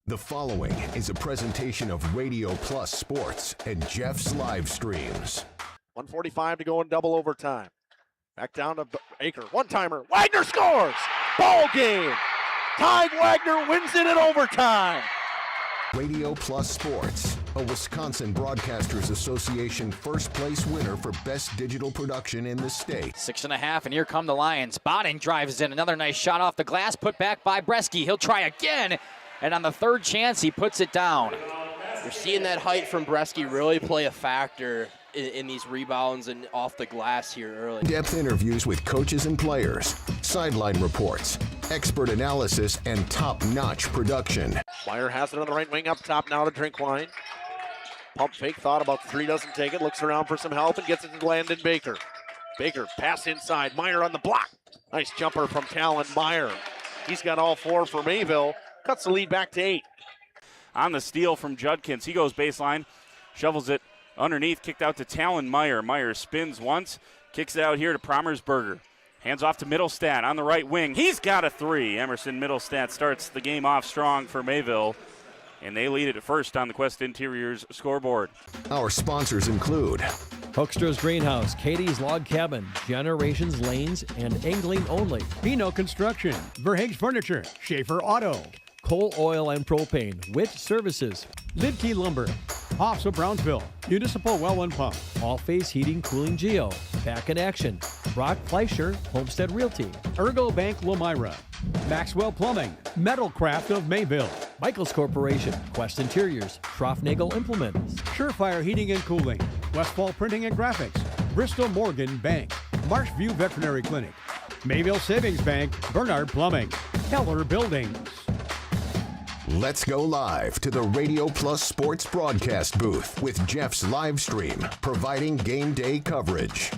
The following is a presentation of Radio Plus Sports and Jeff's Livestreams. 1:45 to go in double overtime. Back down to Baker. One-timer. Wagner scores! Ball game! Ty Wagner wins it in overtime. Radio Plus Sports, a Wisconsin Broadcasters Association first place winner for best digital production in the state. 6.5, and here come the Lions. Botting drives in. Another nice shot off the glass, put back by Bresky. He'll try again, and on the third chance, he puts it down. You're seeing that height from Bresky really play a factor in these rebounds and off the glass here early. Depth interviews with coaches and players, sideline reports, expert analysis, and top-notch production. Meyer has it on the right wing up top now to Drinkwine. Pump fake, thought about three, doesn't take it, looks around for some help and gets it to Landon Baker. Baker, pass inside, Meyer on the block. Nice jumper from Talon Meyer. He's got all four for Mayville, cuts the lead back to 8. On the steal from Judkins, he goes baseline, shovels it underneath, kicked out to Talon Meyer. Meyer spins once, kicks it out here to Promersberger. Hands off to Middlestat on the right wing. He's got a three. Emerson Middlestat starts the game off strong for Mayville, and they lead it at first on the Quest Interiors scoreboard. Our sponsors include Hoekstra's Greenhouse, Katie's Log Cabin, Generations Lanes, and Angling Only. Pino Construction, Verhaeg's Furniture, Schaefer Auto, Coal Oil and Propane, Witt Services, Lidkey Lumber, Hoffs of Brownsville, Municipal Well and Pump, All Phase Heating Cooling Geo, Back in Action, Brock Fleischer, Homestead Realty, Ergo Bank Lomira, Maxwell Plumbing, Metalcraft of Mayville, Michaels Corporation, Quest Interiors, Schroffnagel Implements, Surefire Heating and Cooling, Westfall Printing and Graphics, Bristol Morgan Bank, Marshview Veterinary Clinic, Mayville Savings Bank, Bernard Plumbing, Keller Buildings. Let's go live to the Radio Plus Sports broadcast booth with Jeff's Livestream, providing game day coverage.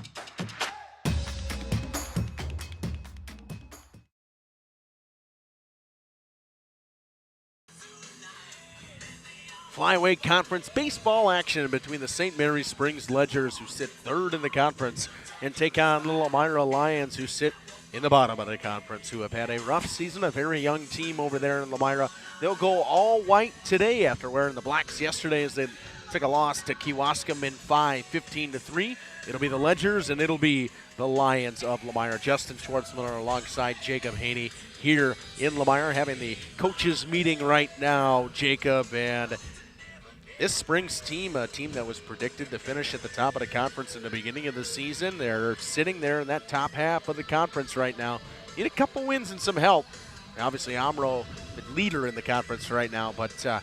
Flyweight Conference baseball action between the St. Mary's Springs Ledgers, who sit third in the conference, and take on the Lomira Lions, who sit in the bottom of the conference, who have had a rough season, a very young team over there in Lomira. They'll go all white today after wearing the blacks yesterday as they took a loss to Kewaskum in 5, 15-3. It'll be the Ledgers and it'll be the Lions of Lomira. Justin Schwartzmiller alongside Jacob Haney here in Lomira, having the coaches meeting right now, Jacob. And this Springs team, a team that was predicted to finish at the top of the conference in the beginning of the season, they're sitting there in that top half of the conference right now. Need a couple wins and some help. Obviously, Amro, the leader in the conference right now, but I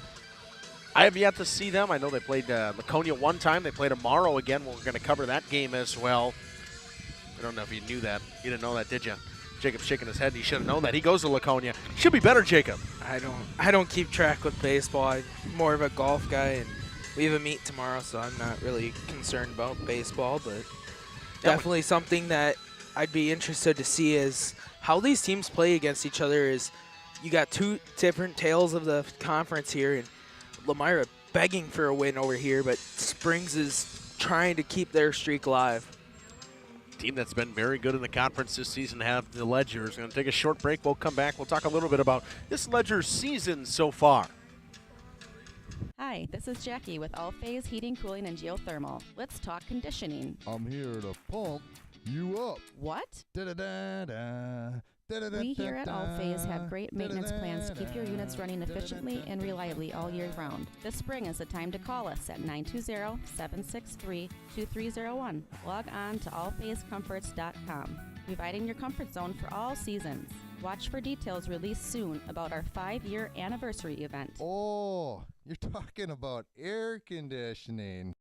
have yet to see them. I know they played Laconia one time. They play tomorrow again. We're going to cover that game as well. I don't know if you knew that. You didn't know that, did you? Jacob's shaking his head. He should have known that. He goes to Laconia. Should be better, Jacob. I don't keep track with baseball. I'm more of a golf guy, and we have a meet tomorrow, so I'm not really concerned about baseball, but definitely something that I'd be interested to see is how these teams play against each other. Is you got two different tales of the conference here, and Lomira begging for a win over here, but Springs is trying to keep their streak alive. Team that's been very good in the conference this season have the Ledgers. Going to take a short break. We'll come back. We'll talk a little bit about this Ledgers season so far. Hi, this is Jackie with All Phase Heating, Cooling, and Geothermal. Let's talk conditioning. I'm here to pump you up. What? Da-da-da-da. We here at All Phase have great maintenance plans to keep your units running efficiently and reliably all year round. This spring is the time to call us at 920-763-2301. Log on to allphasecomforts.com, providing your comfort zone for all seasons. Watch for details released soon about our 5-year anniversary event. Oh, you're talking about air conditioning.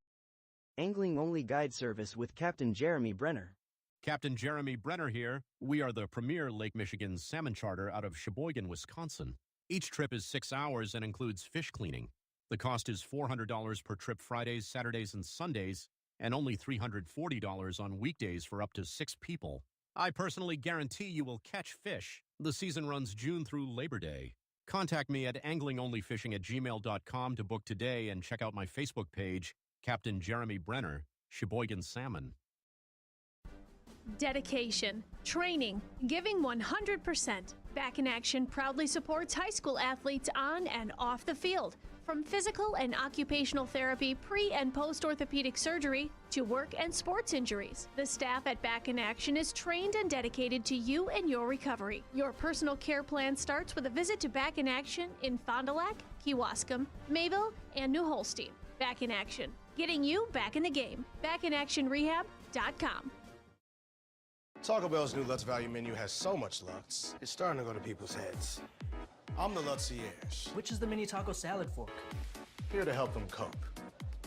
Angling Only Guide Service with Captain Jeremy Brenner. Captain Jeremy Brenner here. We are the premier Lake Michigan salmon charter out of Sheboygan, Wisconsin. Each trip is 6 hours and includes fish cleaning. The cost is $400 per trip Fridays, Saturdays, and Sundays, and only $340 on weekdays for up to 6 people. I personally guarantee you will catch fish. The season runs June through Labor Day. Contact me at anglingonlyfishing@gmail.com to book today and check out my Facebook page, Captain Jeremy Brenner, Sheboygan Salmon. dedication, training, giving 100%. Back in Action proudly supports high school athletes on and off the field. From physical and occupational therapy, pre- and post-orthopedic surgery, to work and sports injuries. The staff at Back in Action is trained and dedicated to you and your recovery. Your personal care plan starts with a visit to Back in Action in Fond du Lac, Kewaskum, Mayville, and New Holstein. Back in Action, getting you back in the game. BackinActionRehab.com. Taco Bell's new Lutz Value menu has so much Lutz, it's starting to go to people's heads. I'm the Lutzierge. Which is the mini taco salad fork? Here to help them cope.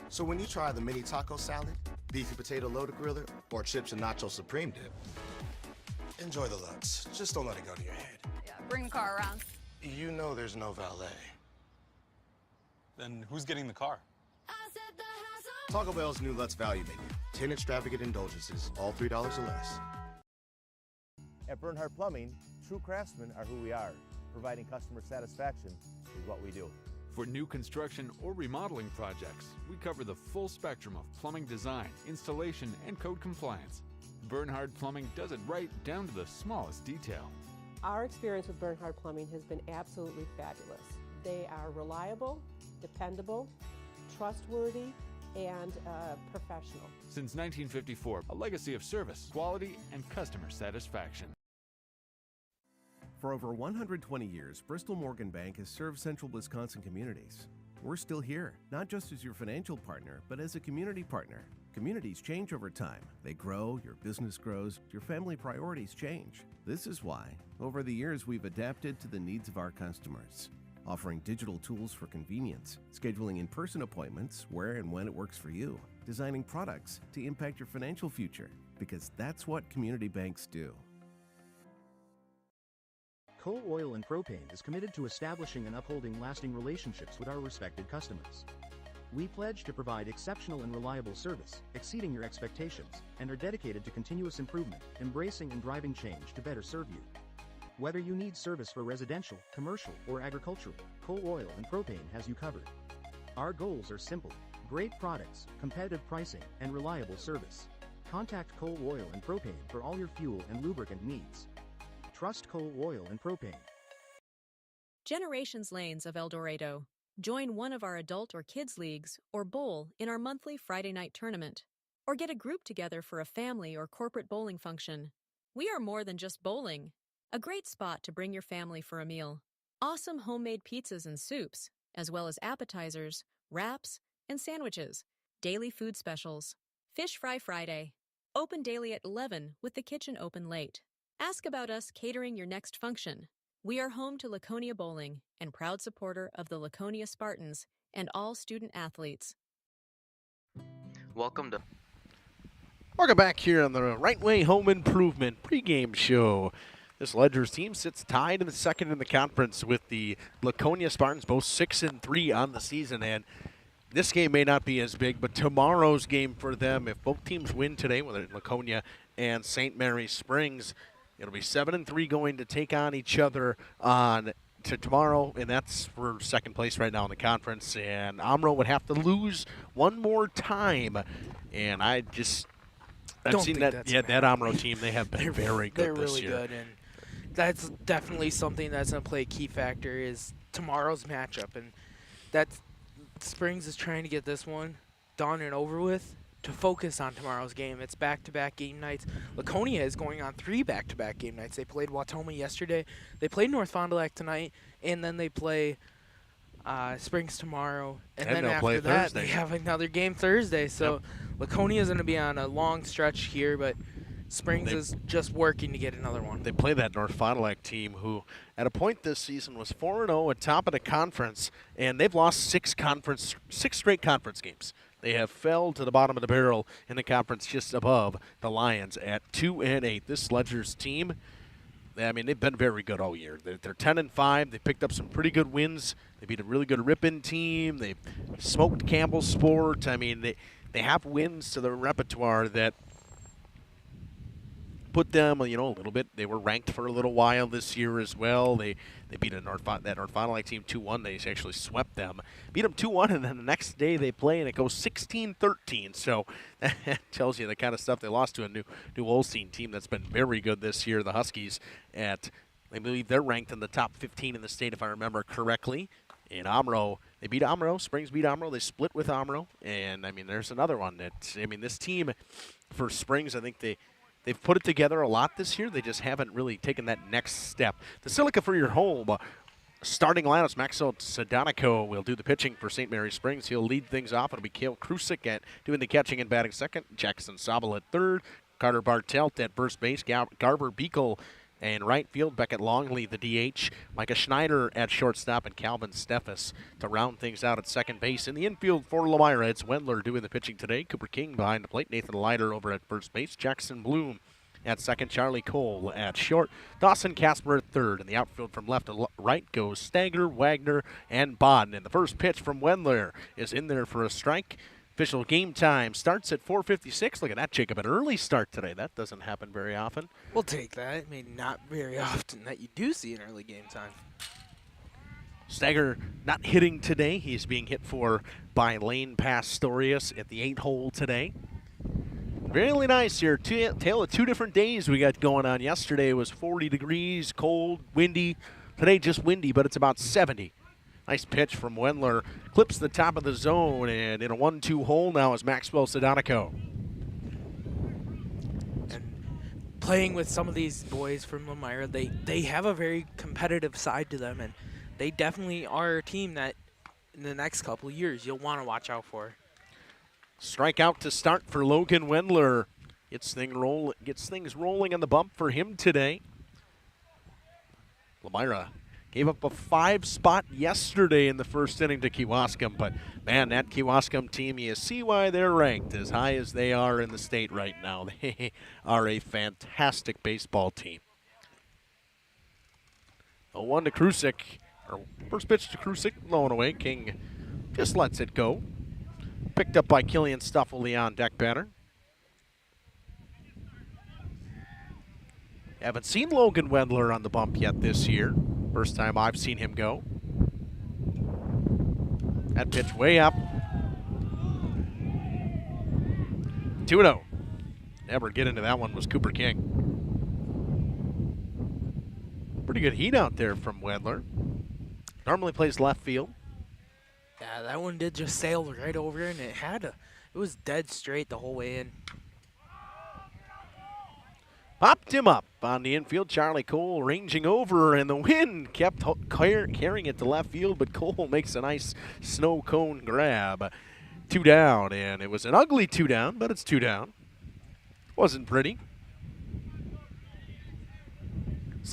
So when you try the mini taco salad, beefy potato loaded griller, or chips and nacho supreme dip, enjoy the Lutz. Just don't let it go to your head. Yeah, bring the car around. You know there's no valet. Then who's getting the car? Taco Bell's new Lutz Value menu. 10 extravagant indulgences, all $3 or less. At Bernhardt Plumbing, true craftsmen are who we are. Providing customer satisfaction is what we do. For new construction or remodeling projects, we cover the full spectrum of plumbing design, installation, and code compliance. Bernhardt Plumbing does it right down to the smallest detail. Our experience with Bernhardt Plumbing has been absolutely fabulous. They are reliable, dependable, trustworthy, and professional. Since 1954, a legacy of service, quality, and customer satisfaction. For over 120 years, Bristol Morgan Bank has served central Wisconsin communities. We're still here, not just as your financial partner, but as a community partner. Communities change over time. They grow, your business grows, your family priorities change. This is why, over the years, we've adapted to the needs of our customers, offering digital tools for convenience, scheduling in-person appointments where and when it works for you, designing products to impact your financial future, because that's what community banks do. Coal Oil and Propane is committed to establishing and upholding lasting relationships with our respected customers. We pledge to provide exceptional and reliable service, exceeding your expectations, and are dedicated to continuous improvement, embracing and driving change to better serve you. Whether you need service for residential, commercial, or agricultural, Coal Oil and Propane has you covered. Our goals are simple: great products, competitive pricing, and reliable service. Contact Coal Oil and Propane for all your fuel and lubricant needs. Trust Coal Oil and Propane. Generations Lanes of El Dorado. Join one of our adult or kids leagues or bowl in our monthly Friday night tournament. Or get a group together for a family or corporate bowling function. We are more than just bowling. A great spot to bring your family for a meal. Awesome homemade pizzas and soups, as well as appetizers, wraps, and sandwiches. Daily food specials. Fish Fry Friday. Open daily at 11 with the kitchen open late. Ask about us catering your next function. We are home to Laconia Bowling and proud supporter of the Laconia Spartans and all student athletes. Welcome back here on the Right Way Home Improvement pregame show. This Ledgers team sits tied in the second in the conference with the Laconia Spartans, both 6-3 on the season. And this game may not be as big, but tomorrow's game for them, if both teams win today, whether it's Laconia and St. Mary's Springs, it'll be 7-3 going to take on each other on to tomorrow, and that's for second place right now in the conference. And Amro would have to lose one more time, and I've seen that. Yeah, that Amro team, they have been very good this year. They're really good, and that's definitely something that's going to play a key factor is tomorrow's matchup, and that's Springs is trying to get this one done and over with to focus on tomorrow's game. It's back-to-back game nights. Laconia is going on 3 back-to-back game nights. They played Watoma yesterday. They played North Fond du Lac tonight, and then they play Springs tomorrow. And then after that, Thursday. they have another game Thursday. So Laconia is going to be on a long stretch here, but Springs is just working to get another one. They play that North Fond du Lac team who, at a point this season, was 4-0 at top of the conference, and they've lost 6 straight conference games. They have fell to the bottom of the barrel in the conference just above the Lions at 2-8. This Ledgers team, I mean, they've been very good all year. They're 10-5. They picked up some pretty good wins. They beat a really good Ripon team. They smoked Campbell Sport. I mean, they have wins to their repertoire that put them, a little bit. They were ranked for a little while this year as well. They beat that North Fond du Lac team 2-1. They actually swept them, beat them 2-1, and then the next day they play and it goes 16-13. So that tells you the kind of stuff they lost to a New Olstein team that's been very good this year. The Huskies I believe they're ranked in the top 15 in the state if I remember correctly. In Omro, they beat Omro. Springs beat Omro. They split with Omro, and there's another one this team for Springs, I think they've put it together a lot this year. They just haven't really taken that next step. The Silica for your home. Starting lineups, Maxwell Sadonico will do the pitching for St. Mary Springs. He'll lead things off. It'll be Kale Krusik doing the catching and batting second. Jackson Sabel at third. Carter Bartelt at first base. Garber Beekle and right field. Beckett Longley, the DH. Micah Schneider at shortstop, and Calvin Steffes to round things out at second base. In the infield for Lomira, it's Wendler doing the pitching today. Cooper King behind the plate. Nathan Leiter over at first base. Jackson Bloom at second. Charlie Cole at short. Dawson Casper at third. In the outfield from left to right goes Stanger, Wagner, and Bodden. And the first pitch from Wendler is in there for a strike. Official game time starts at 4:56. Look at that, Jacob. An early start today. That doesn't happen very often. We'll take that. Not very often that you do see an early game time. Stanger not hitting today. He's being hit for by Lane Pastorius at the 8-hole today. Really nice here. Tale of two different days we got going on. Yesterday was 40 degrees, cold, windy. Today just windy, but it's about 70. Nice pitch from Wendler. Clips the top of the zone, and in a 1-2 hole now is Maxwell Sadonico. And playing with some of these boys from Lomira, they have a very competitive side to them, and they definitely are a team that in the next couple of years you'll want to watch out for. Strikeout to start for Logan Wendler. Gets things rolling on the bump for him today. Lomira gave up a 5 spot yesterday in the first inning to Kewaskum, but man, that Kewaskum team, you see why they're ranked as high as they are in the state right now. They are a fantastic baseball team. 0-1 to Krusik. First pitch to Krusik, low and away. King just lets it go. Picked up by Killian Stuffle, the on-deck batter. Haven't seen Logan Wendler on the bump yet this year. First time I've seen him go. That pitch way up. 2-0. Never get into that one was Cooper King. Pretty good heat out there from Wendler. Normally plays left field. Yeah, that one did just sail right over, and it was dead straight the whole way in. Popped him up on the infield. Charlie Cole ranging over, and the wind kept carrying it to left field, but Cole makes a nice snow cone grab. 2 down, and it was an ugly 2 down, but it's 2 down. Wasn't pretty.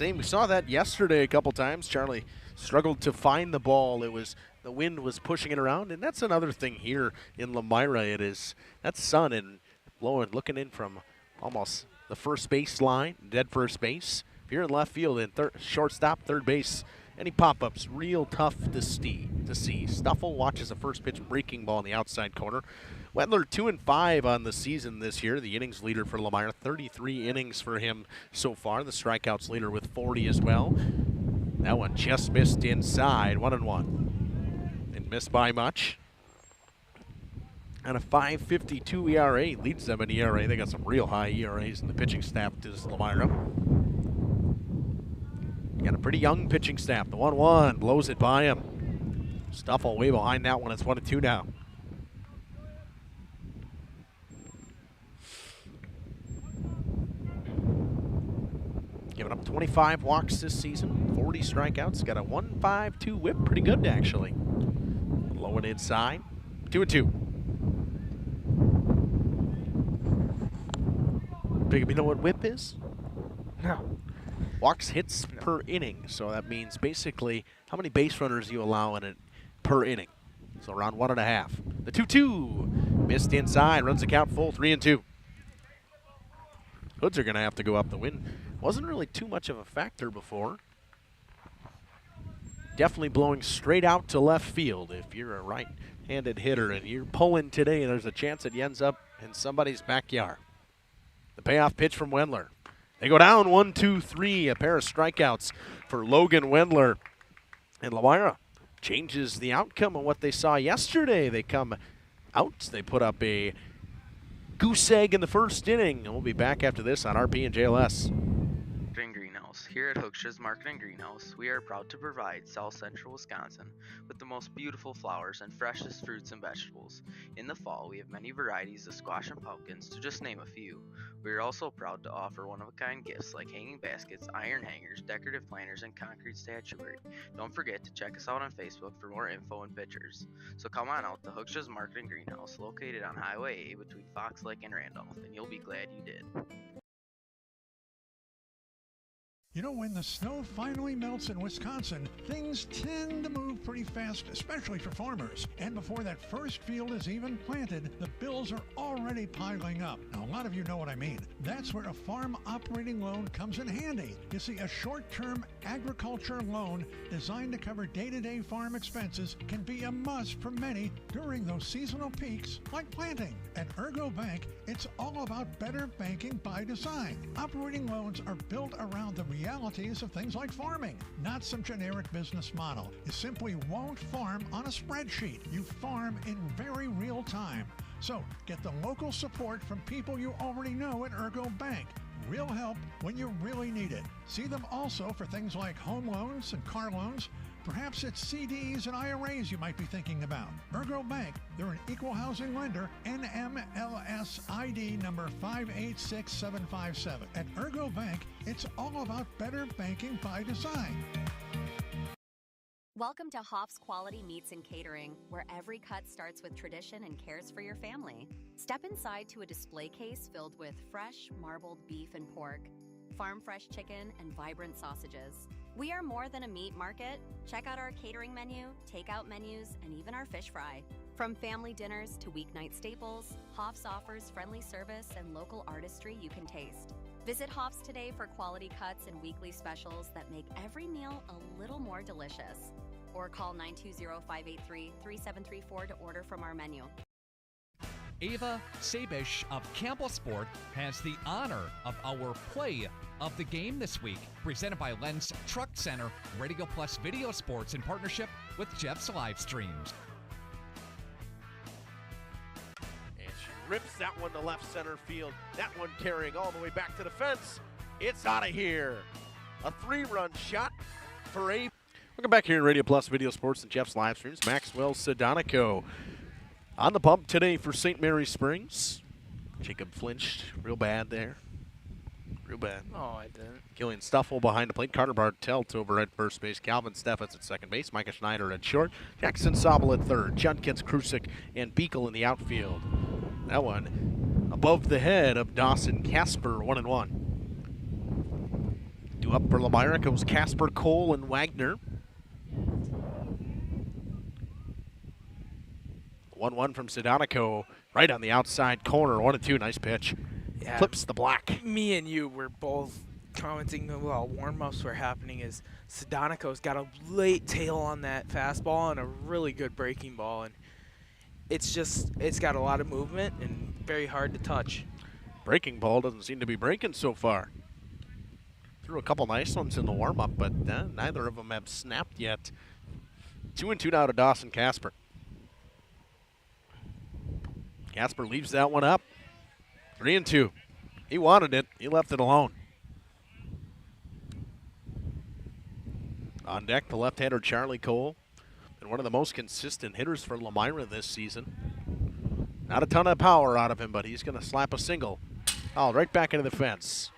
We saw that yesterday a couple times. Charlie struggled to find the ball. The wind was pushing it around, and that's another thing here in Lomira. That sun and blowing, looking in from almost the first base line, dead first base. If you're in left field and shortstop, third base, any pop-ups, real tough to see. Stuffle watches a first pitch breaking ball in the outside corner. Wendler 2-5 on the season this year. The innings leader for Lomira, 33 innings for him so far. The strikeouts leader with 40 as well. That one just missed inside, 1-1. Didn't miss by much. And a 5.52 ERA leads them in ERA. They got some real high ERAs in the pitching staff to Lomira. Got a pretty young pitching staff. The 1-1 blows it by him. Stuffle way behind that one. It's 1-2 now. Giving up 25 walks this season, 40 strikeouts. Got a 1.52 whip. Pretty good, actually. Low and inside. 2-2. Big, you know what whip is? No. Walks hits per inning. So that means basically how many base runners you allow in it per inning. So around 1.5. The 2-2. Missed inside. Runs the count full. 3-2. Hoods are going to have to go up. The wind wasn't really too much of a factor before. Definitely blowing straight out to left field. If you're a right-handed hitter and you're pulling today, there's a chance it ends up in somebody's backyard. The payoff pitch from Wendler. They go down 1-2-3, a pair of strikeouts for Logan Wendler. And Lomira changes the outcome of what they saw yesterday. They come out, they put up a goose egg in the first inning, and we'll be back after this on RP and JLS. Greenhouse. Here at Hooksha's Market and Greenhouse, we are proud to provide South Central Wisconsin with the most beautiful flowers and freshest fruits and vegetables. In the fall, we have many varieties of squash and pumpkins, to just name a few. We are also proud to offer one-of-a-kind gifts like hanging baskets, iron hangers, decorative planters, and concrete statuary. Don't forget to check us out on Facebook for more info and pictures. So come on out to Hooksha's Market and Greenhouse, located on Highway A between Fox Lake and Randolph, and you'll be glad you did. You know, when the snow finally melts in Wisconsin, things tend to move pretty fast, especially for farmers. And before that first field is even planted, the bills are already piling up. Now, a lot of you know what I mean. That's where a farm operating loan comes in handy. You see, a short-term agriculture loan designed to cover day-to-day farm expenses can be a must for many during those seasonal peaks like planting. At Ergo Bank, it's all about better banking by design. Operating loans are built around the realities of things like farming, not some generic business model. You simply won't farm on a spreadsheet. You farm in very real time. So get the local support from people you already know at Ergo Bank. Real help when you really need it. See them also for things like home loans and car loans. Perhaps it's CDs and IRAs you might be thinking about. Ergo Bank, they're an equal housing lender, NMLS ID number 586757. At Ergo Bank, it's all about better banking by design. Welcome to Hoff's Quality Meats and Catering, where every cut starts with tradition and cares for your family. Step inside to a display case filled with fresh, marbled beef and pork, farm-fresh chicken, and vibrant sausages. We are more than a meat market. Check out our catering menu, takeout menus, and even our fish fry. From family dinners to weeknight staples, Hoff's offers friendly service and local artistry you can taste. Visit Hoff's today for quality cuts and weekly specials that make every meal a little more delicious. Or call 920-583-3734 to order from our menu. Ava Sabish of Campbell Sport has the honor of our play of the game this week, presented by Lens Truck Center, Radio Plus Video Sports in partnership with Jeff's Livestreams. And she rips that one to left center field. That one carrying all the way back to the fence. It's out of here. A 3-run shot for Ava. Welcome back here in Radio Plus Video Sports and Jeff's Livestreams. Maxwell Sedonico on the bump today for St. Mary Springs. Jacob flinched real bad there. Real bad. Oh, I didn't. Killian Stuffel behind the plate. Carter Bartelt over at first base. Calvin Steffens at second base. Micah Schneider at short. Jackson Sobel at third. Judkins, Krusik, and Beekle in the outfield. That one above the head of Dawson Casper, 1-1. Due up for Lomira goes Casper, Cole, and Wagner. 1-1 from Sedonico, right on the outside corner. 1-2, nice pitch. Yeah. Clips the block. Me and you were both commenting while warm-ups were happening is Sedonico's got a late tail on that fastball and a really good breaking ball. And it's got a lot of movement and very hard to touch. Breaking ball doesn't seem to be breaking so far. Threw a couple nice ones in the warm-up, but neither of them have snapped yet. 2-2 now to Dawson Casper. Casper leaves that one up. 3-2. He wanted it. He left it alone. On deck, the left-hander Charlie Cole. And one of the most consistent hitters for Lomira this season. Not a ton of power out of him, but he's going to slap a single. Oh, right back into the fence.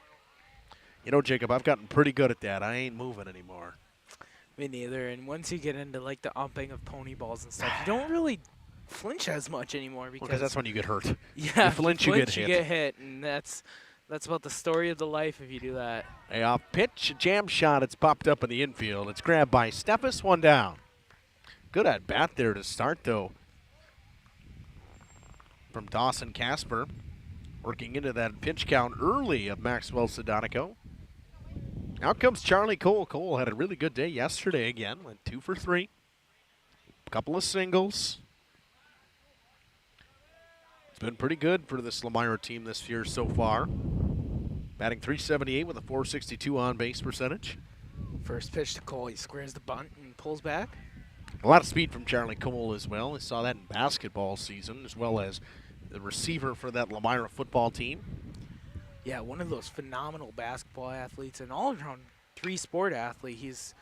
You know, Jacob, I've gotten pretty good at that. I ain't moving anymore. Me neither. And once you get into like the umping of pony balls and stuff, you don't really flinch as much anymore because that's when you get hurt. Yeah, you flinch, you get hit. And that's about the story of the life if you do that. A off pitch, a jam shot. It's popped up in the infield. It's grabbed by Steffes, 1 down. Good at bat there to start though. From Dawson Casper, working into that pitch count early of Maxwell Sedonico. Out comes Charlie Cole. Cole had a really good day yesterday again. Went 2 for 3. A couple of singles. It's been pretty good for this Lomira team this year so far. batting .378 with a .462 on-base percentage. First pitch to Cole. He squares the bunt and pulls back. A lot of speed from Charlie Cole as well. I saw that in basketball season, as well as the receiver for that Lomira football team. Yeah, one of those phenomenal basketball athletes and all-around three-sport athlete. He's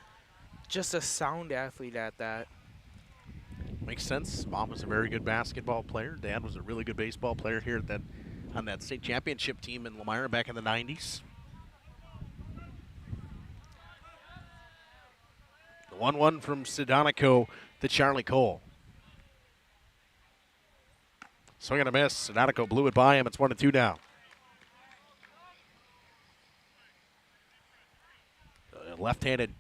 just a sound athlete at that. Makes sense. Mom was a very good basketball player. Dad was a really good baseball player here at on that state championship team in Lomira back in the 90s. The 1-1 from Sedonico to Charlie Cole. Swing and a miss. Sedonico blew it by him. It's 1-2 now. Left-handed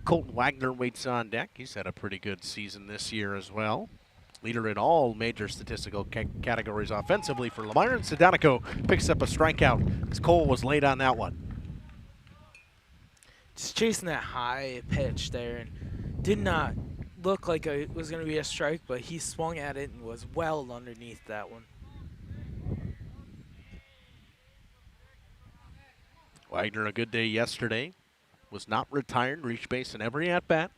Colton Wagner waits on deck. He's had a pretty good season this year as well. Leader in all major statistical categories offensively for Lomira. And Sedonico picks up a strikeout as Cole was late on that one. Just chasing that high pitch there and did not look like it was going to be a strike, but he swung at it and was well underneath that one. Wagner a good day yesterday. Was not retired, reached base in every at-bat.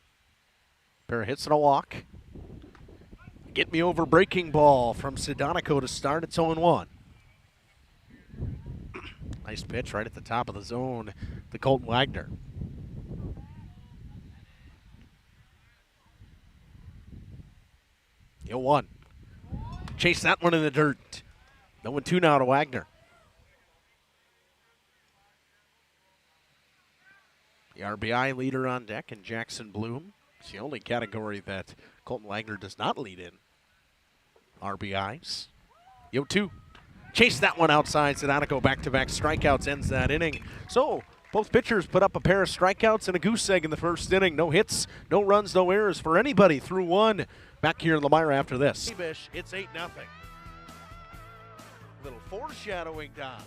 Pair of hits and a walk. Get me over breaking ball from Sedonico to start. It's 0-1. Nice pitch right at the top of the zone to Colton Wagner. The 0-1. Chase that one in the dirt. 0-2 now to Wagner. The RBI leader on deck, and Jackson Bloom. It's the only category that Colton Wagner does not lead in. RBIs. 0-2. Chase that one outside. Sedonico back-to-back strikeouts ends that inning. So both pitchers put up a pair of strikeouts and a goose egg in the first inning. No hits, no runs, no errors for anybody through one. Back here in Lomira after this. It's 8-0. Little foreshadowing, Don.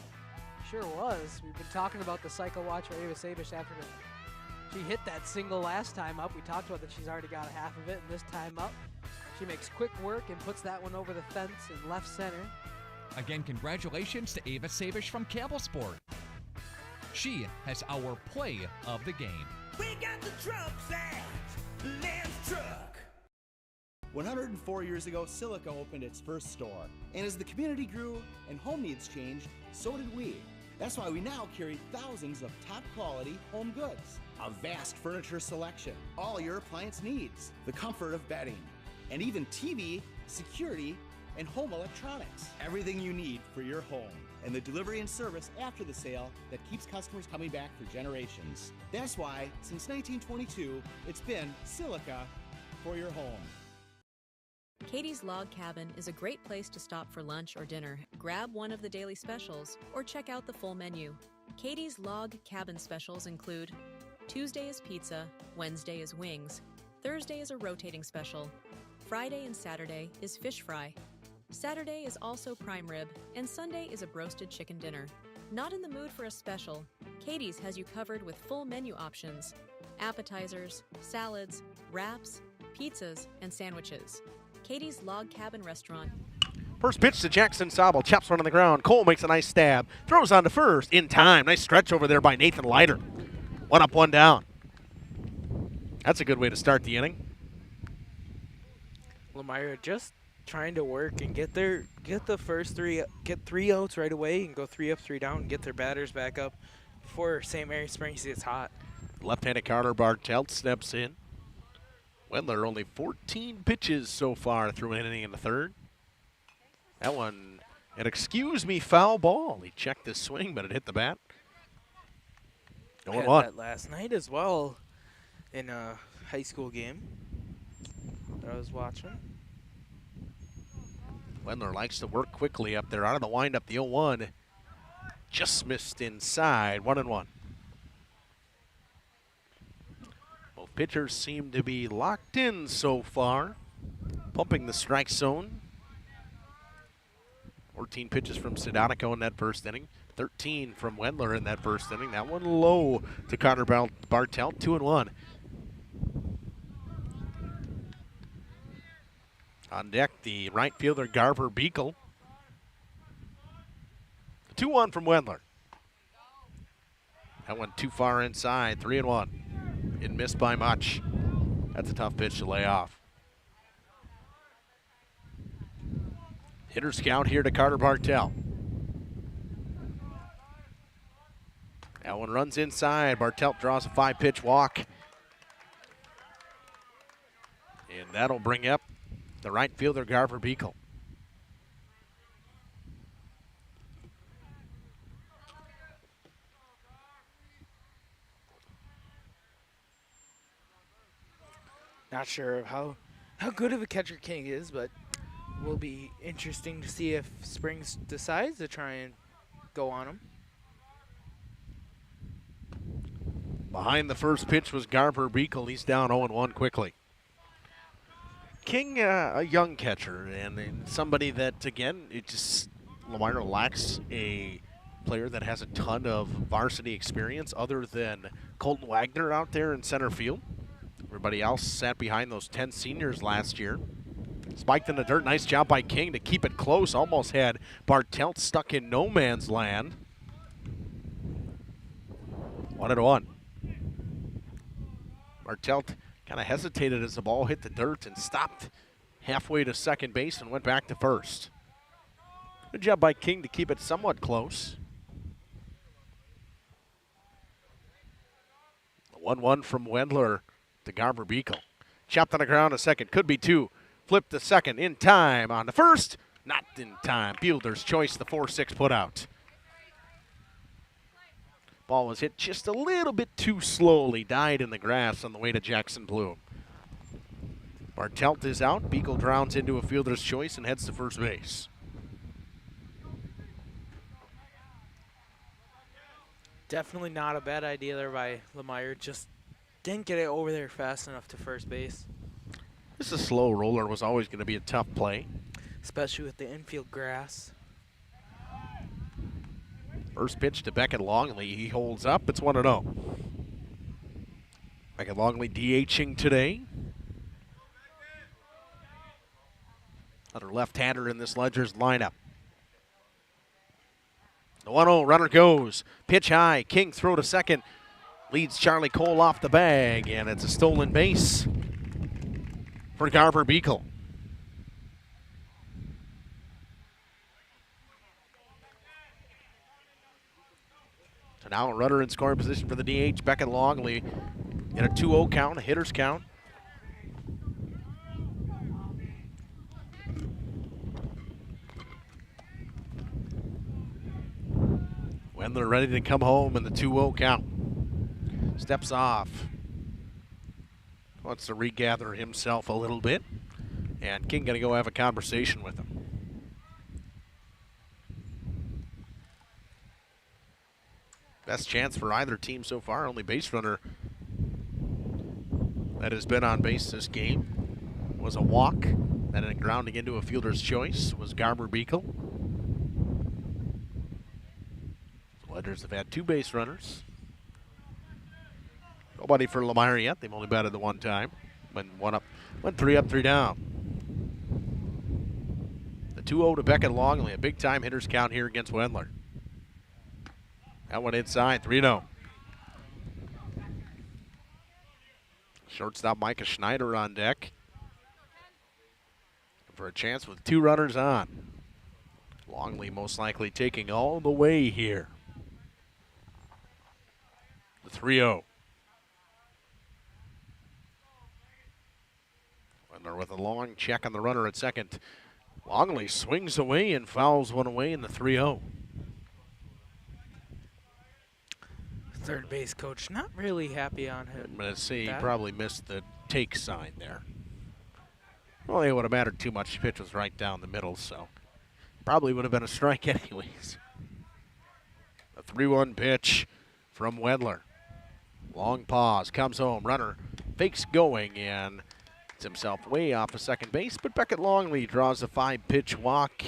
Sure was. We've been talking about the cycle watch for Ava Sabish after she hit that single last time up. We talked about that she's already got half of it, and this time up, she makes quick work and puts that one over the fence in left center. Again, congratulations to Ava Sabish from Campbell Sport. She has our play of the game. We got the trucks at Lance Truck. 104 years ago, Silica opened its first store. And as the community grew and home needs changed, so did we. That's why we now carry thousands of top quality home goods, a vast furniture selection, all your appliance needs, the comfort of bedding, and even TV, security, and home electronics. Everything you need for your home, and the delivery and service after the sale that keeps customers coming back for generations. That's why, since 1922, it's been Silica for your home. Katie's Log Cabin is a great place to stop for lunch or dinner, grab one of the daily specials, or check out the full menu. Katie's Log Cabin specials include Tuesday is pizza, Wednesday is wings, Thursday is a rotating special, Friday and Saturday is fish fry, Saturday is also prime rib, and Sunday is a broasted chicken dinner. Not in the mood for a special? Katie's has you covered with full menu options, appetizers, salads, wraps, pizzas, and sandwiches. Katie's Log Cabin Restaurant. First pitch to Jackson Sobel. Chops one on the ground. Cole makes a nice stab. Throws on to first. In time. Nice stretch over there by Nathan Leiter. One up, one down. That's a good way to start the inning. Lomira just trying to work and get the first three, get 3 outs right away and go 3 up, 3 down and get their batters back up before St. Mary Springs gets hot. Left-handed Carter Bartelt steps in. Wendler only 14 pitches so far through an inning in the third. That one, an excuse me foul ball. He checked the swing, but it hit the bat. I had 0-1. that last night as well in a high school game that I was watching. Wendler likes to work quickly up there. Out of the windup, the 0-1 just missed inside. 1-1. Both pitchers seem to be locked in so far, pumping the strike zone. 14 pitches from Sedonico in that first inning. 13 from Wendler in that first inning. That one low to Carter Bartelt. 2-1. On deck, the right fielder Garver Beekle. 2-1 from Wendler. That went too far inside, 3-1. It missed by much. That's a tough pitch to lay off. Hitter's count here to Carter Bartell. That one runs inside. Bartelt draws a 5-pitch walk. And that'll bring up the right fielder, Garver Beekle. Not sure of how good of a catcher King is, but will be interesting to see if Springs decides to try and go on him. Behind the first pitch was Garver Beekle. He's down 0-1 quickly. King, a young catcher, and somebody that, again, Lomira lacks a player that has a ton of varsity experience other than Colton Wagner out there in center field. Everybody else sat behind those 10 seniors last year. Spiked in the dirt. Nice job by King to keep it close. Almost had Bartelt stuck in no man's land. 1-1. Bartelt kind of hesitated as the ball hit the dirt and stopped halfway to second base and went back to first. Good job by King to keep it somewhat close. 1-1 from Wendler to Garver Beekle. Chopped on the ground a second, could be two. Flipped to second in time on the first. Not in time. Fielder's choice, the 4-6 put out. Ball was hit just a little bit too slowly. Died in the grass on the way to Jackson Bloom. Bartelt is out. Beekle drowns into a fielder's choice and heads to first base. Definitely not a bad idea there by Lomira. Just didn't get it over there fast enough to first base. This is a slow roller was always going to be a tough play. Especially with the infield grass. First pitch to Beckett Longley. He holds up. It's 1-0. Beckett Longley DHing today. Another left-hander in this Ledger's lineup. The 1-0 runner goes. Pitch high. King throw to second. Leads Charlie Cole off the bag, and it's a stolen base for Garver Beekle. So now a runner in scoring position for the DH, Beckett Longley, in a 2-0 count, a hitter's count. Wendler ready to come home in the 2-0 count. Steps off. Wants to regather himself a little bit. And King going to go have a conversation with him. Best chance for either team so far. Only base runner that has been on base this game was a walk. Then a grounding into a fielder's choice was Garver Beekle. The Ledgers have had two base runners. Nobody for Lomira yet. They've only batted the one time. Went 3 up, 3 down. The 2-0 to Beckett Longley. A big time hitter's count here against Wendler. That one inside, 3-0. Shortstop Micah Schneider on deck for a chance with two runners on. Longley most likely taking all the way here. The 3-0. Wendler with a long check on the runner at second. Longley swings away and fouls one away in the 3-0. Third base coach not really happy on him. I'm going to say he probably missed the take sign there. Well, it would have mattered too much. The pitch was right down the middle, so probably would have been a strike anyways. A 3-1 pitch from Wendler. Long pause, comes home, runner fakes going and gets himself way off of second base, but Beckett Longley draws a 5-pitch walk,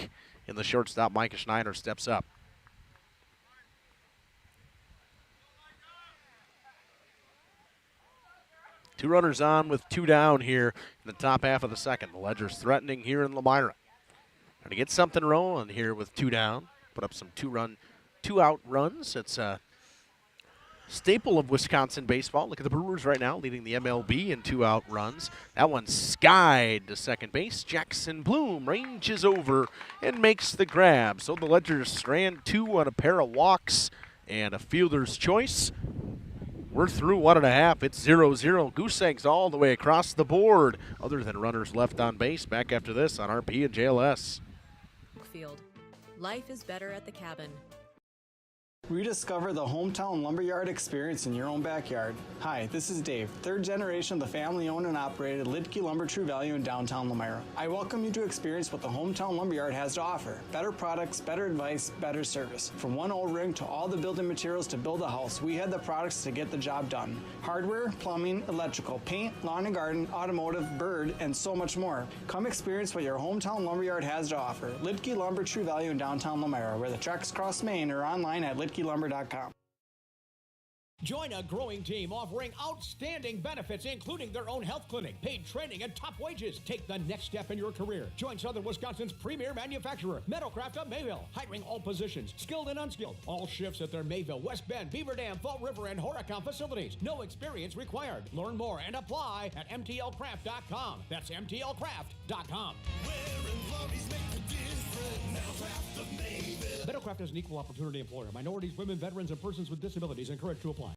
and the shortstop Micah Schneider steps up. Two runners on with two down here in the top half of the second. The Ledgers threatening here in Lomira. Trying to get something rolling here with two down. Put up some two-out runs. It's staple of Wisconsin baseball. Look at the Brewers right now leading the MLB in 2-out runs. That one skied to second base. Jackson Bloom ranges over and makes the grab. So the Ledgers strand 2 on a pair of walks and a fielder's choice. We're through 1.5. It's 0-0. Goose eggs all the way across the board, other than runners left on base. Back after this on RP and JLS. Field. Life is better at the cabin. Rediscover the hometown lumberyard experience in your own backyard. Hi, this is Dave, third generation of the family-owned and operated Lidke Lumber True Value in downtown Lomira. I welcome you to experience what the hometown lumberyard has to offer. Better products, better advice, better service. From one O-ring to all the building materials to build a house, we had the products to get the job done. Hardware, plumbing, electrical, paint, lawn and garden, automotive, bird, and so much more. Come experience what your hometown lumberyard has to offer. Lidke Lumber True Value in downtown Lomira, where the tracks cross Main, or online at lidkelumber.com. Join a growing team offering outstanding benefits, including their own health clinic, paid training, and top wages. Take the next step in your career. Join Southern Wisconsin's premier manufacturer, Meadowcraft of Mayville, hiring all positions, skilled and unskilled. All shifts at their Mayville, West Bend, Beaver Dam, Fall River, and Horicon facilities. No experience required. Learn more and apply at mtlcraft.com. That's mtlcraft.com. Meadowcraft is an equal opportunity employer. Minorities, women, veterans, and persons with disabilities encouraged to apply.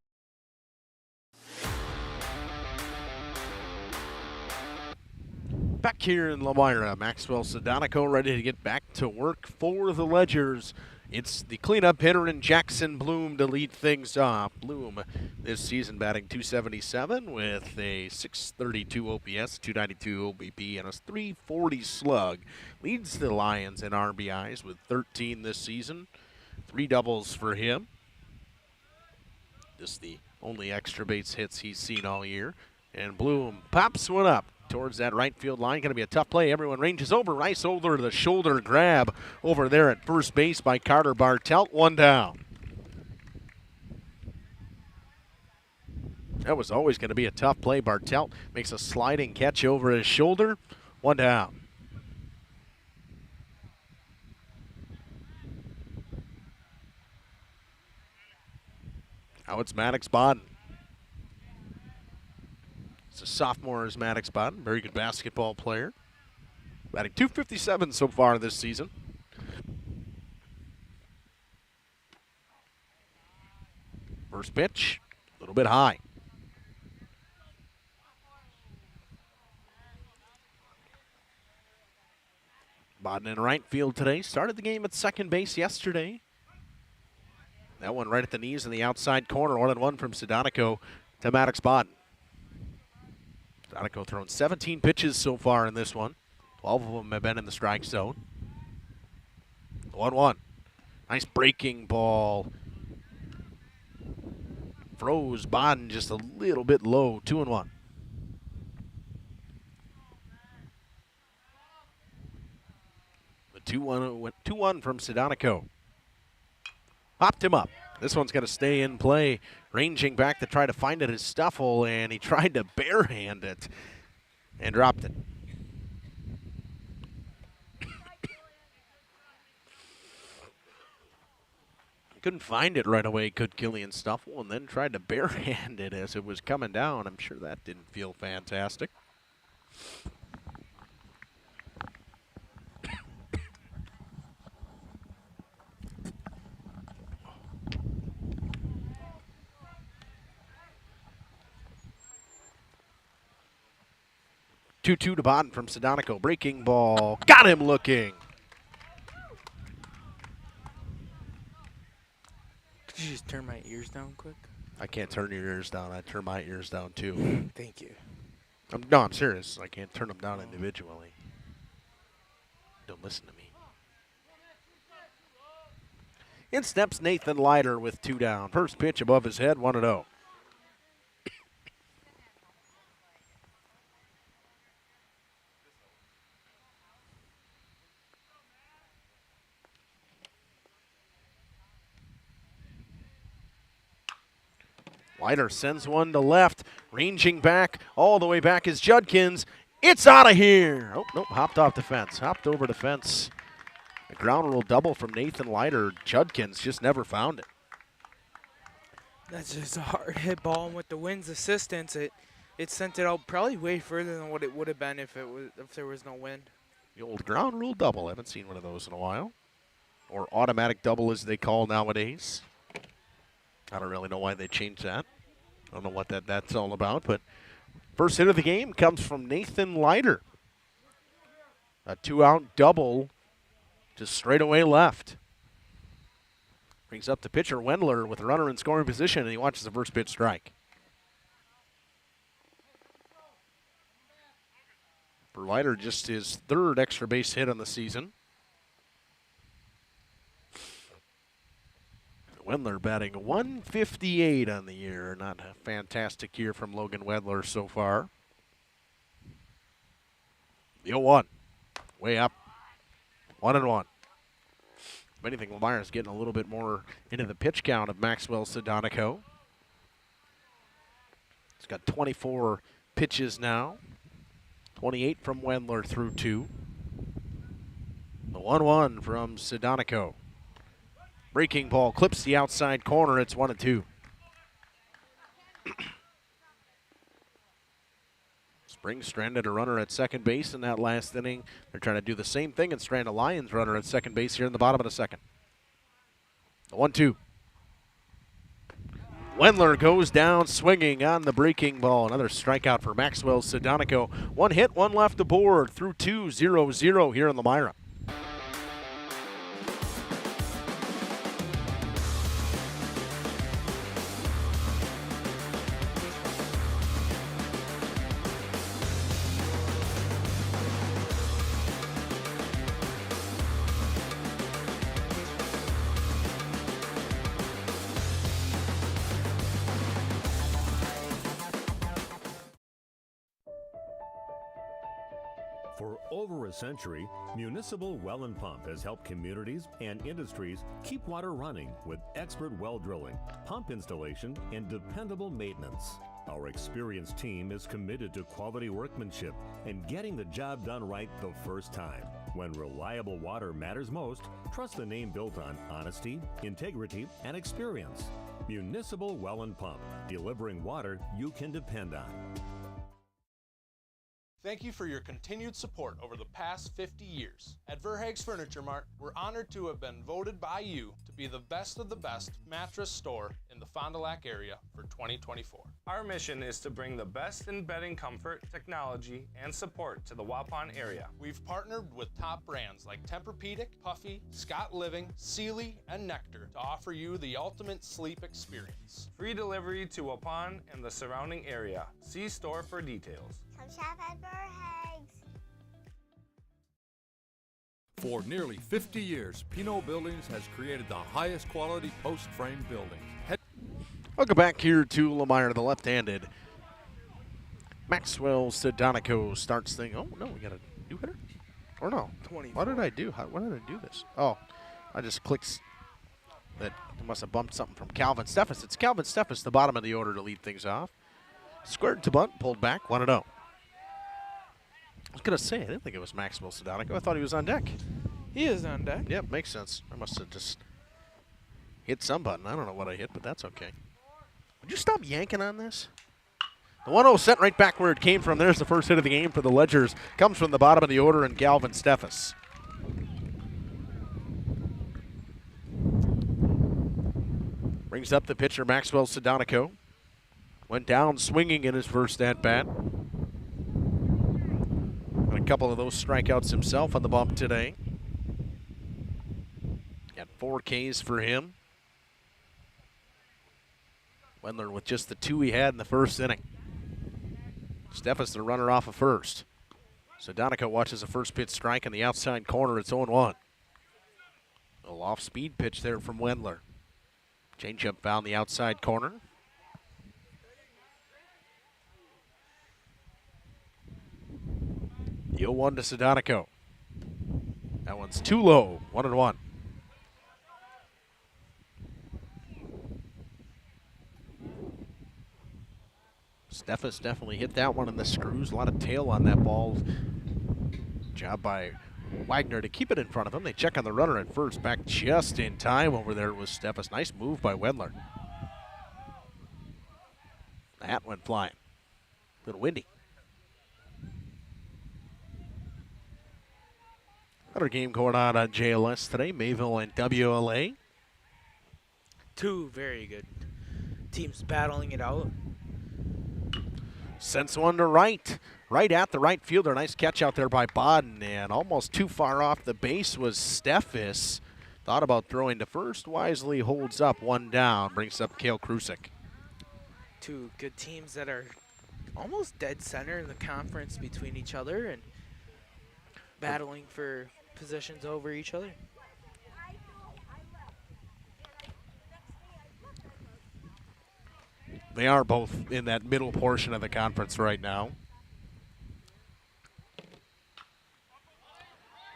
Back here in Lomira, Maxwell Sedonico ready to get back to work for the Ledgers. It's the cleanup hitter in Jackson Bloom to lead things off. Bloom this season batting .277 with a .632 OPS, .292 OBP, and a .340 slug. Leads the Lions in RBIs with 13 this season. 3 doubles for him. Just the only extra base hits he's seen all year. And Bloom pops one up towards that right field line. Going to be a tough play. Everyone ranges over. Nice over to the shoulder grab over there at first base by Carter Bartelt. 1 down. That was always going to be a tough play. Bartelt makes a sliding catch over his shoulder. 1 down. Now it's Maddox Bodden. It's a sophomore as Maddox Bodden, very good basketball player. Batting .257 so far this season. First pitch, a little bit high. Bodden in right field today. Started the game at second base yesterday. That one right at the knees in the outside corner. 1-1 from Sedonico to Maddox Bodden. Sedonico thrown 17 pitches so far in this one. 12 of them have been in the strike zone. 1-1. Nice breaking ball. Froze Bodden just a little bit low. 2-1. The 2-1 from Sedonico. Popped him up. This one's going to stay in play. Ranging back to try to find it as Stuffle, and he tried to barehand it and dropped it. Couldn't find it right away, could Killian Stuffle, and then tried to barehand it as it was coming down. I'm sure that didn't feel fantastic. 2-2 to Bodden from Sedonico. Breaking ball. Got him looking. Could you just turn my ears down quick? I can't turn your ears down. I turn my ears down too. Thank you. I'm serious. I can't turn them down individually. Don't listen to me. In steps Nathan Leiter with 2 down. First pitch above his head, 1-0. Leiter sends one to left, ranging back, all the way back is Judkins. It's out of here. Oh, nope, hopped off the fence, hopped over the fence. A ground rule double from Nathan Leiter. Judkins just never found it. That's just a hard hit ball, and with the wind's assistance, it sent it out probably way further than what it would have been if there was no wind. The old ground rule double. Haven't seen one of those in a while. Or automatic double as they call nowadays. I don't really know why they changed that. I don't know what that's all about, but first hit of the game comes from Nathan Leiter. A 2-out double just straight away left. Brings up the pitcher, Wendler, with a runner in scoring position, and he watches the first pitch strike. For Leiter, just his third extra base hit on the season. Wendler batting 158 on the year. Not a fantastic year from Logan Wendler so far. The 0-1. Way up. 1-1. If anything, Lomira's getting a little bit more into the pitch count of Maxwell Sedonico. He's got 24 pitches now. 28 from Wendler through 2. The 1-1 from Sedonico. Breaking ball clips the outside corner. It's 1-2. Springs stranded a runner at second base in that last inning. They're trying to do the same thing and strand a Lions runner at second base here in the bottom of the second. The 1-2. Wendler goes down swinging on the breaking ball. Another strikeout for Maxwell Sedonico. One hit, one left aboard through 2-0-0 here in Lomira. For over a century, Municipal Well and Pump has helped communities and industries keep water running with expert well drilling, pump installation, and dependable maintenance. Our experienced team is committed to quality workmanship and getting the job done right the first time. When reliable water matters most, trust the name built on honesty, integrity, and experience. Municipal Well and Pump, delivering water you can depend on. Thank you for your continued support over the past 50 years. At Verhaeg's Furniture Mart, we're honored to have been voted by you to be the best of the best mattress store in the Fond du Lac area for 2024. Our mission is to bring the best in bedding comfort, technology, and support to the Waupun area. We've partnered with top brands like Tempur-Pedic, Puffy, Scott Living, Sealy, and Nectar to offer you the ultimate sleep experience. Free delivery to Waupun and the surrounding area. See store for details. Come shop at Verhaeg's. For nearly 50 years, Pinot Buildings has created the highest quality post-frame buildings. Welcome back here to Lomira, the left-handed. Maxwell Sedonico starts thing. Oh, no, we got a new hitter? Or no? 24. What did I do? Why did I do this? Oh, I just clicked that. I must have bumped something from Calvin Steffes. It's Calvin Steffes, the bottom of the order to lead things off. Squared to bunt, pulled back, 1-0. I was going to say, I didn't think it was Maxwell Sedonico. I thought he was on deck. He is on deck. Yep, makes sense. I must have just hit some button. I don't know what I hit, but that's okay. Would you stop yanking on this? The 1-0 sent right back where it came from. There's the first hit of the game for the Ledgers. Comes from the bottom of the order and Galvin Steffes. Brings up the pitcher, Maxwell Sedonico. Went down swinging in his first at-bat. And a couple of those strikeouts himself on the bump today. Got 4 Ks for him. Wendler with just the 2 he had in the first inning. Steffes the runner off of first. Sedonico watches the first pitch strike in the outside corner. It's 0-1. A little off-speed pitch there from Wendler. Changeup found the outside corner. The 0-1 to Sedonico. That one's too low. 1-1. Steffes definitely hit that one in the screws. A lot of tail on that ball. Job by Wagner to keep it in front of him. They check on the runner at first. Back just in time over there was Steffes. Nice move by Wendler. The hat went flying. A little windy. Another game going on JLS today, Mayville and WLA. Two very good teams battling it out. Sends one to right at the right fielder. Nice catch out there by Bodden, and almost too far off the base was Steffes. Thought about throwing to first, wisely holds up, one down, brings up Kale Krusik. Two good teams that are almost dead center in the conference between each other and battling for positions over each other. They are both in that middle portion of the conference right now.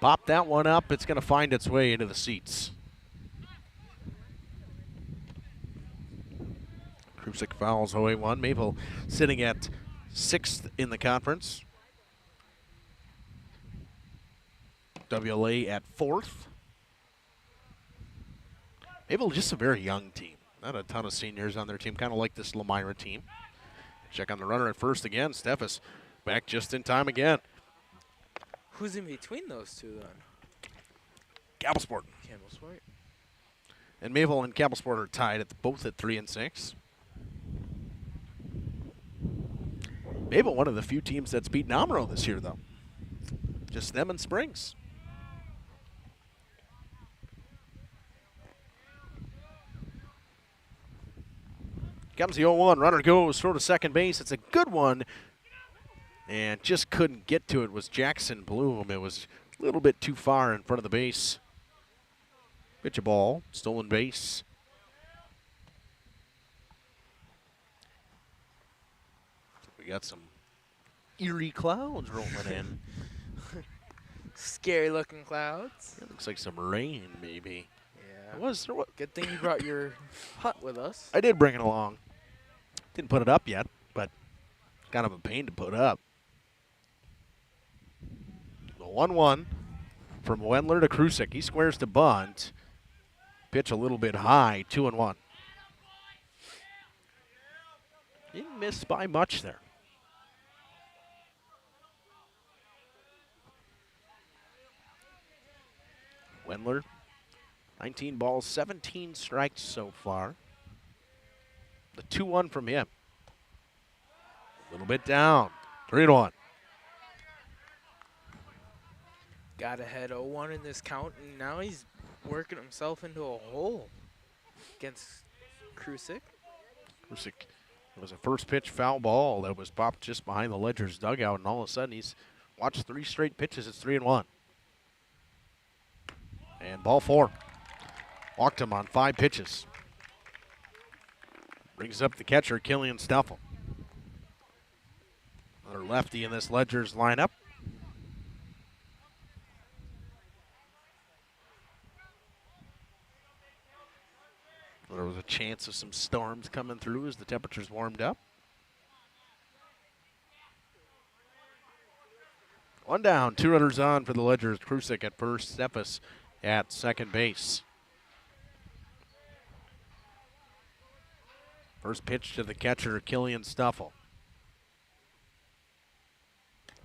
Pop that one up. It's going to find its way into the seats. Krusik fouls 0-1. Mayville sitting at 6th in the conference. WLA at 4th. Mayville just a very young team. Not a ton of seniors on their team, kind of like this Lomira team. Check on the runner at first again. Steffes back just in time again. Who's in between those two then? Campbellsport. Campbellsport. And Mayville and Campbellsport are tied both at 3 and 6. Mayville, one of the few teams that's beaten Amaro this year, though. Just them and Springs. Comes the 0-1. Runner goes, throw to second base. It's a good one. And just couldn't get to it was Jackson Bloom. It was a little bit too far in front of the base. Pitch a ball. Stolen base. We got some eerie clouds rolling in. Scary looking clouds. It looks like some rain, maybe. Yeah. Was there what? Good thing you brought your hut with us. I did bring it along. Didn't put it up yet, but kind of a pain to put up. The 1-1 from Wendler to Krusik. He squares to bunt. Pitch a little bit high, 2-1. Didn't miss by much there. Wendler, 19 balls, 17 strikes so far. The 2-1 from him. A little bit down, 3-1. Got ahead 0-1 in this count, and now he's working himself into a hole against Krusik. Krusik, it was a first pitch foul ball that was popped just behind the Ledger's dugout, and all of a sudden he's watched 3 straight pitches. It's 3-1. And ball 4. Walked him on 5 pitches. Brings up the catcher, Killian Stuffle. Another lefty in this Ledger's lineup. There was a chance of some storms coming through as the temperatures warmed up. 1 down, 2 runners on for the Ledgers. Krusik at first, Steffes at second base. First pitch to the catcher, Killian Stuffle.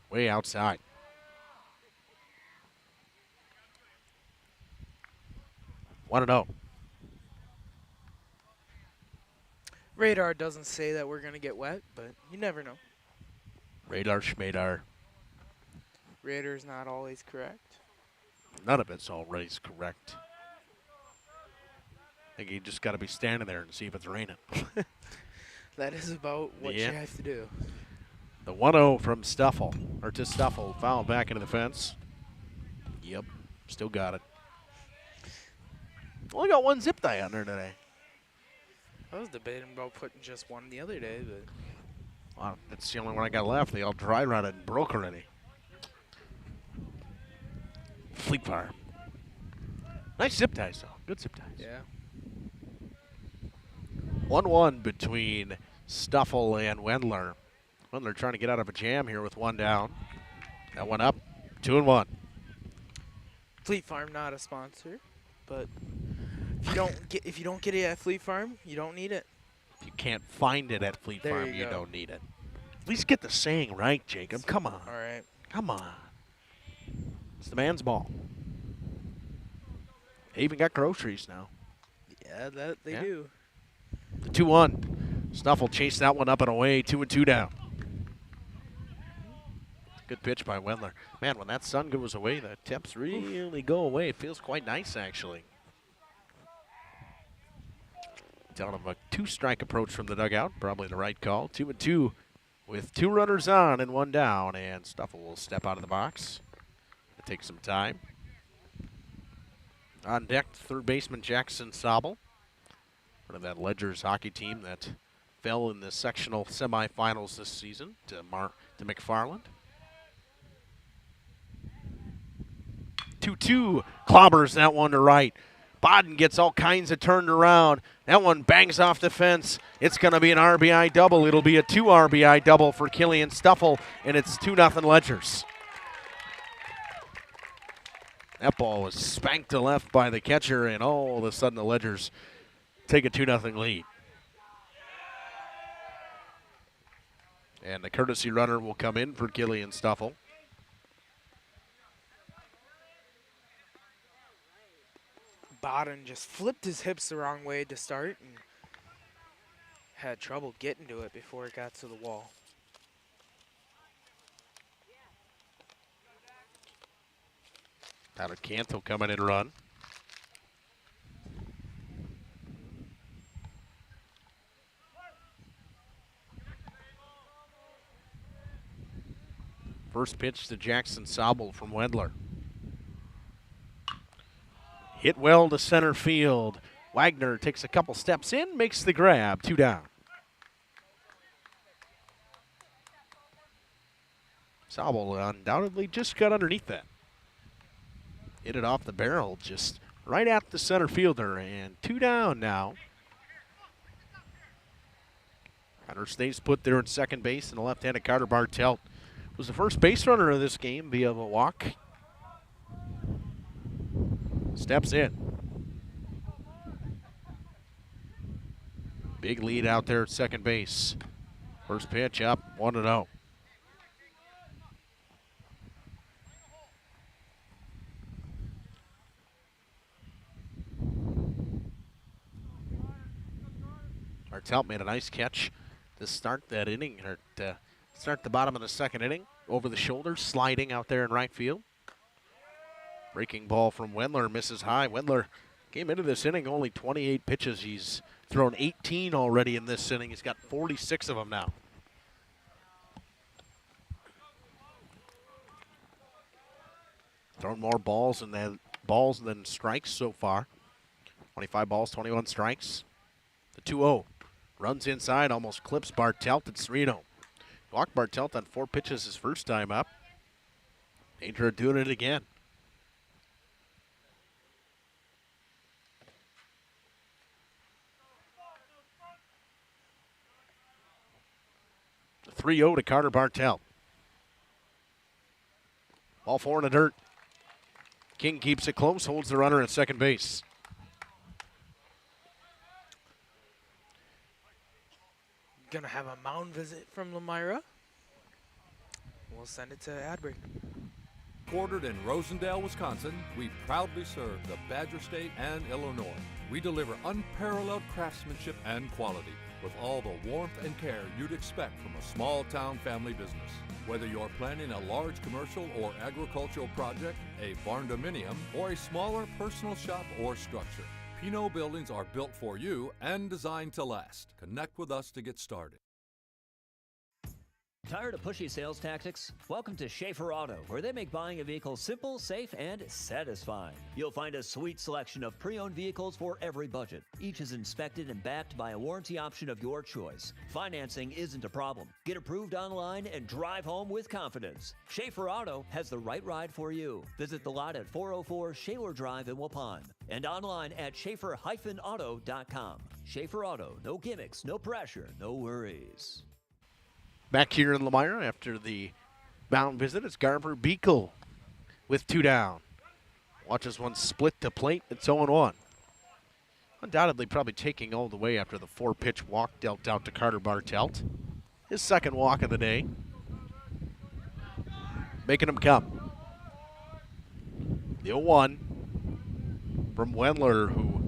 Way outside. Want to know? Radar doesn't say that we're going to get wet, but you never know. Radar Schmadar. Radar's not always correct. None of it's always correct. I think you just got to be standing there and see if it's raining. That is about what you have to do. The 1-0 from Stuffle, or to Stuffle, foul back into the fence. Yep, still got it. Only got 1 zip tie on there today. I was debating about putting just one the other day, but Wow, that's the only one I got left. They all dry rotted and broke already. Fleet Farm. Nice zip ties, though. Good zip ties. yeah. 1-1 between Stuffle and Wendler. Wendler trying to get out of a jam here with 1 down. That one up, 2-1. Fleet Farm not a sponsor, but if you don't get it at Fleet Farm, you don't need it. If you can't find it at Fleet There Farm, you go. don't need it. At least get the saying right, Jacob. Come on. All right. Come on. It's the man's ball. They even got groceries now. Yeah, that they do. The 2-1. Snuffle chased that one up and away. 2-2 down. Good pitch by Wendler. Man, when that sun goes away, the temps really go away. It feels quite nice, actually. Telling him a 2-strike approach from the dugout. Probably the right call. 2-2 with 2 runners on and 1 down. And Snuffle will step out of the box. It takes some time. On deck, third baseman Jackson Sobel. One of that Ledgers hockey team that fell in the sectional semifinals this season to McFarland. 2-2, clobbers that one to right. Bodden gets all kinds of turned around. That one bangs off the fence. It's going to be an RBI double. It'll be a 2 RBI double for Killian Stuffle, and it's 2-0 Ledgers. That ball was spanked to left by the catcher, and all of a sudden the Ledgers take a 2-0 lead. And the courtesy runner will come in for Killian Stuffle. Bodden just flipped his hips the wrong way to start and had trouble getting to it before it got to the wall. Tyler Canto coming in run. First pitch to Jackson Sobel from Wendler. Hit well to center field. Wagner takes a couple steps in, makes the grab, 2 down. Sobel undoubtedly just got underneath that. Hit it off the barrel, just right at the center fielder, and 2 down now. Hunter stays put there at second base, and the left-handed Carter Bartelt was the first base runner of this game via the walk. Steps in. Big lead out there at second base. First pitch up, 1-0. Bartelt made a nice catch to start that inning, or to start the bottom of the second inning. Over the shoulder, sliding out there in right field. Breaking ball from Wendler, misses high. Wendler came into this inning only 28 pitches. He's thrown 18 already in this inning. He's got 46 of them now. Thrown more balls than strikes so far. 25 balls, 21 strikes. The 2-0. Runs inside, almost clips Bartelt. It's 3-0. Walked Bartelt on 4 pitches his first time up. Danger of doing it again. The 3-0 to Carter Bartelt. Ball 4 in the dirt. King keeps it close, holds the runner at second base. Gonna have a mound visit from Lomira. We'll send it to Adbury. Quartered in Rosendale, Wisconsin, we proudly serve the Badger State and Illinois. We deliver unparalleled craftsmanship and quality with all the warmth and care you'd expect from a small-town family business. Whether you're planning a large commercial or agricultural project, a barn-dominium, or a smaller personal shop or structure, Pinot buildings are built for you and designed to last. Connect with us to get started. Tired of pushy sales tactics? Welcome to Schaefer Auto, where they make buying a vehicle simple, safe, and satisfying. You'll find a sweet selection of pre-owned vehicles for every budget. Each is inspected and backed by a warranty option of your choice. Financing isn't a problem. Get approved online and drive home with confidence. Schaefer Auto has the right ride for you. Visit the lot at 404 Shaler Drive in Waupun and online at schaefer-auto.com. Schaefer Auto, no gimmicks, no pressure, no worries. Back here in Lomira after the mound visit, it's Garber Beekle with 2 down. Watches one split to plate. It's 0-1. Undoubtedly probably taking all the way after the 4-pitch walk dealt out to Carter Bartelt. His second walk of the day. Making him come. The 0-1 from Wendler, who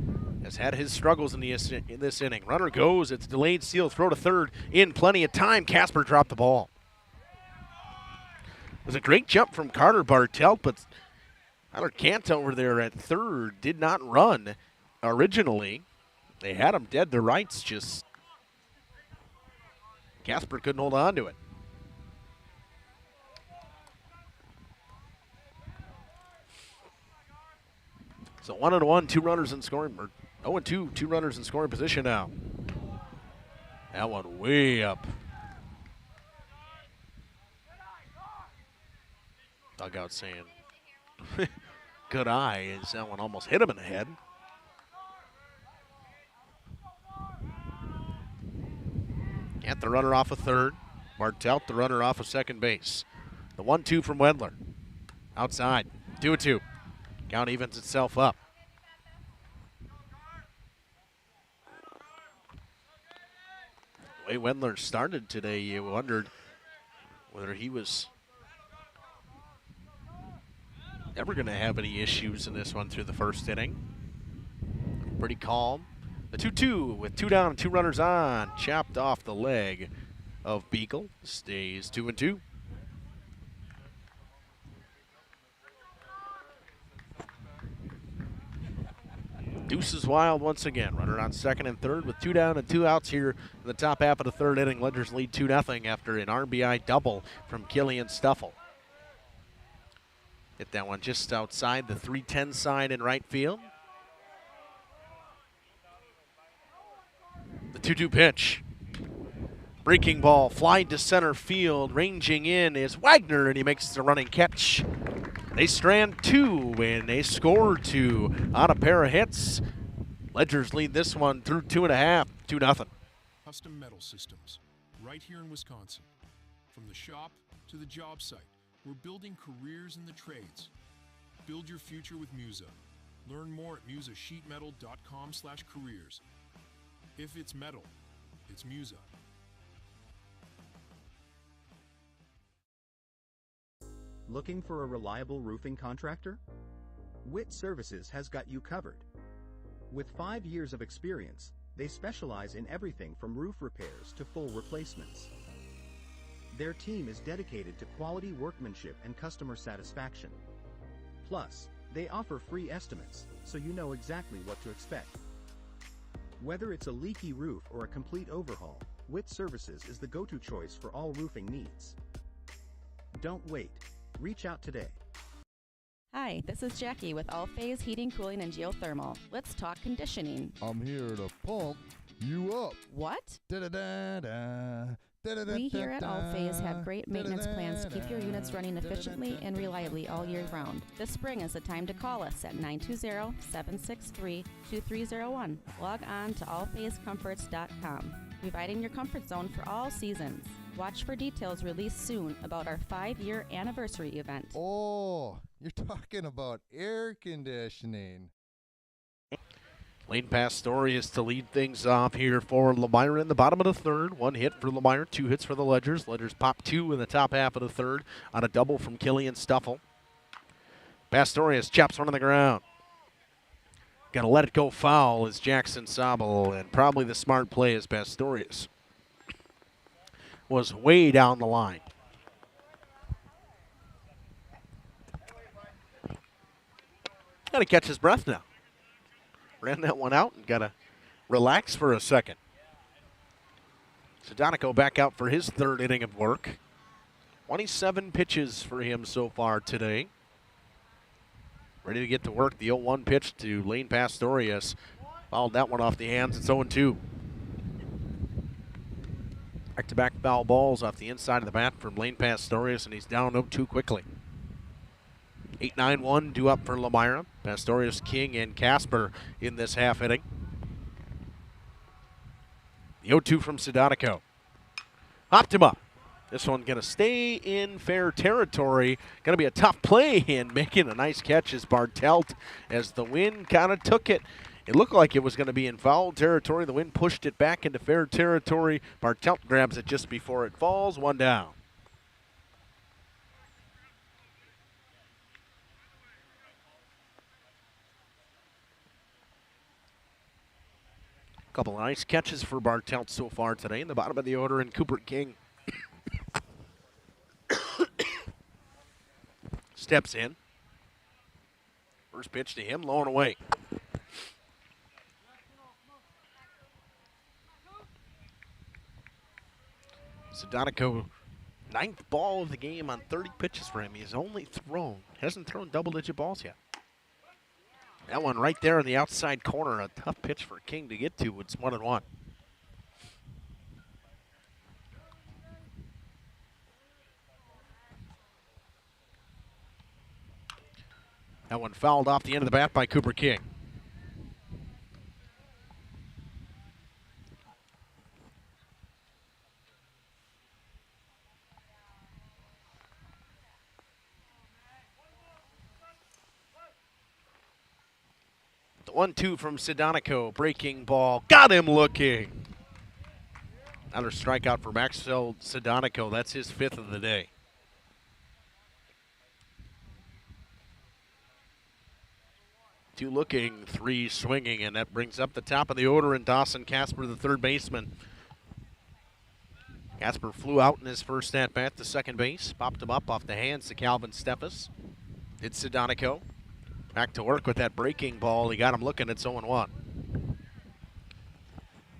has had his struggles in this inning. Runner goes. It's delayed steal. Throw to third. In plenty of time. Casper dropped the ball. It was a great jump from Carter Bartelt, but Tyler Cant over there at third did not run originally. They had him dead to rights, just Casper couldn't hold on to it. So 1-1, 2 runners in scoring, or 0-2, 2 runners in scoring position now. That one way up. Dugout saying, good eye, as that one almost hit him in the head. At the runner off of third. Bartelt, the runner off of second base. The 1-2 from Wendler. Outside, 2-2. Count evens itself up. The way Wendler started today, you wondered whether he was ever going to have any issues in this one through the first inning. Pretty calm. The 2-2 with 2 down and 2 runners on. Chopped off the leg of Beagle. Stays 2-2. Deuce is wild once again. Runner on second and third with 2 down and 2 outs here in the top half of the third inning. Ledgers lead 2-0 after an RBI double from Killian Stuffle. Hit that one just outside the 310 sign in right field. The 2-2 pitch. Breaking ball, flying to center field. Ranging in is Wagner, and he makes the running catch. They strand 2, and they score 2 on a pair of hits. Ledgers lead this one through 2.5, 2-0. Custom metal systems, right here in Wisconsin. From the shop to the job site, we're building careers in the trades. Build your future with Musa. Learn more at musasheetmetal.com/careers. If it's metal, it's Musa. Looking for a reliable roofing contractor? Witt Services has got you covered. With 5 years of experience, they specialize in everything from roof repairs to full replacements. Their team is dedicated to quality workmanship and customer satisfaction. Plus, they offer free estimates, so you know exactly what to expect. Whether it's a leaky roof or a complete overhaul, Witt Services is the go-to choice for all roofing needs. Don't wait. Reach out today. Hi, this is Jackie with All Phase Heating, Cooling, and Geothermal. Let's talk conditioning. I'm here to pump you up. What? Da-da-da-da. We here at All Phase have great maintenance plans to keep your units running efficiently and reliably all year round. This spring is the time to call us at 920-763-2301. Log on to allphasecomforts.com, providing your comfort zone for all seasons. Watch for details released soon about our 5-year anniversary event. Oh, you're talking about air conditioning. Lane Pastorius to lead things off here for Lomira in the bottom of the third. 1 hit for Lomira, 2 hits for the Ledgers. Ledgers pop 2 in the top half of the third on a double from Killian Stuffle. Pastorius chops one on the ground. Got to let it go foul as Jackson Sobel, and probably the smart play as Pastorius was way down the line. Got to catch his breath now. Ran that one out and got to relax for a second. Sedonico back out for his third inning of work. 27 pitches for him so far today. Ready to get to work. The 0-1 pitch to Lane Pastorius. Fouled that one off the hands. It's 0-2. Back-to-back foul balls off the inside of the bat from Lane Pastorius, and he's down 0-2 quickly. 8-9-1 due up for Lomira. Pastorius, King, and Casper in this half inning. The 0-2 from Sedonico. Hopped him up. This one going to stay in fair territory. Going to be a tough play, and making a nice catch is Bartelt as the wind kind of took it. It looked like it was going to be in foul territory. The wind pushed it back into fair territory. Bartelt grabs it just before it falls. One down. Couple of nice catches for Bartelt so far today in the bottom of the order, and Cooper King steps in. First pitch to him, low and away. Sedonico, 9th ball of the game on 30 pitches for him. He's only hasn't thrown double-digit balls yet. That one right there in the outside corner, a tough pitch for King to get to. It's 1-1. That one fouled off the end of the bat by Cooper King. The 1-2 from Sedonico, breaking ball, got him looking. Another strikeout for Maxwell Sedonico. That's his 5th of the day. Two looking, 3 swinging, and that brings up the top of the order in Dawson Casper, the third baseman. Casper flew out in his first at-bat to second base, popped him up off the hands to Calvin Steffes. Did Sedonico. Back to work with that breaking ball. He got him looking. It's 0-1.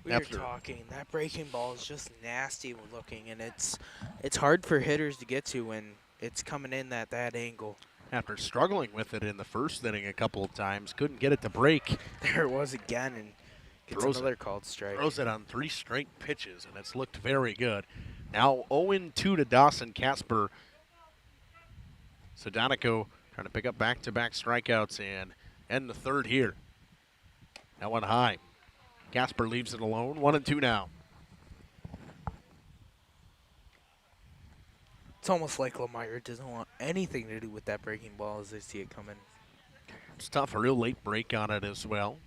We were talking. That breaking ball is just nasty looking, and it's hard for hitters to get to when it's coming in at that angle. After struggling with it in the first inning a couple of times, couldn't get it to break. There it was again, and gets another called strike. Throws it on 3 straight pitches, and it's looked very good. Now 0-2 to Dawson Casper. Sedonico trying to pick up back-to-back strikeouts and end the third here. That one high. Casper leaves it alone. 1-2 now. It's almost like Lomira doesn't want anything to do with that breaking ball as they see it coming. It's tough, a real late break on it as well.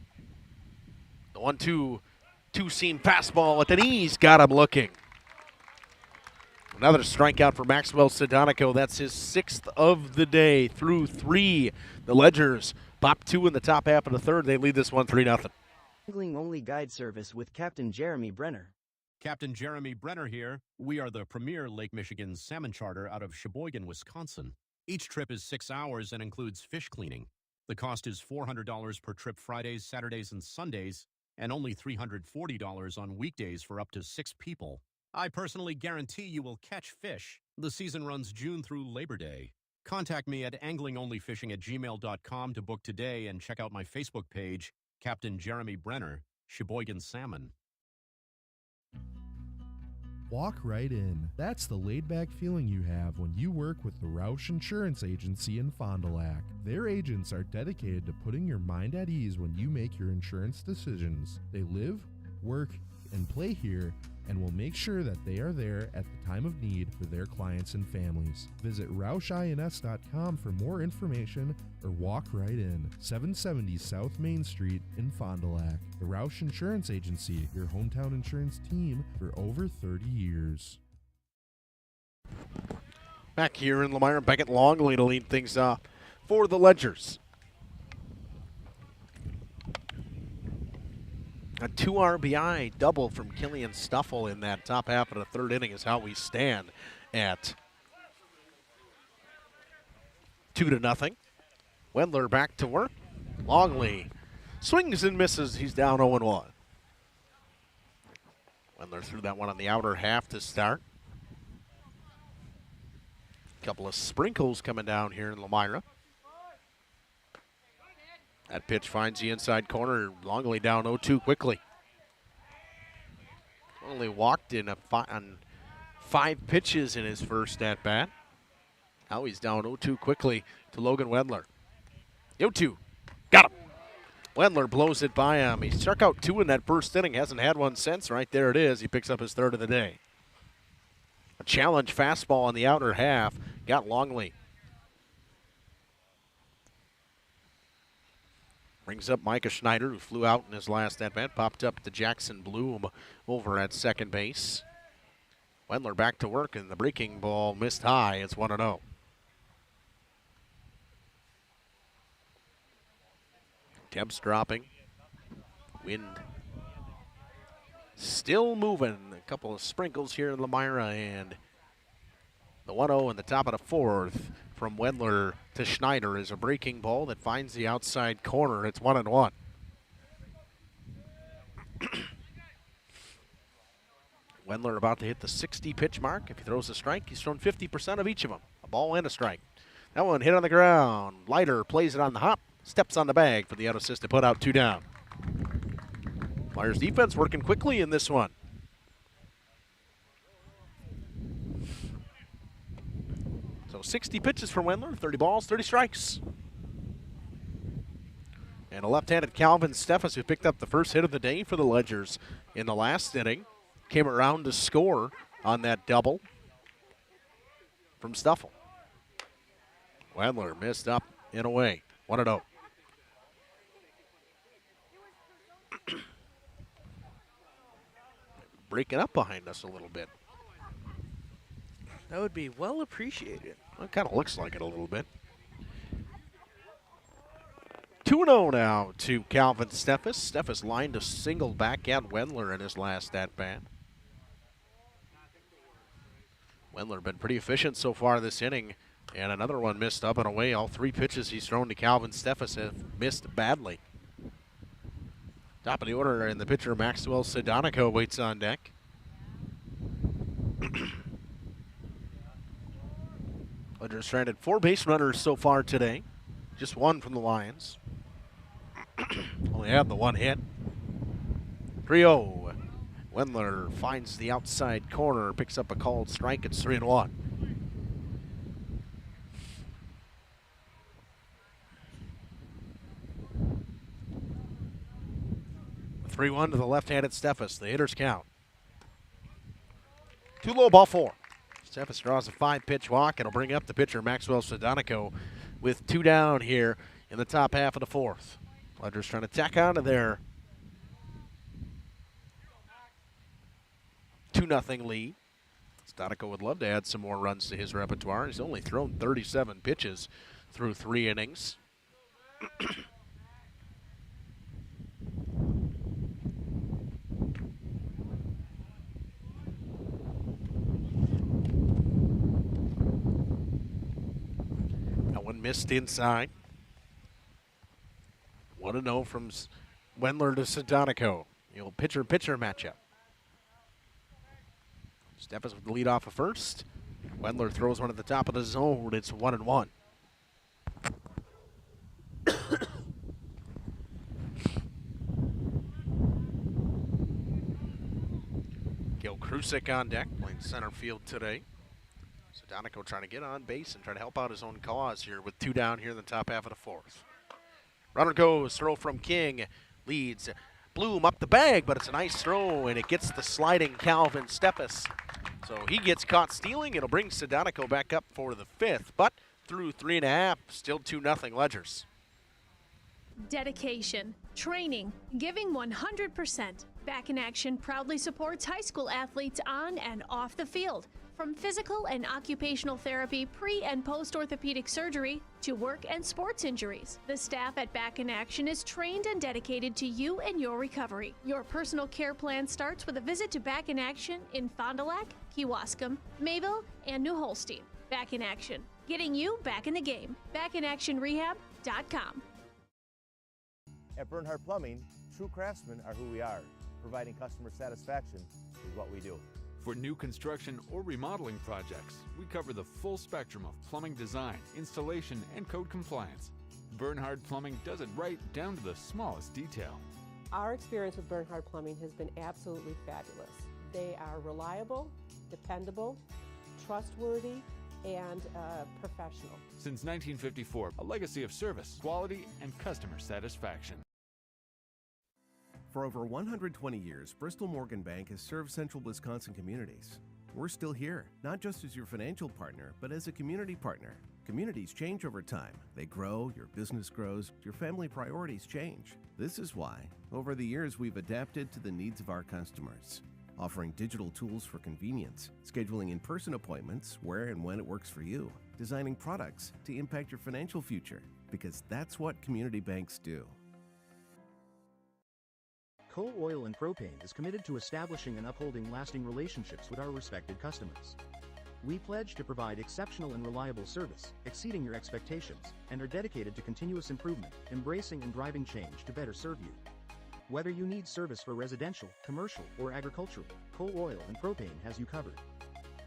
The 1-2, two-seam fastball at the knees, got him looking. Another strikeout for Maxwell Sedonico. That's his 6th of the day through 3. The Ledgers pop 2 in the top half of the third. They lead this one 3-0. Angling-only guide service with Captain Jeremy Brenner. Captain Jeremy Brenner here. We are the premier Lake Michigan salmon charter out of Sheboygan, Wisconsin. Each trip is 6 hours and includes fish cleaning. The cost is $400 per trip Fridays, Saturdays, and Sundays, and only $340 on weekdays for up to 6 people. I personally guarantee you will catch fish. The season runs June through Labor Day. Contact me at anglingonlyfishing@gmail.com to book today and check out my Facebook page, Captain Jeremy Brenner, Sheboygan Salmon. Walk right in. That's the laid-back feeling you have when you work with the Roush Insurance Agency in Fond du Lac. Their agents are dedicated to putting your mind at ease when you make your insurance decisions. They live, work, and play here, and will make sure that they are there at the time of need for their clients and families. Visit RoushINS.com for more information or walk right in. 770 South Main Street in Fond du Lac. The Roush Insurance Agency, your hometown insurance team for over 30 years. Back here in Lomira, Beckett Longley to lead things off for the Ledgers. A 2 RBI double from Killian Stuffle in that top half of the third inning is how we stand at 2-0. Wendler back to work. Longley swings and misses. He's down 0-1. Wendler threw that one on the outer half to start. Couple of sprinkles coming down here in Lomira. That pitch finds the inside corner. Longley down 0-2 quickly. Only walked in on 5 pitches in his first at-bat. Now he's down 0-2 quickly to Logan Wendler. 0-2. Got him. Wendler blows it by him. He struck out 2 in that first inning. Hasn't had one since. Right there it is. He picks up his 3rd of the day. A challenge fastball on the outer half. Got Longley. Brings up Micah Schneider, who flew out in his last at-bat. Popped up to Jackson Bloom over at second base. Wendler back to work, and the breaking ball missed high. It's 1-0. Temps dropping. Wind still moving. A couple of sprinkles here in Lomira, and the 1-0 in the top of the fourth from Wendler to Schneider is a breaking ball that finds the outside corner. It's 1-1. Wendler about to hit the 60 pitch mark. If he throws a strike, he's thrown 50% of each of them. A ball and a strike. That one hit on the ground. Leiter plays it on the hop, steps on the bag for the out assist to put out 2 down. Flyers defense working quickly in this one. So 60 pitches for Wendler, 30 balls, 30 strikes. And a left-handed Calvin Steffes, who picked up the first hit of the day for the Ledgers in the last inning, came around to score on that double from Stuffle. Wendler missed up and away. 1-0. Breaking up behind us a little bit. That would be well appreciated. Well, it kind of looks like it a little bit. 2-0 now to Calvin Steffes. Steffes lined a single back at Wendler in his last at-bat. Wendler been pretty efficient so far this inning, and another one missed up and away. All 3 pitches he's thrown to Calvin Steffes have missed badly. Top of the order, and the pitcher Maxwell Sedonico waits on deck. Ledger stranded 4 base runners so far today. Just 1 from the Lions. Only had the 1 hit. 3-0. Wendler finds the outside corner, picks up a called strike. It's 3-1. 3-1 to the left-handed Steffes. The hitters count. 2 low, ball 4. Steffes draws a 5-pitch walk. It'll bring up the pitcher Maxwell Sedonico with 2 down here in the top half of the 4th. Ledger's trying to tack on to their 2-0 lead. Sedonico would love to add some more runs to his repertoire. He's only thrown 37 pitches through 3 innings. Missed inside. 1-0 from Wendler to Sedonico. The old pitcher-pitcher matchup. Steffes with the lead off of first. Wendler throws one at the top of the zone. It's 1-1. Gil Krusik on deck, playing center field today. Sedonico trying to get on base and try to help out his own cause here with 2 down here in the top half of the 4th. Runner goes, throw from King, leads Bloom up the bag, but it's a nice throw, and it gets the sliding Calvin Steffes. So he gets caught stealing. It'll bring Sedonico back up for the 5th, but through 3.5, still 2-0 Ledgers. Dedication, training, giving 100%. Back in Action proudly supports high school athletes on and off the field. From physical and occupational therapy, pre- and post-orthopedic surgery, to work and sports injuries. The staff at Back in Action is trained and dedicated to you and your recovery. Your personal care plan starts with a visit to Back in Action in Fond du Lac, Kewaskum, Mayville, and New Holstein. Back in Action, getting you back in the game. BackinActionRehab.com. At Bernhardt Plumbing, true craftsmen are who we are. Providing customer satisfaction is what we do. For new construction or remodeling projects, we cover the full spectrum of plumbing design, installation, and code compliance. Bernhardt Plumbing does it right down to the smallest detail. Our experience with Bernhardt Plumbing has been absolutely fabulous. They are reliable, dependable, trustworthy, and professional. Since 1954, a legacy of service, quality, and customer satisfaction. For over 120 years, Bristol Morgan Bank has served central Wisconsin communities. We're still here, not just as your financial partner, but as a community partner. Communities change over time. They grow, your business grows, your family priorities change. This is why, over the years, we've adapted to the needs of our customers, offering digital tools for convenience, scheduling in-person appointments where and when it works for you, designing products to impact your financial future, because that's what community banks do. Coal Oil and Propane is committed to establishing and upholding lasting relationships with our respected customers. We pledge to provide exceptional and reliable service, exceeding your expectations, and are dedicated to continuous improvement, embracing and driving change to better serve you. Whether you need service for residential, commercial, or agricultural, Coal Oil and Propane has you covered.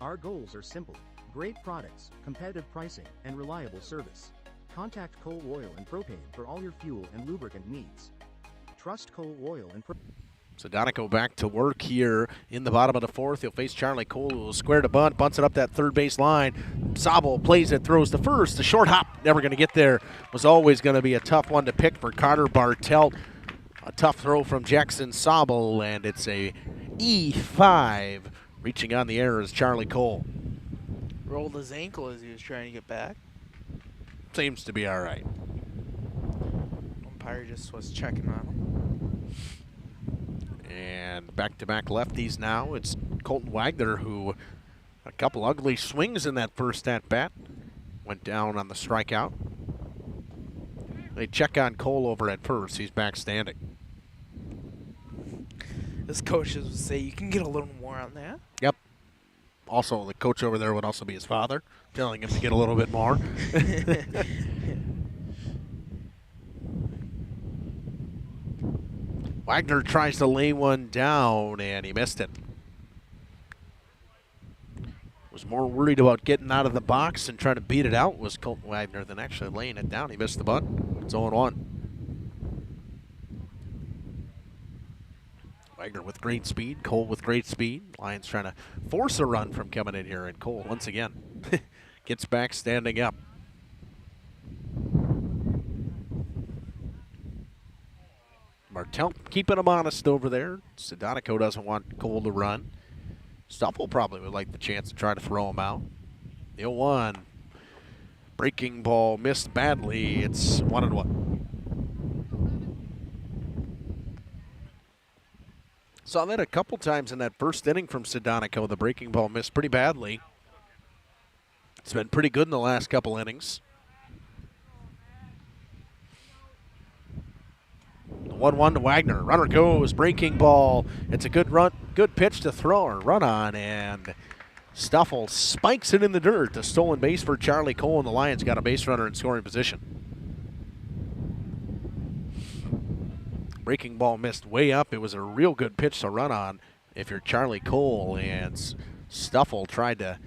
Our goals are simple: great products, competitive pricing, and reliable service. Contact Coal Oil and Propane for all your fuel and lubricant needs. Trust Coal Oil and Propane. Sedonico back to work here in the bottom of the fourth. He'll face Charlie Cole, who will square to bunt, bunts it up that third base line. Sobel plays it, throws the first. The short hop, never going to get there. Was always going to be a tough one to pick for Carter Bartelt. A tough throw from Jackson Sobel, and it's a E5. Reaching on the air is Charlie Cole. Rolled his ankle as he was trying to get back. Seems to be all right. Umpire just was checking on him. And back-to-back lefties now. It's Colton Wagner, who a couple ugly swings in that first at-bat. Went down on the strikeout. They check on Cole over at first. He's back standing. His coaches would say, you can get a little more on that. Yep. Also, the coach over there would also be his father, telling him to get a little bit more. Wagner tries to lay one down, and he missed it. Was more worried about getting out of the box and trying to beat it out was Colton Wagner than actually laying it down. He missed the bunt. It's 0-1. Wagner with great speed, Cole with great speed. Lions trying to force a run from coming in here, and Cole once again gets back standing up. Bartelt keeping him honest over there. Sedonico doesn't want Cole to run. Stuffle probably would like the chance to try to throw him out. The 0-1. Breaking ball missed badly. It's 1-1. Saw that a couple times in that first inning from Sedonico. The breaking ball missed pretty badly. It's been pretty good in the last couple innings. 1-1 to Wagner. Runner goes, breaking ball. It's a good run, good pitch to throw or run on, and Stuffle spikes it in the dirt. A stolen base for Charlie Cole, and the Lions got a base runner in scoring position. Breaking ball missed way up. It was a real good pitch to run on if you're Charlie Cole, and Stuffle tried to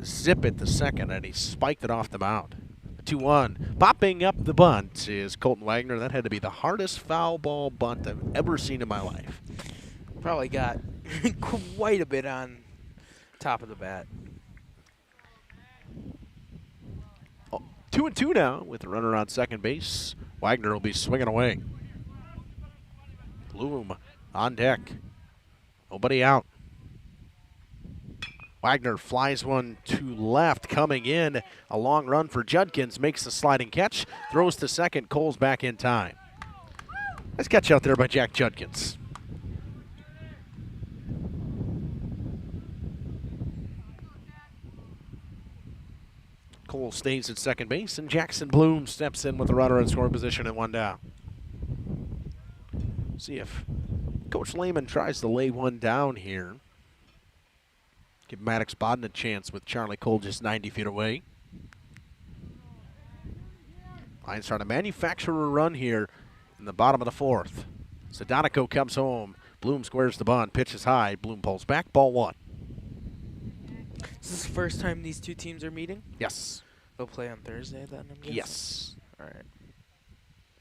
zip it to second, and he spiked it off the mound. 2-1. Popping up the bunt is Colton Wagner. That had to be the hardest foul ball bunt I've ever seen in my life. Probably got quite a bit on top of the bat. 2-2 now with the runner on second base. Wagner will be swinging away. Bloom on deck. Nobody out. Wagner flies one to left, coming in. A long run for Judkins, makes the sliding catch, throws to second. Cole's back in time. Nice catch out there by Jack Judkins. Cole stays at second base, and Jackson Bloom steps in with the runner in scoring position and one down. See if Coach Lehman tries to lay one down here. Give Maddox Bodden a chance with Charlie Cole just 90 feet away. Lions trying to manufacture a run here in the bottom of the fourth. Sedonico comes home. Bloom squares the bunt, pitches high. Bloom pulls back, ball one. Is this the first time these two teams are meeting? Yes. They'll play on Thursday then, I'm guessing? Yes. All right.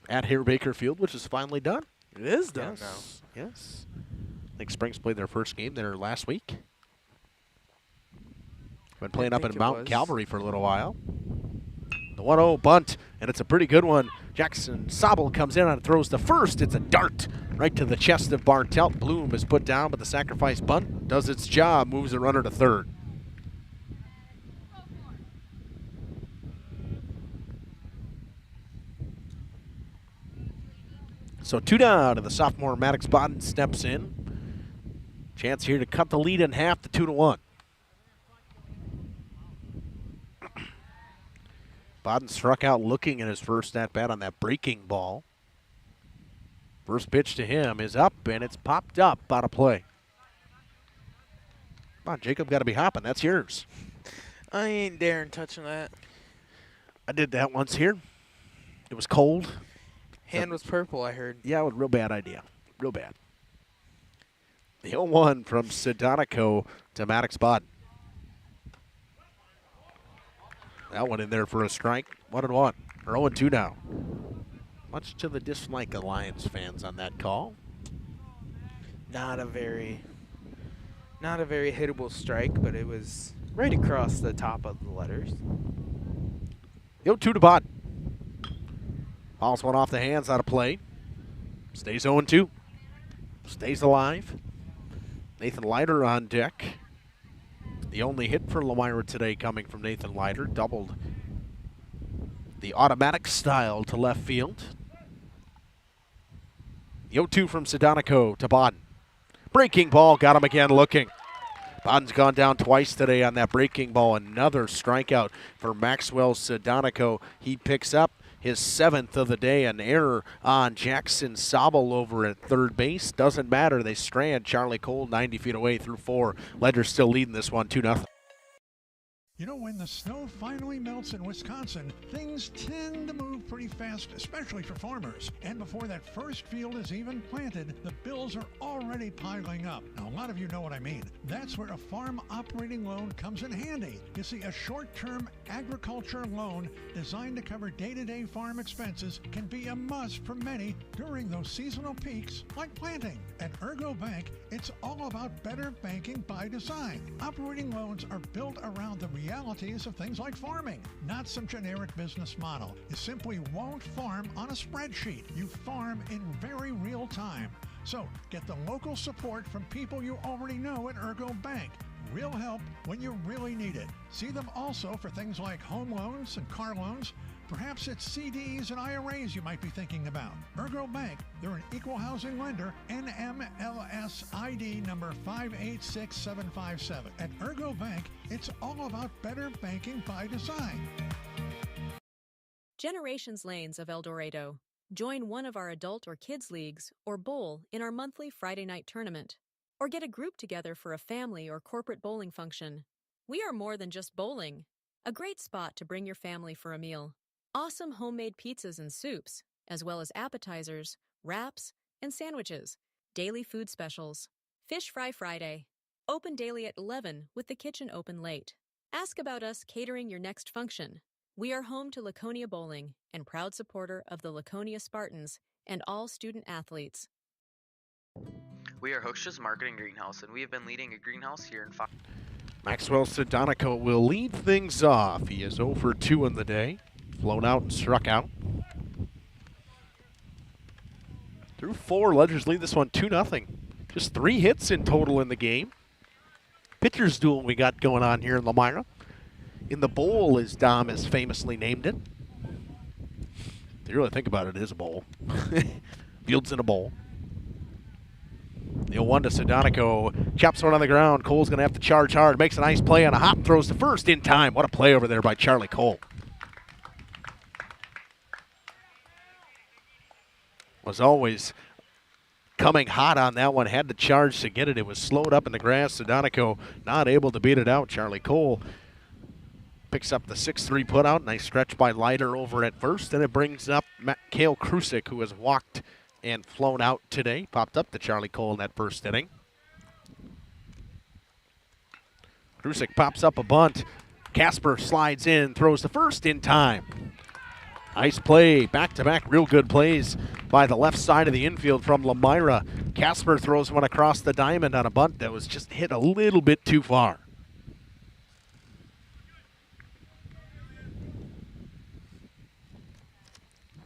At Hare Baker Field, which is finally done. It is done now. Yes. I think Springs played their first game there last week. Been playing up in Mount Calvary for a little while. The 1-0 bunt, and it's a pretty good one. Jackson Sobel comes in and throws the first. It's a dart right to the chest of Bartelt. Bloom is put down, but the sacrifice bunt does its job, moves the runner to third. So 2 down, and the sophomore Maddox Bodden steps in. Chance here to cut the lead in half to 2-1. Bodden struck out looking at his first at-bat on that breaking ball. First pitch to him is up, and it's popped up out of play. Come on, Jacob, got to be hopping. That's yours. I ain't daring touching that. I did that once here. It was cold. Hand was purple, I heard. Yeah, it was a real bad idea. Real bad. The 0-1 from Sedonico to Maddox Bodden. That one in there for a strike. 1-1. Or 0-2 now. Much to the dislike of Lions fans on that call. Not a very hittable strike, but it was right across the top of the letters. 0-2 to Bodden. Fouls one off the hands, out of play. Stays 0-2. Stays alive. Nathan Leiter on deck. The only hit for Lomira today coming from Nathan Leiter. Doubled the automatic style to left field. The 0-2 from Sedonico to Bodden. Breaking ball, got him again looking. Bodden's gone down twice today on that breaking ball. Another strikeout for Maxwell Sedonico. He picks up his 7th of the day. An error on Jackson Sobel over at third base. Doesn't matter. They strand Charlie Cole 90 feet away through 4. Ledger's still leading this one 2-0. You know, when the snow finally melts in Wisconsin, things tend to move pretty fast, especially for farmers. And before that first field is even planted, the bills are already piling up. Now, a lot of you know what I mean. That's where a farm operating loan comes in handy. You see, a short-term agriculture loan designed to cover day-to-day farm expenses can be a must for many during those seasonal peaks like planting. At Ergo Bank, it's all about better banking by design. Operating loans are built around the realities of things like farming, not some generic business model. You simply won't farm on a spreadsheet. You farm in very real time. So get the local support from people you already know at Ergo Bank. Real help when you really need it. See them also for things like home loans and car loans. Perhaps it's CDs and IRAs you might be thinking about. Ergo Bank, they're an equal housing lender, NMLS ID number 586757. At Ergo Bank, it's all about better banking by design. Generations Lanes of El Dorado. Join one of our adult or kids leagues or bowl in our monthly Friday night tournament. Or get a group together for a family or corporate bowling function. We are more than just bowling. A great spot to bring your family for a meal. Awesome homemade pizzas and soups, as well as appetizers, wraps, and sandwiches. Daily food specials. Fish Fry Friday. Open daily at 11 with the kitchen open late. Ask about us catering your next function. We are home to Laconia Bowling and proud supporter of the Laconia Spartans and all student athletes. We are Hooksha's Marketing Greenhouse, and we have been leading a greenhouse here in Maxwell Sedonico will lead things off. He is 0 for 2 in the day. Flown out and struck out. Through 4, Ledgers lead this one 2-0. Just 3 hits in total in the game. Pitcher's duel we got going on here in Lomira. In the bowl, as Dom has famously named it. If you really think about it, it is a bowl. Field's in a bowl. The 0-1 to Sedonico. Chops one on the ground. Cole's going to have to charge hard. Makes a nice play on a hop. Throws to first in time. What a play over there by Charlie Cole. Was always coming hot on that one. Had to charge to get it. It was slowed up in the grass. Sedonico not able to beat it out. Charlie Cole picks up the 6-3 putout. Nice stretch by Leiter over at first. And it brings up Cale Krusik, who has walked and flown out today. Popped up to Charlie Cole in that first inning. Krusik pops up a bunt. Casper slides in, throws the first in time. Nice play, back-to-back real good plays by the left side of the infield from Lomira. Casper throws one across the diamond on a bunt that was just hit a little bit too far.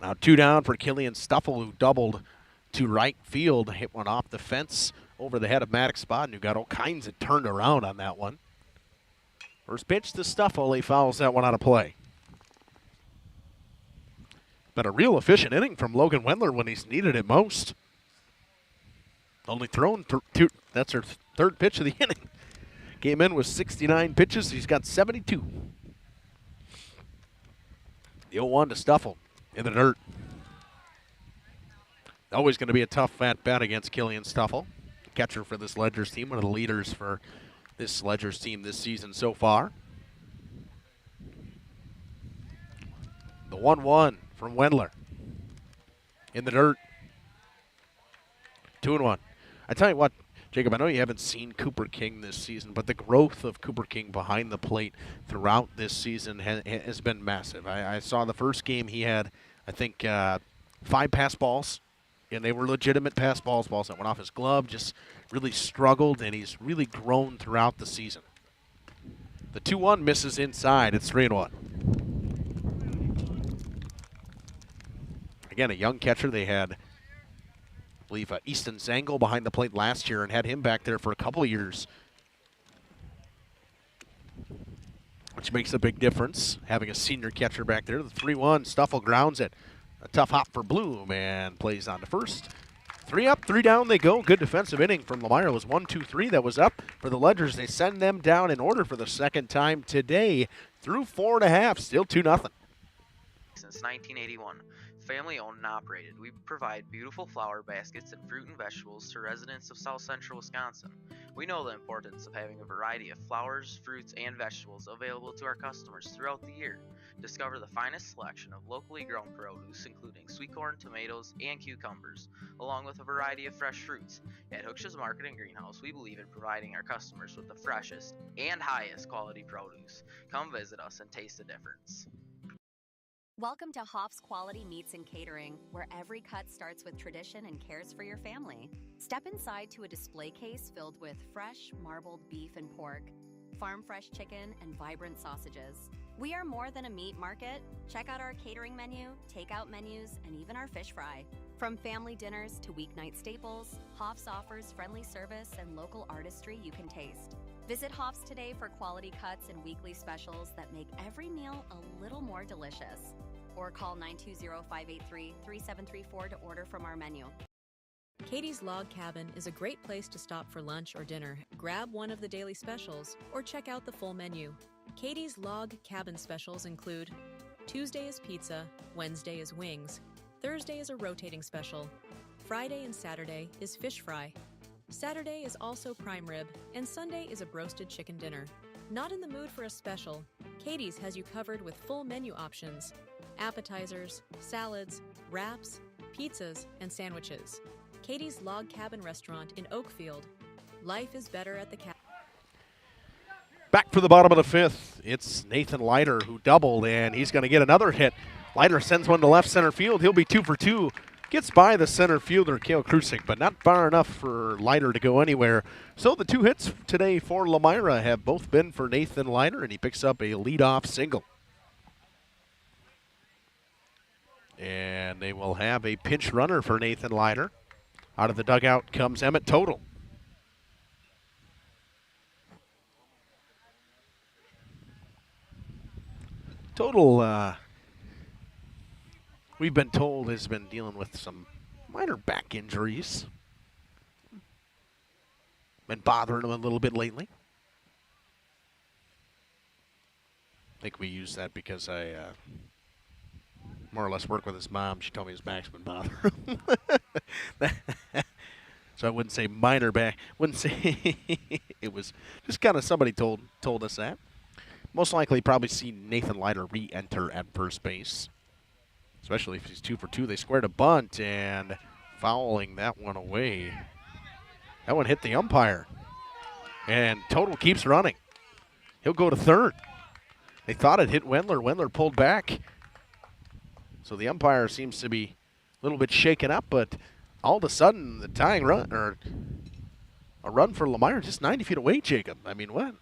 Now 2 down for Killian Stuffle, who doubled to right field. Hit one off the fence over the head of Maddox Bodden, who got all kinds of turned around on that one. First pitch to Stuffle, he fouls that one out of play. But a real efficient inning from Logan Wendler when he's needed it most. Only thrown two. That's her third pitch of the inning. Came in with 69 pitches. He's got 72. The 0-1 to Stuffle in the dirt. Always going to be a tough at-bat against Killian Stuffle. Catcher for this Ledgers team, one of the leaders for this Ledgers team this season so far. The 1-1 from Wendler in the dirt. 2-1. I tell you what, Jacob, I know you haven't seen Cooper King this season, but the growth of Cooper King behind the plate throughout this season has been massive. I saw the first game he had, I think, 5 pass balls, and they were legitimate pass balls that went off his glove, just really struggled, and he's really grown throughout the season. The 2-1 misses inside. It's 3-1. Again, a young catcher. They had, I believe, Easton Zangle behind the plate last year and had him back there for a couple of years, which makes a big difference, having a senior catcher back there. The 3-1, Stuffle grounds it. A tough hop for Bloom and plays on to first. 3 up, 3 down they go. Good defensive inning from Lomira. It was 1-2-3 that was up for the Ledgers. They send them down in order for the second time today through 4.5, still 2-0. Since 1981. Family owned and operated, we provide beautiful flower baskets and fruit and vegetables to residents of South Central Wisconsin. We know the importance of having a variety of flowers, fruits, and vegetables available to our customers throughout the year. Discover the finest selection of locally grown produce, including sweet corn, tomatoes, and cucumbers, along with a variety of fresh fruits. At Hooksha's Market and Greenhouse, we believe in providing our customers with the freshest and highest quality produce. Come visit us and taste the difference. Welcome to Hoff's Quality Meats and Catering, where every cut starts with tradition and cares for your family. Step inside to a display case filled with fresh, marbled beef and pork, farm-fresh chicken, and vibrant sausages. We are more than a meat market. Check out our catering menu, takeout menus, and even our fish fry. From family dinners to weeknight staples, Hoff's offers friendly service and local artistry you can taste. Visit Hoff's today for quality cuts and weekly specials that make every meal a little more delicious. Or call 920-583-3734 to order from our menu. Katie's Log Cabin is a great place to stop for lunch or dinner. Grab one of the daily specials or check out the full menu. Katie's Log Cabin specials include Tuesday is pizza, Wednesday is wings, Thursday is a rotating special, Friday and Saturday is fish fry, Saturday is also prime rib, and Sunday is a broasted chicken dinner. Not in the mood for a special? Katie's has you covered with full menu options, appetizers, salads, wraps, pizzas, and sandwiches. Katie's Log Cabin Restaurant in Oakfield. Life is better at the cabin. Back for the bottom of the 5th, it's Nathan Leiter who doubled, and he's going to get another hit. Leiter sends one to left center field. He'll be 2 for 2. Gets by the center fielder, Kale Krusik, but not far enough for Leiter to go anywhere. So the 2 hits today for Lomira have both been for Nathan Leiter, and he picks up a leadoff single. And they will have a pinch runner for Nathan Leiter. Out of the dugout comes Emmett Total. Total, we've been told, has been dealing with some minor back injuries. Been bothering him a little bit lately. I think we use that because I more or less work with his mom. She told me his back's been bothering him. So I wouldn't say minor back. Wouldn't say it was just kind of somebody told us that. Most likely probably see Nathan Leiter re-enter at first base, especially if he's 2 for 2. They squared a bunt and fouling that one away. That one hit the umpire, and Total keeps running. He'll go to third. They thought it hit Wendler. Wendler pulled back. So the umpire seems to be a little bit shaken up, but all of a sudden the tying run, or a run for Lomira, just 90 feet away, Jacob. I mean, what?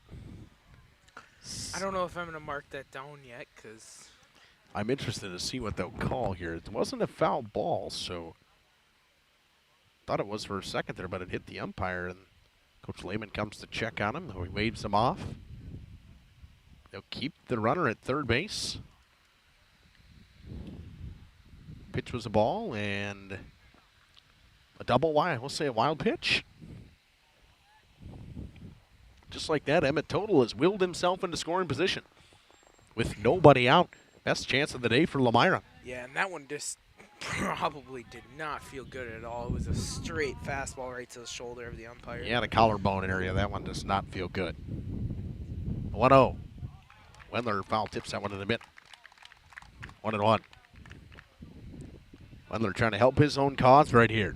I don't know if I'm going to mark that down yet because I'm interested to see what they'll call here. It wasn't a foul ball, so thought it was for a second there, but it hit the umpire, and Coach Lehman comes to check on him. He waves him off. They'll keep the runner at third base. Pitch was a ball and a double wide. We'll say a wild pitch. Just like that, Emmett Total has willed himself into scoring position with nobody out. Best chance of the day for Lomira. Yeah, and that one just probably did not feel good at all. It was a straight fastball right to the shoulder of the umpire. Yeah, the collarbone area. That one does not feel good. 1-0. Wendler foul tips that one in the mid. 1-1. Wendler trying to help his own cause right here.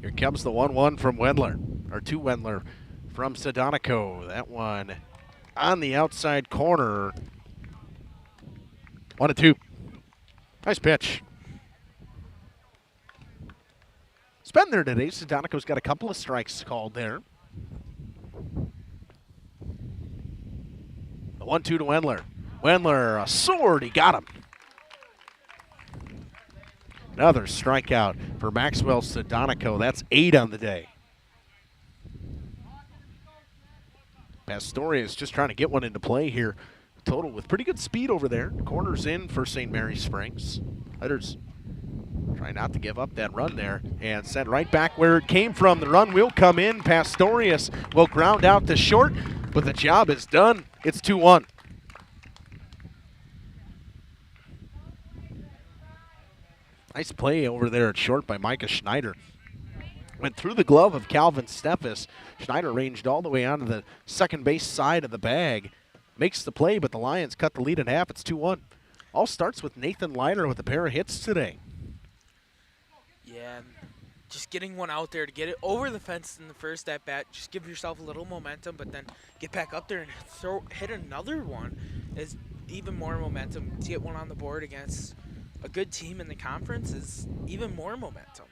Here comes the 1-1 from Wendler, or to Wendler from Sedonico. That one on the outside corner. 1-2. Nice pitch. It's been there today. Sedonico's got a couple of strikes called there. The 1-2 to Wendler. Wendler, a sword, he got him. Another strikeout for Maxwell Sedonico. That's 8 on the day. Pastorius just trying to get one into play here. Total with pretty good speed over there. Corners in for St. Mary's Springs. Letters trying not to give up that run there and sent right back where it came from. The run will come in. Pastorius will ground out to short, but the job is done. It's 2-1. Nice play over there at short by Micah Schneider. Went through the glove of Calvin Steffes. Schneider ranged all the way onto the second base side of the bag. Makes the play, but the Lions cut the lead in half. It's 2-1. All starts with Nathan Leiter with a pair of hits today. Yeah, just getting one out there to get it over the fence in the first at bat. Just give yourself a little momentum, but then get back up there and hit another one is even more momentum. To get one on the board against a good team in the conference is even more momentum.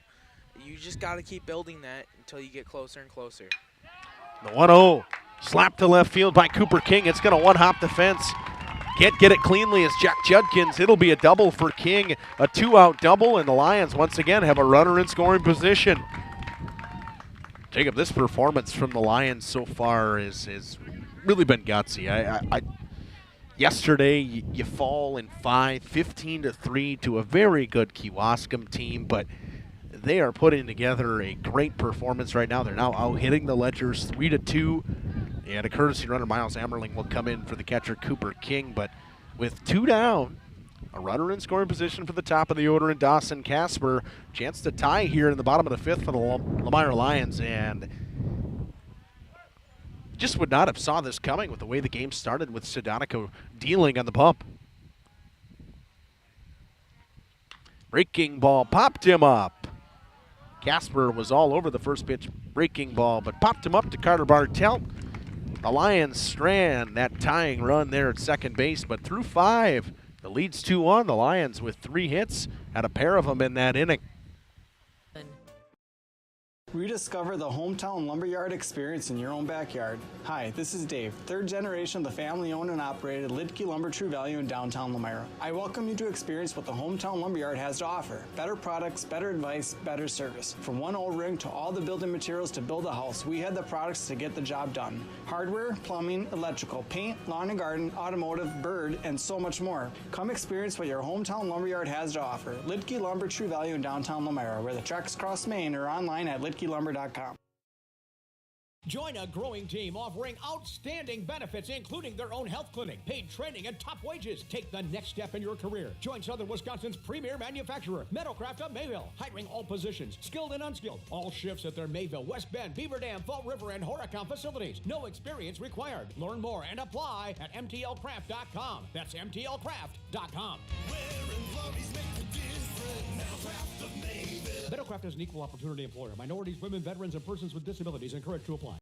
You just got to keep building that until you get closer and closer. The 1-0 slapped to left field by Cooper King. It's going to one-hop the fence. Can't get it cleanly as Jack Judkins. It'll be a double for King, a 2-out double, and the Lions once again have a runner in scoring position. Jacob, this performance from the Lions so far is really been gutsy. Yesterday, you fall in 5, 15-3 to a very good Kewaskum team, but they are putting together a great performance right now. They're now out-hitting the Ledgers 3-2, and a courtesy runner, Miles Ammerling, will come in for the catcher, Cooper King. But with 2 down, a runner in scoring position for the top of the order in Dawson Casper. Chance to tie here in the bottom of the 5th for the Lomira Lions, and just would not have saw this coming with the way the game started with Sedonico dealing on the pump. Breaking ball popped him up. Casper was all over the first pitch breaking ball, but popped him up to Carter Bartelt. The Lions strand that tying run there at second base, but through 5, the lead's 2-1. The Lions with 3 hits, had a pair of them in that inning. Rediscover the hometown lumberyard experience in your own backyard. Hi, this is Dave, 3rd generation of the family-owned and operated Lidke Lumber True Value in downtown Lomira. I welcome you to experience what the hometown lumberyard has to offer. Better products, better advice, better service. From one O-ring to all the building materials to build a house, we had the products to get the job done. Hardware, plumbing, electrical, paint, lawn and garden, automotive, bird, and so much more. Come experience what your hometown lumberyard has to offer. Lidke Lumber True Value in downtown Lomira, where the tracks cross Main, or online at lidkelumber.com. Join a growing team offering outstanding benefits, including their own health clinic, paid training, and top wages. Take the next step in your career. Join Southern Wisconsin's premier manufacturer, Metalcraft of Mayville, hiring all positions, skilled and unskilled. All shifts at their Mayville, West Bend, Beaver Dam, Fall River, and Horicon facilities. No experience required. Learn more and apply at mtlcraft.com. That's mtlcraft.com. Metalcraft is an equal opportunity employer. Minorities, women, veterans, and persons with disabilities encouraged to apply.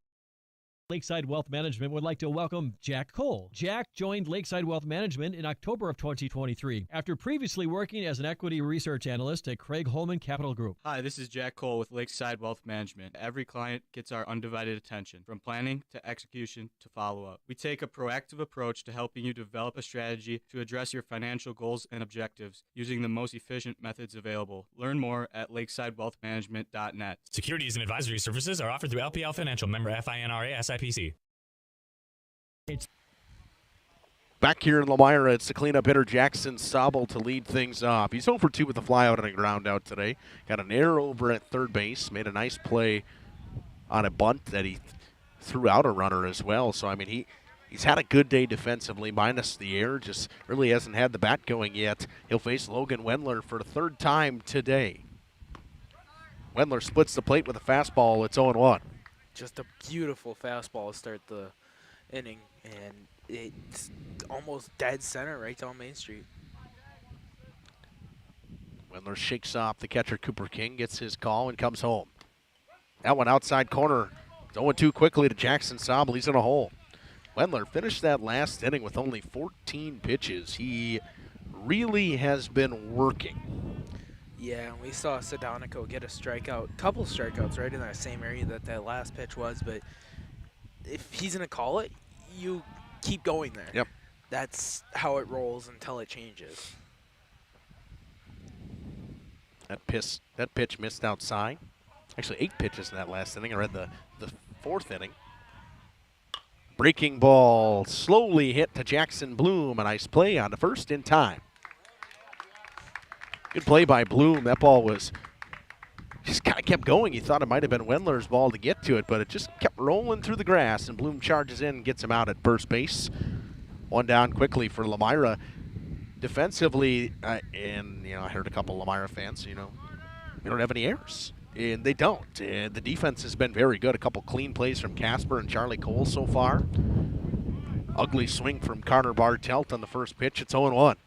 Lakeside Wealth Management would like to welcome Jack Cole. Jack joined Lakeside Wealth Management in October of 2023 after previously working as an equity research analyst at Craig Holman Capital Group. Hi, this is Jack Cole with Lakeside Wealth Management. Every client gets our undivided attention, from planning to execution to follow-up. We take a proactive approach to helping you develop a strategy to address your financial goals and objectives using the most efficient methods available. Learn more at lakesidewealthmanagement.net. Securities and advisory services are offered through LPL Financial, member FINRA, SIPC. IPC. Back here in Lomira, it's the cleanup hitter Jackson Sobel to lead things off. He's 0 for 2 with a flyout and a ground out today. Got an error over at third base. Made a nice play on a bunt that he threw out a runner as well. So, I mean, he's had a good day defensively, minus the error. Just really hasn't had the bat going yet. He'll face Logan Wendler for the third time today. Wendler splits the plate with a fastball. It's 0-1. Just a beautiful fastball to start the inning, and it's almost dead center right down Main Street. Wendler shakes off the catcher Cooper King, gets his call, and comes home. That one outside corner. 0-2 quickly to Jackson Sobel. He's in a hole. Wendler finished that last inning with only 14 pitches. He really has been working. Yeah, and we saw Sedonico get a strikeout, couple strikeouts right in that same area that last pitch was, but if he's going to call it, you keep going there. Yep. That's how it rolls until it changes. That pitch missed outside. Actually, 8 pitches in that last inning. I read the fourth inning. Breaking ball slowly hit to Jackson Bloom. A nice play on the first in time. Good play by Bloom. That ball was just kind of kept going. You thought it might have been Wendler's ball to get to it, but it just kept rolling through the grass, and Bloom charges in and gets him out at first base. One down quickly for Lomira. Defensively, and I heard a couple Lomira fans, we don't have any errors. And they don't. And the defense has been very good. A couple clean plays from Casper and Charlie Cole so far. Ugly swing from Carter Bartelt on the first pitch. It's 0-1.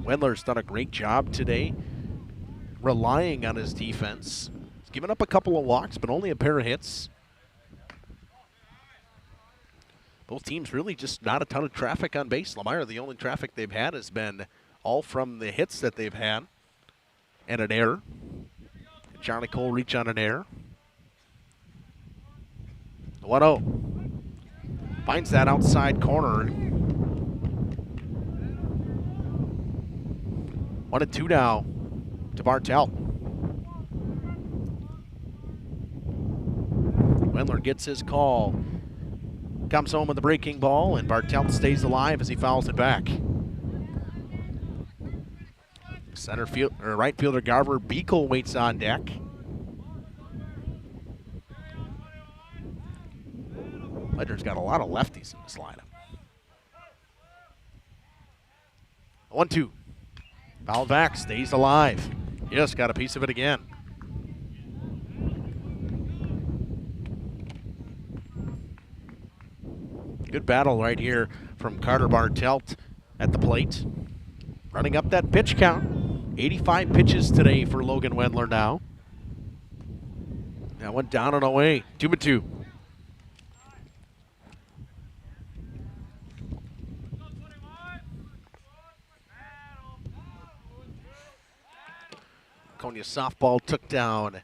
Wendler's done a great job today relying on his defense. He's given up a couple of walks, but only a pair of hits. Both teams really just not a ton of traffic on base. Lomira, the only traffic they've had has been all from the hits that they've had and an error. Charlie Cole reach on an error. 1-0. Finds that outside corner. 1-2 now to Bartelt. Wendler gets his call. Comes home with the breaking ball, and Bartelt stays alive as he fouls it back. Right fielder Garver Beekle waits on deck. Ledger's got a lot of lefties in this lineup. 1-2. Fouled back, stays alive. Yes, got a piece of it again. Good battle right here from Carter Bartelt at the plate. Running up that pitch count. 85 pitches today for Logan Wendler now. That one down and away. 2-2. Konya softball took down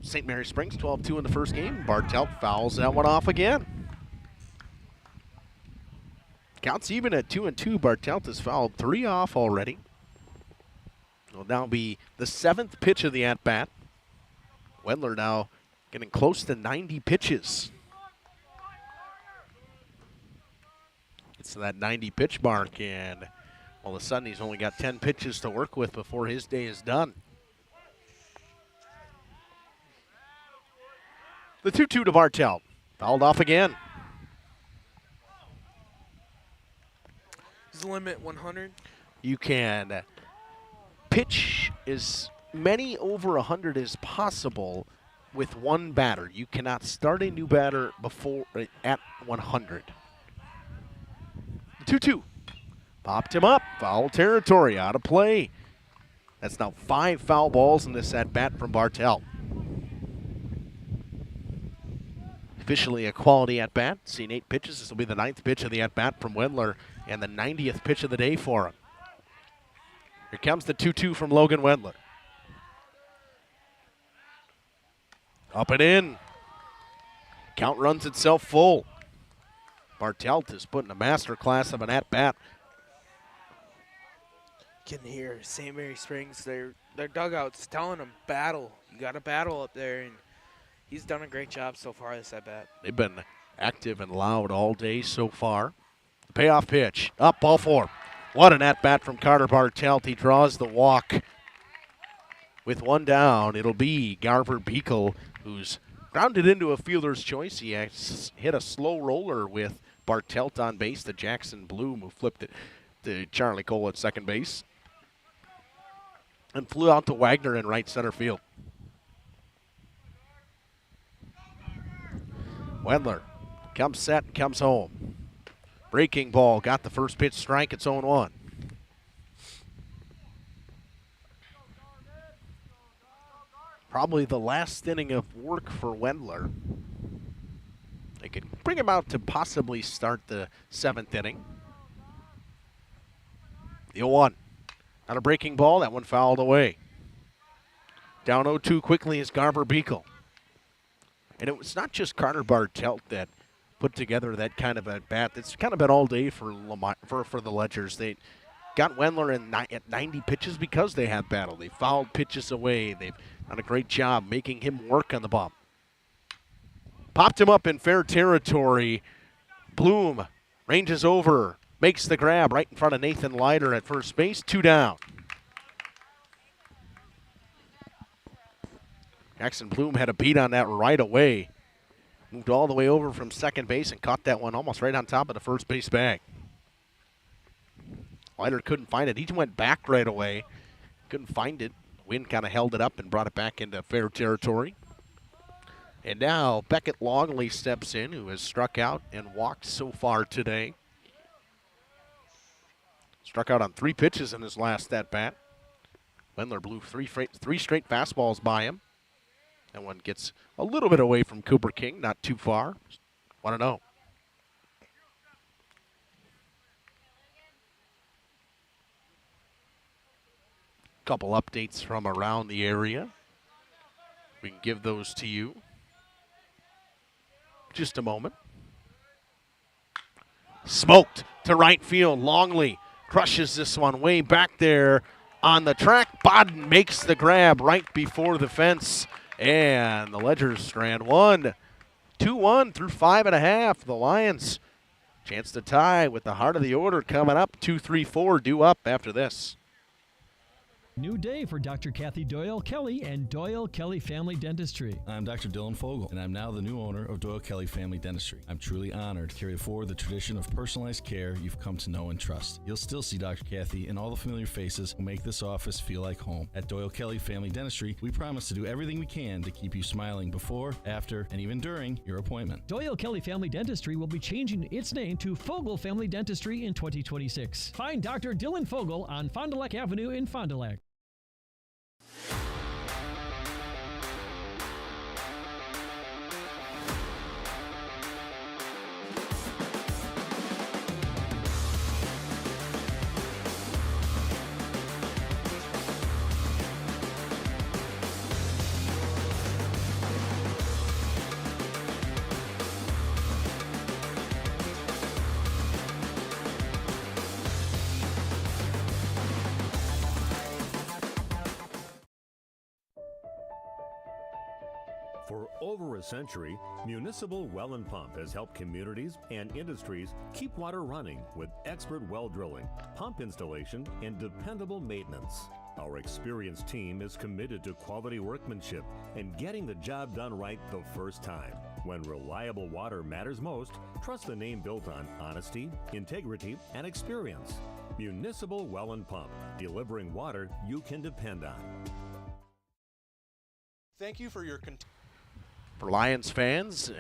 St. Mary Springs 12-2 in the first game. Bartelt fouls that one off again. Counts even at 2-2. Bartelt has fouled 3 off already. Will now be the 7th pitch of the at-bat. Wendler now getting close to 90 pitches. Gets to that 90 pitch mark, and all of a sudden he's only got 10 pitches to work with before his day is done. The 2-2 to Bartelt. Fouled off again. Is the limit 100? You can pitch as many over 100 as possible with one batter. You cannot start a new batter before at 100. 2-2. Popped him up. Foul territory. Out of play. That's now 5 foul balls in this at-bat from Bartelt. Officially a quality at-bat. Seen 8 pitches. This will be the 9th pitch of the at-bat from Wendler and the 90th pitch of the day for him. Here comes the 2-2 from Logan Wendler. Up and in. Count runs itself full. Bartelt is putting a master class of an at-bat. Can hear St. Mary Springs, their dugouts telling them battle. You got to battle up there, and He's done a great job so far this at-bat. They've been active and loud all day so far. The payoff pitch. Up, ball 4. What an at-bat from Carter Bartelt. He draws the walk. With one down, it'll be Garver Beekle, who's grounded into a fielder's choice. He hit a slow roller with Bartelt on base to Jackson Bloom, who flipped it to Charlie Cole at second base. And flew out to Wagner in right center field. Wendler comes set and comes home. Breaking ball, got the first pitch strike, it's 0-1. Probably the last inning of work for Wendler. They could bring him out to possibly start the 7th inning. The 0-1. On a breaking ball, that one fouled away. Down 0-2 quickly is Garver Beekle. And it was not just Carter Bartelt that put together that kind of a bat. It's kind of been all day for the Ledgers. They got Wendler at 90 pitches because they have battled. They fouled pitches away. They've done a great job making him work on the bump. Popped him up in fair territory. Bloom ranges over, makes the grab right in front of Nathan Leiter at first base. 2 down. Jackson Bloom had a beat on that right away. Moved all the way over from second base and caught that one almost right on top of the first base bag. Leiter couldn't find it. He went back right away. Couldn't find it. Wind kind of held it up and brought it back into fair territory. And now Beckett Longley steps in, who has struck out and walked so far today. Struck out on 3 pitches in his last at-bat. Wendler blew three straight fastballs by him. That one gets a little bit away from Cooper King, not too far. 1-0. Couple updates from around the area. We can give those to you. Just a moment. Smoked to right field. Longley crushes this one way back there on the track. Bodden makes the grab right before the fence. And the Ledgers strand 1. 2-1 through 5.5. The Lions chance to tie with the heart of the order coming up. 2-3-4 due up after this. New day for Dr. Kathy Doyle Kelly and Doyle Kelly Family Dentistry. I'm Dr. Dylan Fogel, and I'm now the new owner of Doyle Kelly Family Dentistry. I'm truly honored to carry forward the tradition of personalized care you've come to know and trust. You'll still see Dr. Kathy and all the familiar faces who make this office feel like home. At Doyle Kelly Family Dentistry, we promise to do everything we can to keep you smiling before, after, and even during your appointment. Doyle Kelly Family Dentistry will be changing its name to Fogel Family Dentistry in 2026. Find Dr. Dylan Fogel on Fond du Lac Avenue in Fond du Lac. For over a century, Municipal Well and Pump has helped communities and industries keep water running with expert well drilling, pump installation, and dependable maintenance. Our experienced team is committed to quality workmanship and getting the job done right the first time. When reliable water matters most, trust the name built on honesty, integrity, and experience. Municipal Well and Pump, delivering water you can depend on. Thank you for your For Lions fans,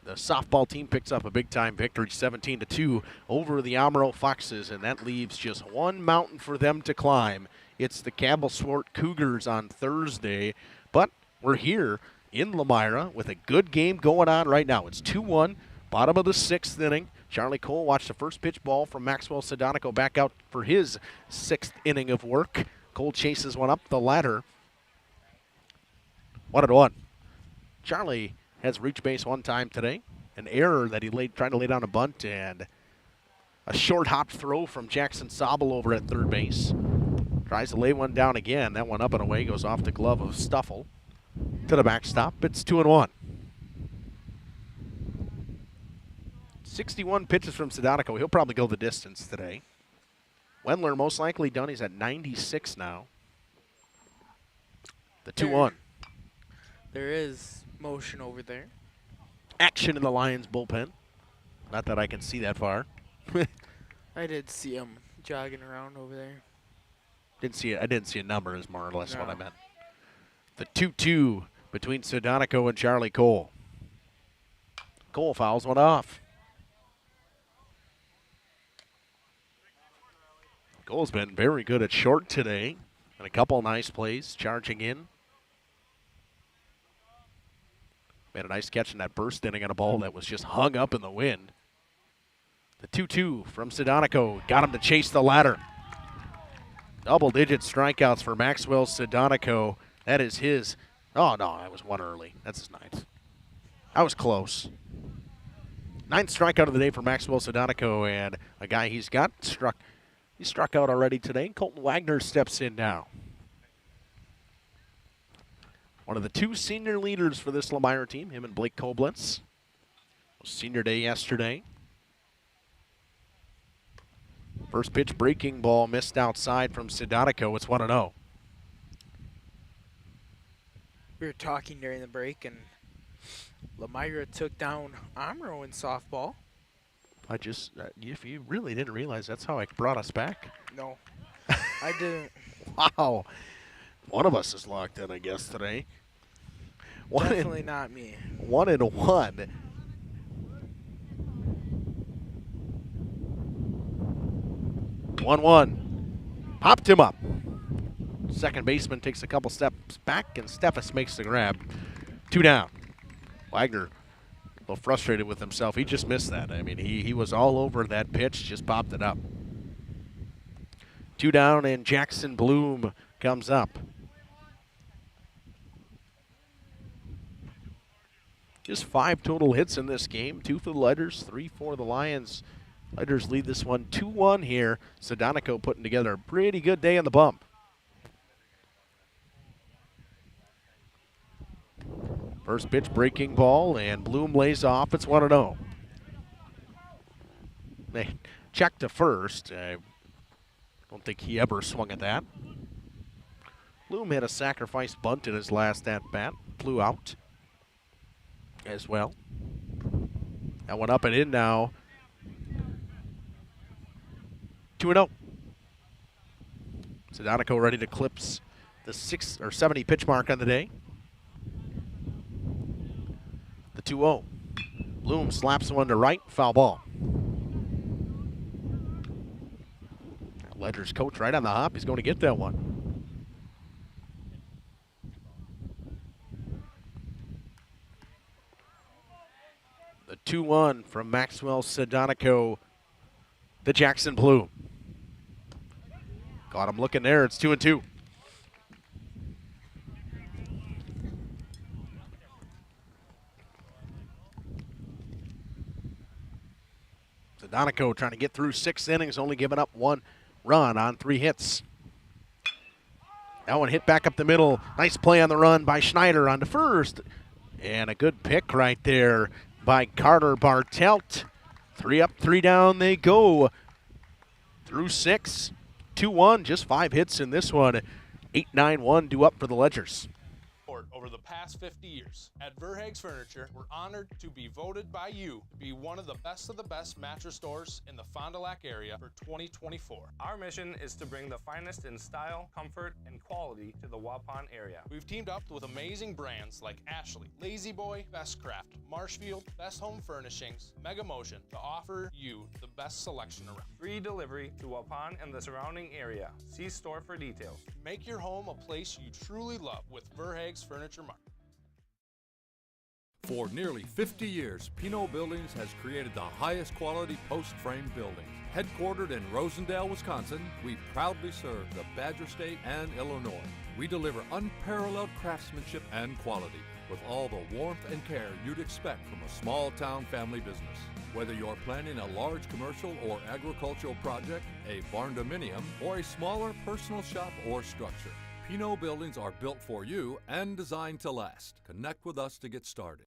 the softball team picks up a big-time victory, 17-2 over the Amaro Foxes, and that leaves just one mountain for them to climb. It's the Campbell Swart Cougars on Thursday, but we're here in Lomira with a good game going on right now. It's 2-1, bottom of the 6th inning. Charlie Cole watched the first pitch ball from Maxwell Sedonico back out for his 6th inning of work. Cole chases one up the ladder. 1-1. Charlie has reached base one time today. An error that he tried to lay down a bunt, and a short hop throw from Jackson Sobel over at third base. Tries to lay one down again. That one up and away, goes off the glove of Stuffle to the backstop. It's 2-1. 61 pitches from Sedonico. He'll probably go the distance today. Wendler most likely done. He's at 96 now. The 2-1. There is motion over there. Action in the Lions bullpen. Not that I can see that far. I did see him jogging around over there. Didn't see it. I didn't see a number is more or less what I meant. The 2-2 between Sedonico and Charlie Cole. Cole fouls one off. Cole's been very good at short today. And a couple nice plays, charging in. Made a nice catch in that burst inning on a ball that was just hung up in the wind. The 2-2 from Sedonico got him to chase the ladder. Double-digit strikeouts for Maxwell Sedonico. That is his. Oh, no, I was one early. That's his ninth. I was close. Ninth strikeout of the day for Maxwell Sedonico, and a guy he struck out already today. Colton Wagner steps in now. One of the two senior leaders for this Lomira team, him and Blake Koblitz. Senior day yesterday. First pitch breaking ball missed outside from Sedonico. It's 1-0. We were talking during the break, and Lomira took down Amro in softball. If you really didn't realize that's how I brought us back. No, I didn't. Wow. One of us is locked in, I guess, today. Definitely not me. 1-1. Popped him up. Second baseman takes a couple steps back, and Steffes makes the grab. 2 down. Wagner a little frustrated with himself. He just missed that. I mean, he was all over that pitch, just popped it up. 2 down, and Jackson Bloom comes up. Just 5 total hits in this game. 2 for the Lighters, 3 for the Lions. Lighters lead this one 2-1 here. Sedonico putting together a pretty good day on the bump. First pitch breaking ball, and Bloom lays off. It's 1-0. They check to first. I don't think he ever swung at that. Bloom had a sacrifice bunt in his last at-bat. Flew out as well. That one up and in now. 2-0. Sedonico ready to clips the 70 pitch mark on the day. The 2-0. Bloom slaps one to right, foul ball. Ledger's coach right on the hop. He's going to get that one. The 2-1 from Maxwell Sedonico, the Jackson Blue. Got him looking there. It's 2-2. Sedonico trying to get through 6 innings, only giving up 1 run on 3 hits. That one hit back up the middle. Nice play on the run by Schneider on to first. And a good pick right there by Carter Bartelt. 3 up, 3 down they go. Through 6. 2-1, just 5 hits in this one. 8-9-1 due up for the Ledgers. Over the past 50 years. At Verhaeg's Furniture, we're honored to be voted by you to be one of the best mattress stores in the Fond du Lac area for 2024. Our mission is to bring the finest in style, comfort, and quality to the Waupun area. We've teamed up with amazing brands like Ashley, Lazy Boy, Bestcraft, Marshfield, Best Home Furnishings, Mega Motion to offer you the best selection around. Free delivery to Waupun and the surrounding area. See store for details. Make your home a place you truly love with Verhaeg's Furniture Market. For nearly 50 years, Pinot Buildings has created the highest quality post-frame buildings. Headquartered in Rosendale, Wisconsin, we proudly serve the Badger State and Illinois. We deliver unparalleled craftsmanship and quality with all the warmth and care you'd expect from a small-town family business. Whether you're planning a large commercial or agricultural project, a barn-dominium, or a smaller personal shop or structure, Pinot Buildings are built for you and designed to last. Connect with us to get started.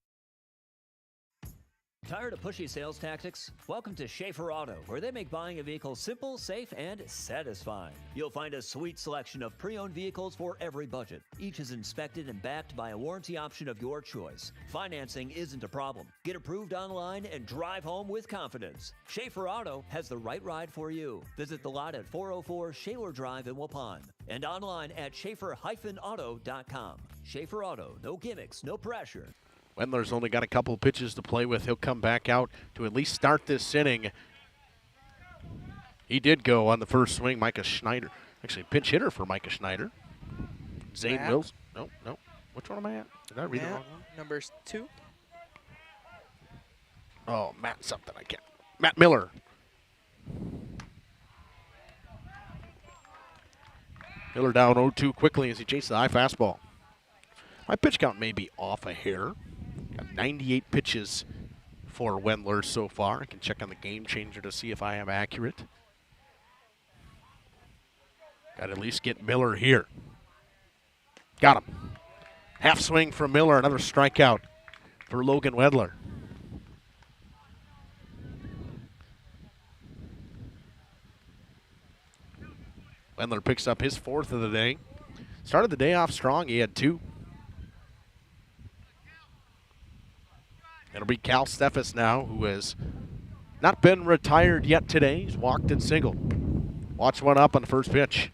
Tired of pushy sales tactics? Welcome to Schaefer Auto, where they make buying a vehicle simple, safe, and satisfying. You'll find a sweet selection of pre-owned vehicles for every budget. Each is inspected and backed by a warranty option of your choice. Financing isn't a problem. Get approved online and drive home with confidence. Schaefer Auto has the right ride for you. Visit the lot at 404 Shaler Drive in Waupun and online at schaefer-auto.com. Schaefer Auto, no gimmicks, no pressure. Wendler's only got a couple pitches to play with. He'll come back out to at least start this inning. He did go on the first swing. Micah Schneider, actually pinch hitter for Micah Schneider. Zane Matt. Wills. No. Which one am I at? Did I read the Matt, wrong one? Number 2. Oh, Matt something. I can't. Matt Miller. Miller down 0-2 quickly as he chases the high fastball. My pitch count may be off a hair. Got 98 pitches for Wendler so far. I can check on the game changer to see if I am accurate. Got to at least get Miller here. Got him. Half swing from Miller, another strikeout for Logan Wendler. Wendler picks up his 4th of the day. Started the day off strong. He had 2. It'll be Cal Steffes now, who has not been retired yet today. He's walked and singled. Watch one up on the first pitch.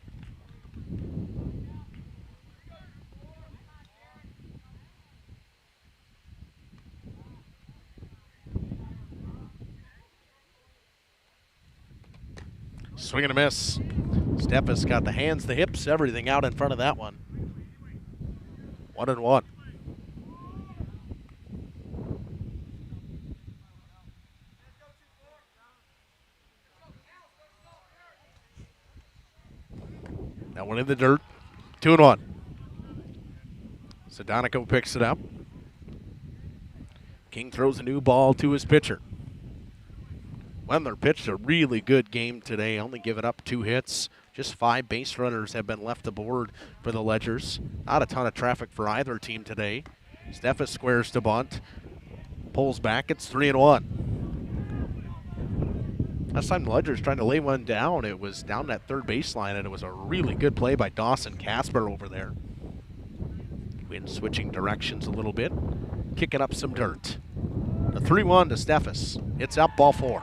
Swing and a miss. Steffes got the hands, the hips, everything out in front of that one. 1-1. That one in the dirt. 2-1. Sadonico picks it up. King throws a new ball to his pitcher. Wendler pitched a really good game today, only giving up 2 hits. Just 5 base runners have been left aboard for the Ledgers. Not a ton of traffic for either team today. Steffes squares to bunt. Pulls back. It's 3-1. Last time the Ledgers trying to lay one down, it was down that third baseline, and it was a really good play by Dawson Casper over there. Wind switching directions a little bit, kicking up some dirt. A 3-1 to Steffes. It's up, ball 4.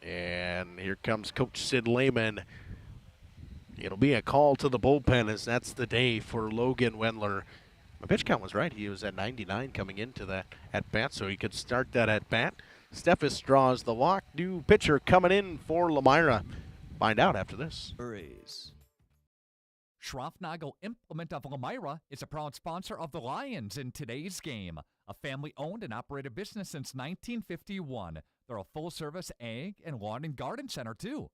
And here comes Coach Sid Lehman. It'll be a call to the bullpen, as that's the day for Logan Wendler. My pitch count was right. He was at 99 coming into that at-bat, so he could start that at-bat. Steffes draws the walk. New pitcher coming in for Lomira. Find out after this. Schroffnagel Implement of Lomira is a proud sponsor of the Lions in today's game. A family-owned and operated business since 1951. They're a full-service ag and lawn and garden center, too.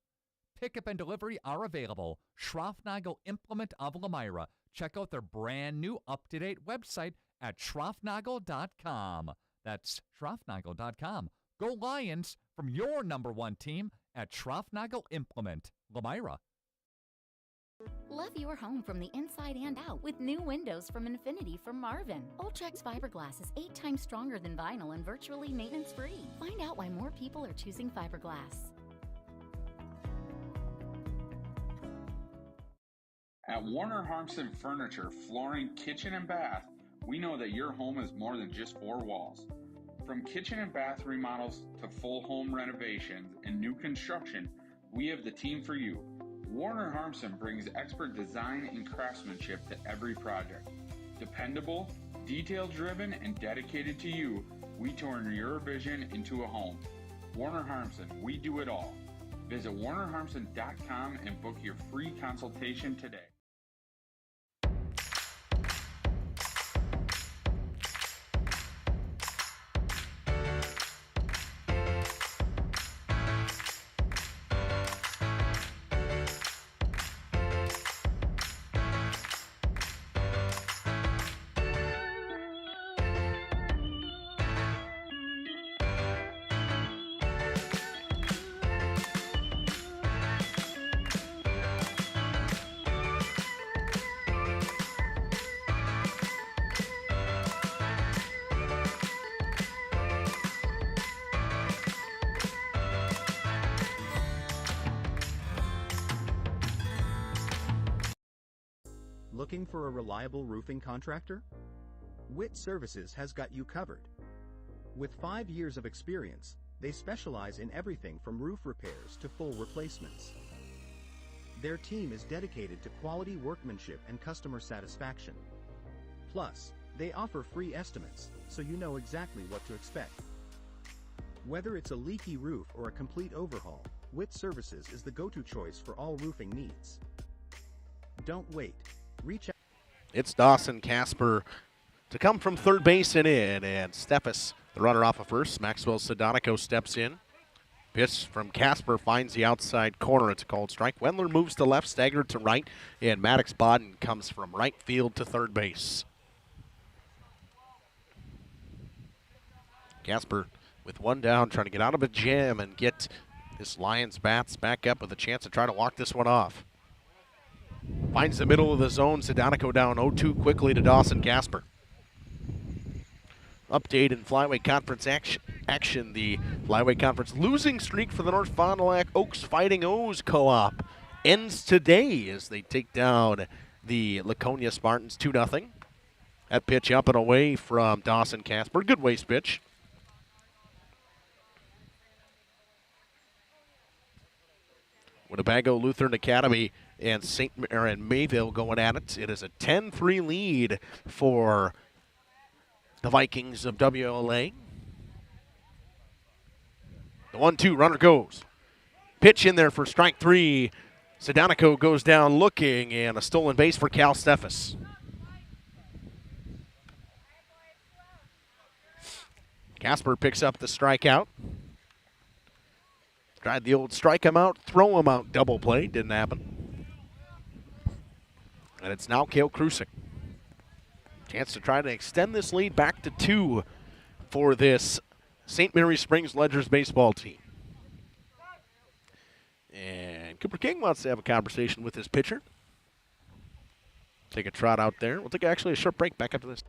Pickup and delivery are available. Schroffnagel Implement of Lomira. Check out their brand new up-to-date website at schroffnagel.com. That's schroffnagel.com. Go Lions from your #1 team at Schroffnagel Implement, Lomira. Love your home from the inside and out with new windows from Infinity from Marvin. Ultrex fiberglass is 8 times stronger than vinyl and virtually maintenance-free. Find out why more people are choosing fiberglass. At Warner Harmson Furniture, Flooring, Kitchen, and Bath, we know that your home is more than just 4 walls. From kitchen and bath remodels to full home renovations and new construction, we have the team for you. Warner Harmson brings expert design and craftsmanship to every project. Dependable, detail-driven, and dedicated to you, we turn your vision into a home. Warner Harmson, we do it all. Visit warnerharmson.com and book your free consultation today. Looking for a reliable roofing contractor? Witt Services has got you covered. With 5 years of experience, they specialize in everything from roof repairs to full replacements. Their team is dedicated to quality workmanship and customer satisfaction. Plus, they offer free estimates, so you know exactly what to expect. Whether it's a leaky roof or a complete overhaul, Witt Services is the go-to choice for all roofing needs. Don't wait. Reach out. It's Dawson Casper to come from third base and in, and Steffes, the runner off of first. Maxwell Sedonico steps in. Pitch from Casper finds the outside corner. It's a called strike. Wendler moves to left, staggered to right, and Maddox Bodden comes from right field to third base. Casper with one down, trying to get out of a jam and get this Lions bats back up with a chance to try to walk this one off. Finds the middle of the zone. Sedonico down 0-2 quickly to Dawson Casper. Update in Flyweight Conference action. The Flyweight Conference losing streak for the North Fond du Lac Oaks Fighting O's co-op ends today as they take down the Laconia Spartans 2-0. That pitch up and away from Dawson Casper. Good waste pitch. Winnebago Lutheran Academy and Mayville going at it. It is a 10-3 lead for the Vikings of WLA. The 1-2, runner goes. Pitch in there for strike three. Sedonico goes down looking, and a stolen base for Cal Steffes. Casper picks up the strikeout. Tried the old strike him out, throw him out double play. Didn't happen. And it's now Cale Krusik. Chance to try to extend this lead back to 2 for this St. Mary Springs Ledgers baseball team. And Cooper King wants to have a conversation with his pitcher. Take a trot out there. We'll take actually a short break back after this.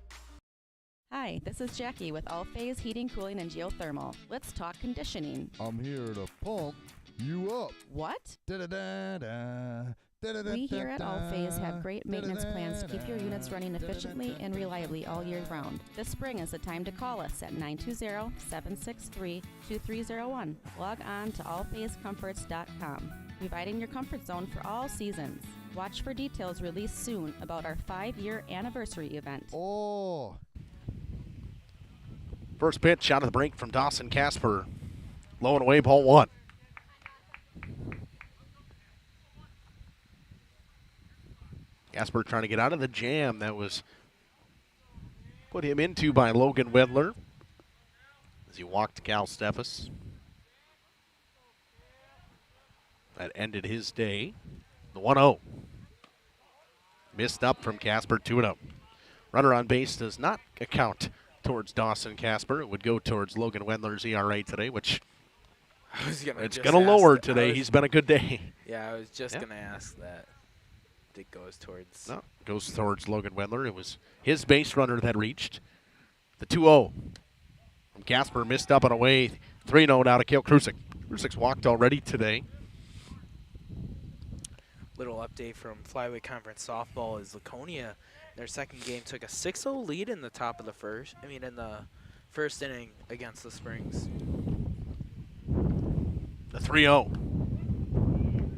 Hi, this is Jackie with All Phase Heating, Cooling, and Geothermal. Let's talk conditioning. I'm here to pump you up. What? Da-da-da-da. We here at All Phase have great maintenance plans to keep your units running efficiently and reliably all year round. This spring is the time to call us at 920-763-2301. Log on to allphasecomforts.com, providing your comfort zone for all seasons. Watch for details released soon about our 5-year anniversary event. Oh. First pitch out of the break from Dawson Casper. Low and away, ball 1. Casper trying to get out of the jam that was put him into by Logan Wedler as he walked to Cal Steffes. That ended his day. The 1-0. Missed up from Casper, 2-0. Runner on base does not account towards Dawson Casper. It would go towards Logan Wendler's ERA today, which it's going to lower today. He's been a good day. Yeah, I was just going to ask that. It goes towards. No, it goes towards Logan Wendler. It was his base runner that reached. The 2-0 from Casper, missed up and away. 3-0 now to Cale Krusik. Krusik's walked already today. Little update from Flyweight Conference softball is Laconia. Their second game took a 6-0 lead in the top of the first. In the first inning against the Springs. The 3-0.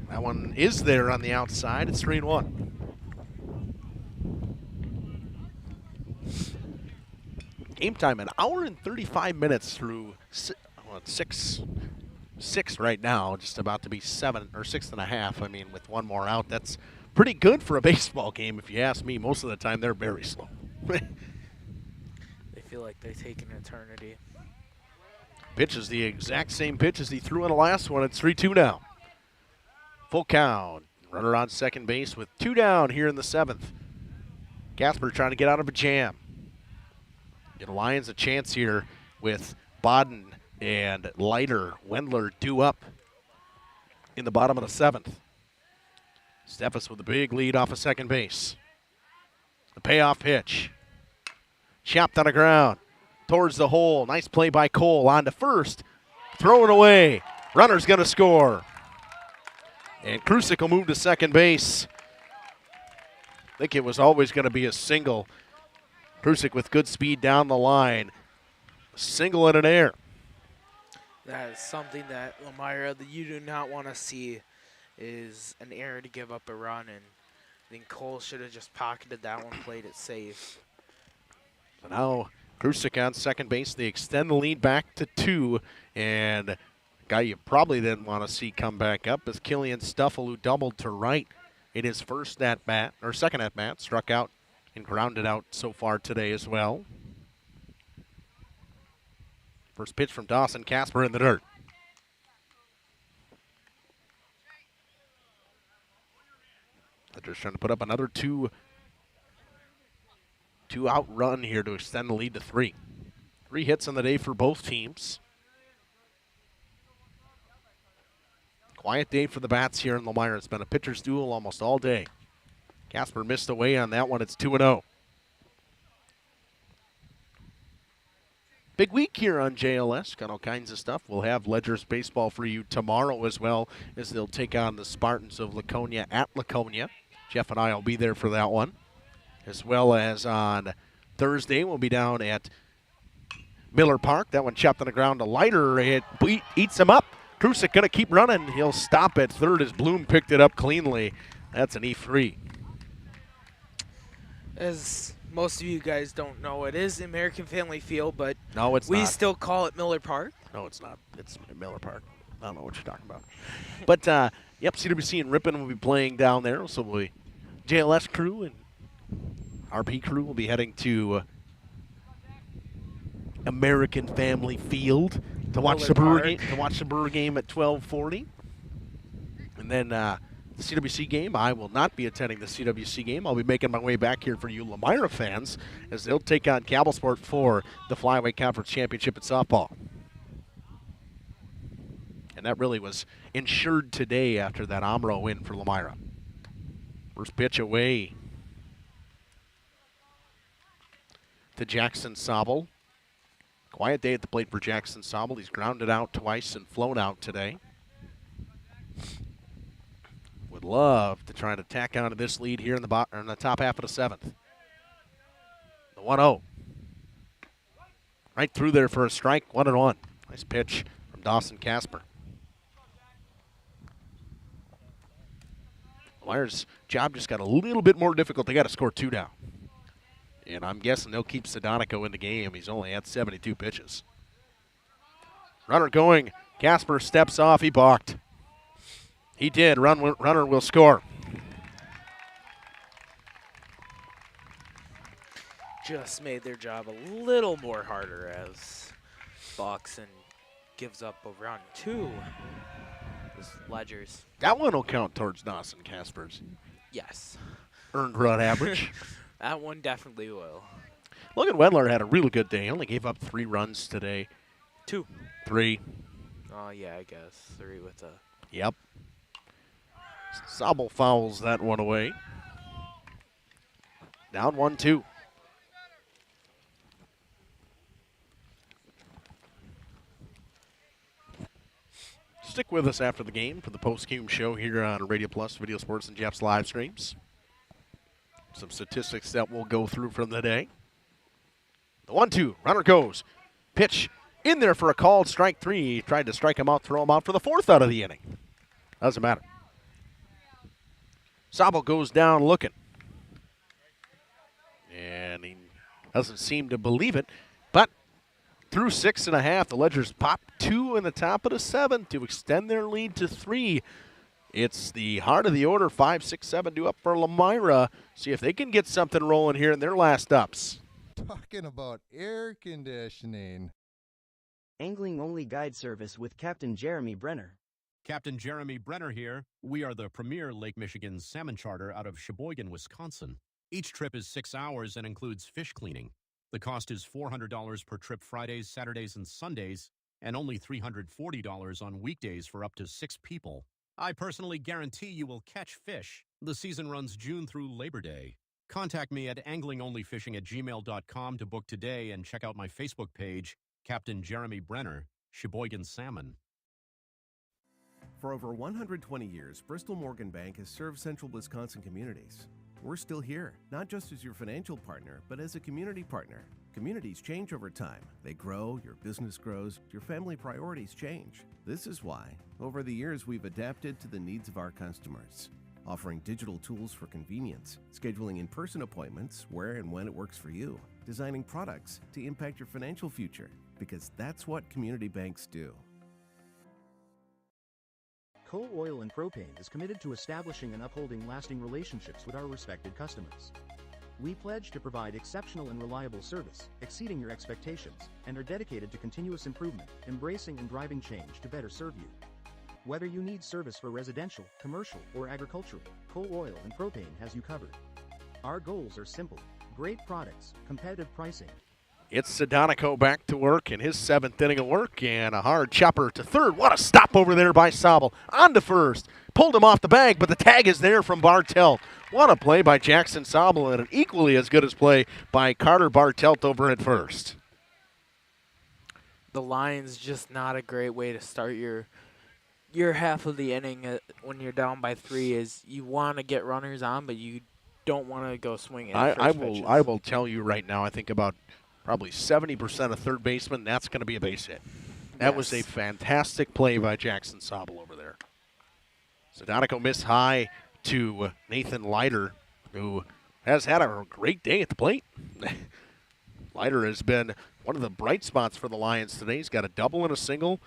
That one is there on the outside. It's 3-1. Game time, an hour and 35 minutes through 6 right now. Just about to be 7 or 6.5. With one more out, that's pretty good for a baseball game, if you ask me. Most of the time, they're very slow. They feel like they take an eternity. Pitch is the exact same pitch as he threw in the last one. It's 3-2 now. Full count. Runner on second base with 2 down here in the 7th. Casper trying to get out of a jam. Give the Lions a chance here with Bodden and Leiter. Wendler due up in the bottom of the 7th. Steffes with a big lead off of second base. The payoff pitch. Chopped on the ground towards the hole. Nice play by Cole on to first. Throw it away. Runner's going to score. And Krusik will move to second base. I think it was always going to be a single. Prusik with good speed down the line. Single in an air. That is something that Lomira, that you do not want to see, is an error to give up a run, and I think Cole should have just pocketed that one, played it safe. So now Prusik on second base. They extend the lead back to 2, and a guy you probably didn't want to see come back up is Killian Stuffle, who doubled to right in his first at-bat, or second at-bat, struck out and grounded out so far today as well. First pitch from Dawson Casper in the dirt. They're just trying to put up another two-out run here to extend the lead to 3. 3 hits on the day for both teams. Quiet day for the bats here in Lomira. It's been a pitcher's duel almost all day. Casper missed away on that one. It's 2-0. Big week here on JLS. Got all kinds of stuff. We'll have Ledger's baseball for you tomorrow as well, as they'll take on the Spartans of Laconia at Laconia. Jeff and I will be there for that one. As well as on Thursday, we'll be down at Miller Park. That one chopped on the ground. A lighter hit eats him up. Prusik going to keep running. He'll stop at third as Bloom picked it up cleanly. That's an E3. As most of you guys don't know, it is the American Family Field, but no, it's we not. Still call it Miller Park. No, it's not. It's Miller Park. I don't know what you're talking about. But, yep, CWC and Ripon will be playing down there. So we JLS crew and RP crew will be heading to American Family Field to watch the Brewer game at 12:40. And then the CWC game, I will not be attending the CWC game. I'll be making my way back here for you Lomira fans as they'll take on Cabalsport for the Flyweight Conference Championship in softball. And that really was ensured today after that Omro win for Lomira. First pitch away to Jackson Sobel. Quiet day at the plate for Jackson Sobel. He's grounded out twice and flown out today. Would love to try to tack onto this lead here in the top half of the 7th. The 1-0. Right through there for a strike, 1-1. Nice pitch from Dawson Casper. Lomira's job just got a little bit more difficult. They got to score 2 now. And I'm guessing they'll keep Sedonico in the game. He's only had 72 pitches. Runner going. Casper steps off. He balked. He did. Runner will score. Just made their job a little more harder as Boxon gives up a run 2. This Ledgers. That one will count towards Dawson Casper's. Yes. Earned run average. That one definitely will. Logan Wedler had a really good day. He only gave up 3 runs today. 2. 3. Oh, yeah, I guess. 3 with a... Yep. Sobel fouls that one away. Down 1-2. Stick with us after the game for the post-game show here on Radio Plus, Video Sports, and Jeff's live streams. Some statistics that we'll go through from the day. The 1-2, runner goes. Pitch in there for a called strike 3. He tried to strike him out, throw him out for the 4th out of the inning. Doesn't matter. Sobel goes down looking. And he doesn't seem to believe it. But through 6.5, the Ledgers pop 2 in the top of the 7th to extend their lead to 3. It's the heart of the order, 5, 6, 7 due up for Lomira. See if they can get something rolling here in their last ups. Talking about air conditioning. Angling-only guide service with Captain Jeremy Brenner. Captain Jeremy Brenner here. We are the premier Lake Michigan salmon charter out of Sheboygan, Wisconsin. Each trip is 6 hours and includes fish cleaning. The cost is $400 per trip Fridays, Saturdays, and Sundays, and only $340 on weekdays for up to 6 people. I personally guarantee you will catch fish. The season runs June through Labor Day. Contact me at anglingonlyfishing@gmail.com to book today and check out my Facebook page, Captain Jeremy Brenner, Sheboygan Salmon. For over 120 years, Bristol Morgan Bank has served central Wisconsin communities. we're still here, not just as your financial partner, but as a community partner. Communities change over time. They grow, your business grows, your family priorities change. This is why, over the years, we've adapted to the needs of our customers, offering digital tools for convenience, scheduling in-person appointments where and when it works for you, designing products to impact your financial future, because that's what community banks do. Coal Oil and Propane is committed to establishing and upholding lasting relationships with our respected customers. We pledge to provide exceptional and reliable service, exceeding your expectations, and are dedicated to continuous improvement, embracing and driving change to better serve you. Whether you need service for residential, commercial, or agricultural, Coal Oil and Propane has you covered. Our goals are simple: great products, competitive pricing. It's Sedonico back to work in his 7th inning of work, and a hard chopper to third. What a stop over there by Sobel. On to first. Pulled him off the bag, but the tag is there from Bartelt. What a play by Jackson Sobel, and an equally as good as play by Carter Bartelt over at first. The Lions just not a great way to start your half of the inning when you're down by 3. Is you want to get runners on, but you don't want to go swinging. I will tell you right now, I think about probably 70% of third baseman, that's going to be a base hit. That was a fantastic play by Jackson Sobel over there. Sedonico missed high to Nathan Leiter, who has had a great day at the plate. Leiter has been one of the bright spots for the Lions today. He's got a double and a single.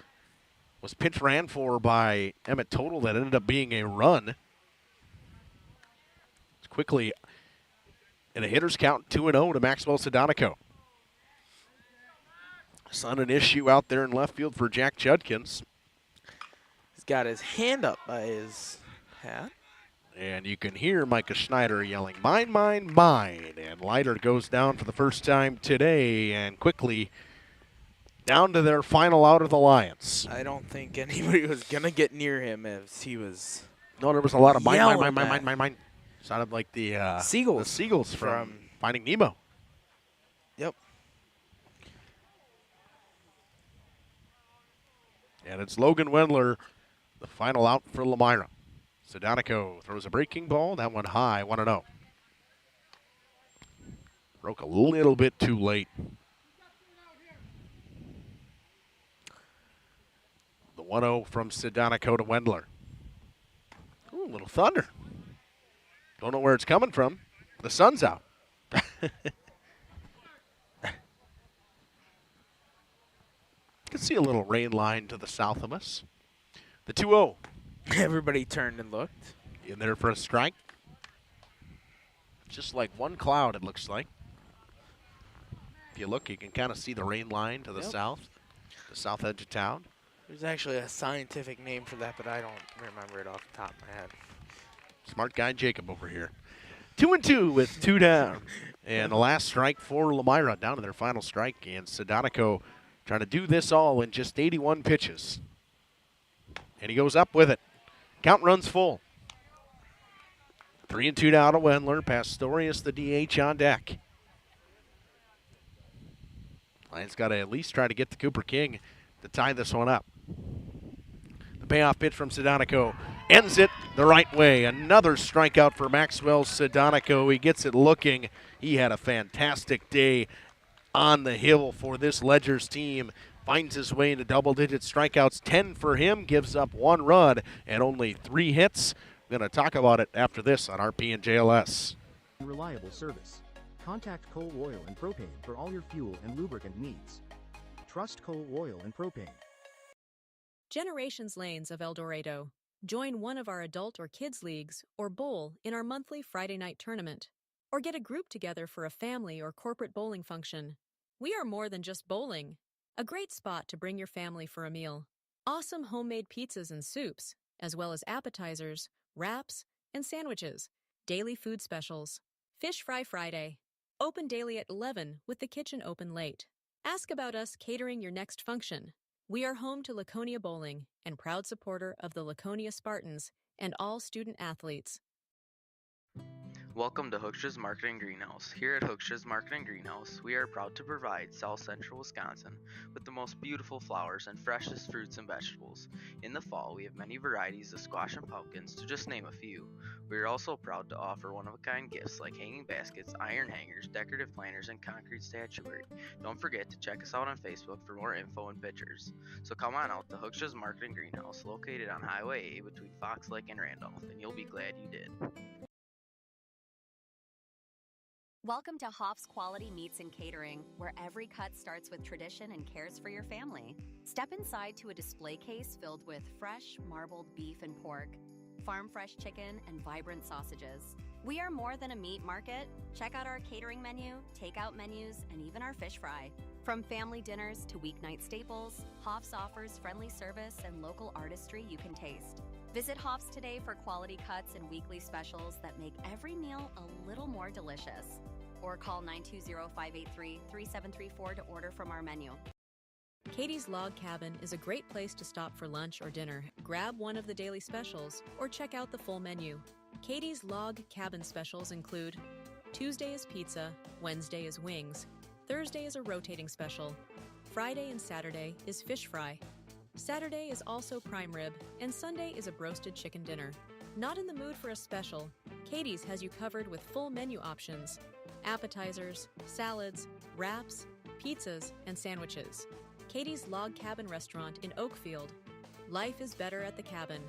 Was pitch ran for by Emmett Total that ended up being a run. It's quickly in a hitter's count, 2-0 to Maxwell Sedonico. Son, an issue out there in left field for Jack Judkins. He's got his hand up by his hat. And you can hear Micah Schneider yelling, "Mine, mine, mine." And Leiter goes down for the first time today and quickly down to their final out of the Lions. I don't think anybody was going to get near him as he was. No, there was a lot of mine. Sounded like the Seagulls. The Seagulls from Finding Nemo. Yep. And it's Logan Wendler, the final out for Lomira. Sedonico throws a breaking ball. That one high, 1-0. Broke a little bit too late. The 1-0 from Sedonico to Wendler. Ooh, a little thunder. Don't know where it's coming from. The sun's out. You can see a little rain line to the south of us. The 2-0. Everybody turned and looked. In there for a strike. Just like one cloud, it looks like. If you look, you can kind of see the rain line to the south, the south edge of town. There's actually a scientific name for that, but I don't remember it off the top of my head. Smart guy Jacob over here. 2-2 with 2 down. And the last strike for Lomira, down to their final strike. And Sedonico trying to do this all in just 81 pitches. And he goes up with it. Count runs full. 3-2 now to Wendler. Pastorius, the DH, on deck. Lions got to at least try to get to Cooper King to tie this one up. The payoff pitch from Sedonico ends it the right way. Another strikeout for Maxwell Sedonico. He gets it looking. He had a fantastic day on the hill for this Ledgers team. Finds his way into double-digit strikeouts. 10 for him, gives up 1 run and only 3 hits. We're going to talk about it after this on RP and JLS. Reliable service. Contact Coal Oil and Propane for all your fuel and lubricant needs. Trust Coal Oil and Propane. Generations Lanes of El Dorado. Join one of our adult or kids leagues or bowl in our monthly Friday night tournament. Or get a group together for a family or corporate bowling function. We are more than just bowling. A great spot to bring your family for a meal. Awesome homemade pizzas and soups, as well as appetizers, wraps, and sandwiches. Daily food specials. Fish Fry Friday. Open daily at 11 with the kitchen open late. Ask about us catering your next function. We are home to Laconia Bowling and proud supporter of the Laconia Spartans and all student athletes. Welcome to Hooksha's Marketing Greenhouse. Here at Hooksha's Marketing Greenhouse, we are proud to provide South Central Wisconsin with the most beautiful flowers and freshest fruits and vegetables. In the fall, we have many varieties of squash and pumpkins, to just name a few. We are also proud to offer one-of-a-kind gifts like hanging baskets, iron hangers, decorative planters, and concrete statuary. Don't forget to check us out on Facebook for more info and pictures. So come on out to Hooksha's Marketing Greenhouse, located on Highway A between Fox Lake and Randolph, and you'll be glad you did. Welcome to Hoff's Quality Meats and Catering, where every cut starts with tradition and cares for your family. Step inside to a display case filled with fresh, marbled beef and pork, farm-fresh chicken, and vibrant sausages. We are more than a meat market. Check out our catering menu, takeout menus, and even our fish fry. From family dinners to weeknight staples, Hoff's offers friendly service and local artistry you can taste. Visit Hoff's today for quality cuts and weekly specials that make every meal a little more delicious. Or call 920-583-3734 to order from our menu. Katie's Log Cabin is a great place to stop for lunch or dinner, grab one of the daily specials, or check out the full menu. Katie's Log Cabin specials include Tuesday is pizza, Wednesday is wings, Thursday is a rotating special, Friday and Saturday is fish fry, Saturday is also prime rib, and Sunday is a broasted chicken dinner. Not in the mood for a special? Katie's has you covered with full menu options, appetizers, salads, wraps, pizzas, and sandwiches. Katie's Log Cabin Restaurant in Oakfield. Life is better at the cabin.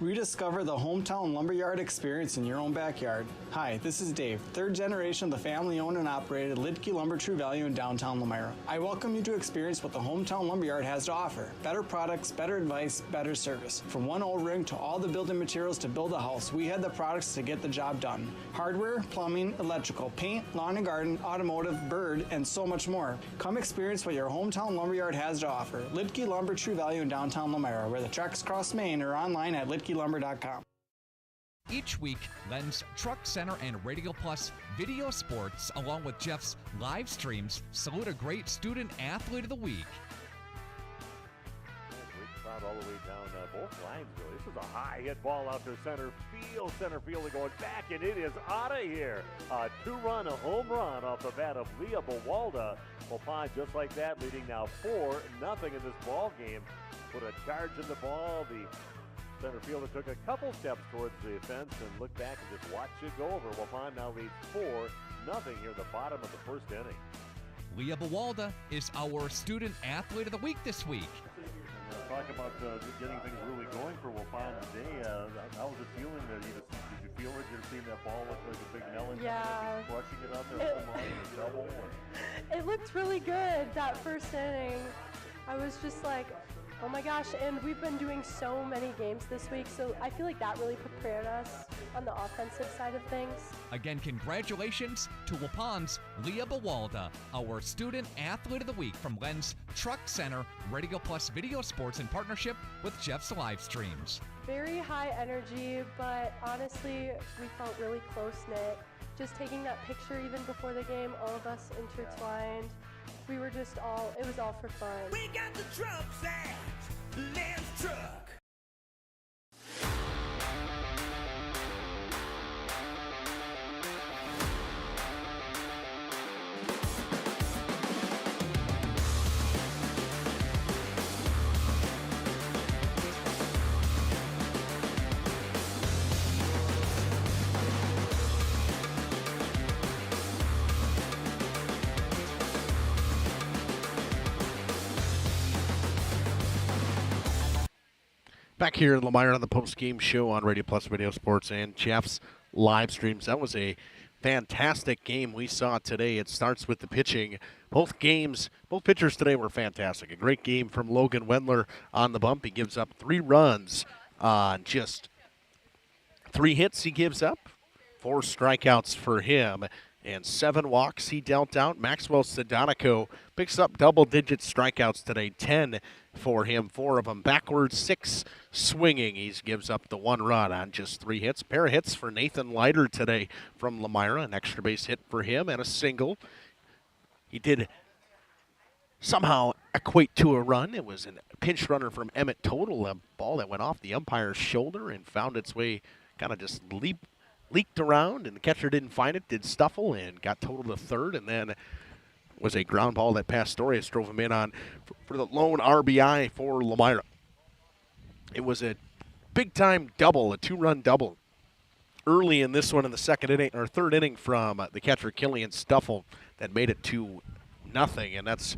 Rediscover the hometown lumberyard experience in your own backyard. Hi, this is Dave, third generation of the family-owned and operated Lidke Lumber True Value in downtown Lomira. I welcome you to experience what the hometown lumberyard has to offer. Better products, better advice, better service. From one old rig to all the building materials to build a house, we had the products to get the job done. Hardware, plumbing, electrical, paint, lawn and garden, automotive, bird, and so much more. Come experience what your hometown lumberyard has to offer. Lidke Lumber True Value in downtown Lomira, where the tracks cross Main, or online at lidkelumber.com. Each week, Len's Truck Center and Radio Plus Video Sports, along with Jeff's live streams, salute a great student athlete of the week. Great crowd all the way down both lines, really. This is a high hit ball out to center field. Center field going back, and it is out of here. A two-run, a home run off the bat of Leah Bawalda. Waupun just like that, leading now 4-0 in this ball game. Put a charge in the ball. The center fielder took a couple steps towards the fence and looked back and just watched it go over. Waupun now leads 4-0 here at the bottom of the first inning. Leah Bawalda is our student athlete of the week this week. Talk about getting things really going for Waupun today. How was it feeling? Did you feel it? Did you see that ball look like a big melon? Yeah. Crushing it out there, home run and a double. It looked really good that first inning. I was just like, oh my gosh, and we've been doing so many games this week, so I feel like that really prepared us on the offensive side of things. Again, congratulations to Waupun's Leah Bawalda, our student athlete of the week from Len's Truck Center, Radio Plus Video Sports in partnership with Jeff's live streams. Very high energy, but honestly, we felt really close-knit. Just taking that picture even before the game, all of us intertwined. We were just it was all for fun. We got the trucks at Len's Truck. Back here in Lomira on the post-game show on Radio Plus Video Sports and Jeff's live streams. That was a fantastic game we saw today. It starts with the pitching. Both pitchers today were fantastic. A great game from Logan Wendler on the bump. He gives up 3 runs on just 3 hits he gives up. 4 strikeouts for him and 7 walks he dealt out. Maxwell Sedonico picks up double-digit strikeouts today, 10 for him, 4 of them backwards, 6 swinging. He gives up the 1 run on just 3 hits. Pair of hits for Nathan Leiter today from Lomira, an extra base hit for him and a single. He did somehow equate to a run. It was a pinch runner from Emmett Total, a ball that went off the umpire's shoulder and found its way, kind of just leaked around, and the catcher didn't find it, did Stuffle, and got totaled to third, and then was a ground ball that Pastorius drove him in on for the lone RBI for Lomira. It was a big-time double, a two-run double, early in this one in the second inning or third inning from the catcher Killian Stuffle that made it 2-0, and that's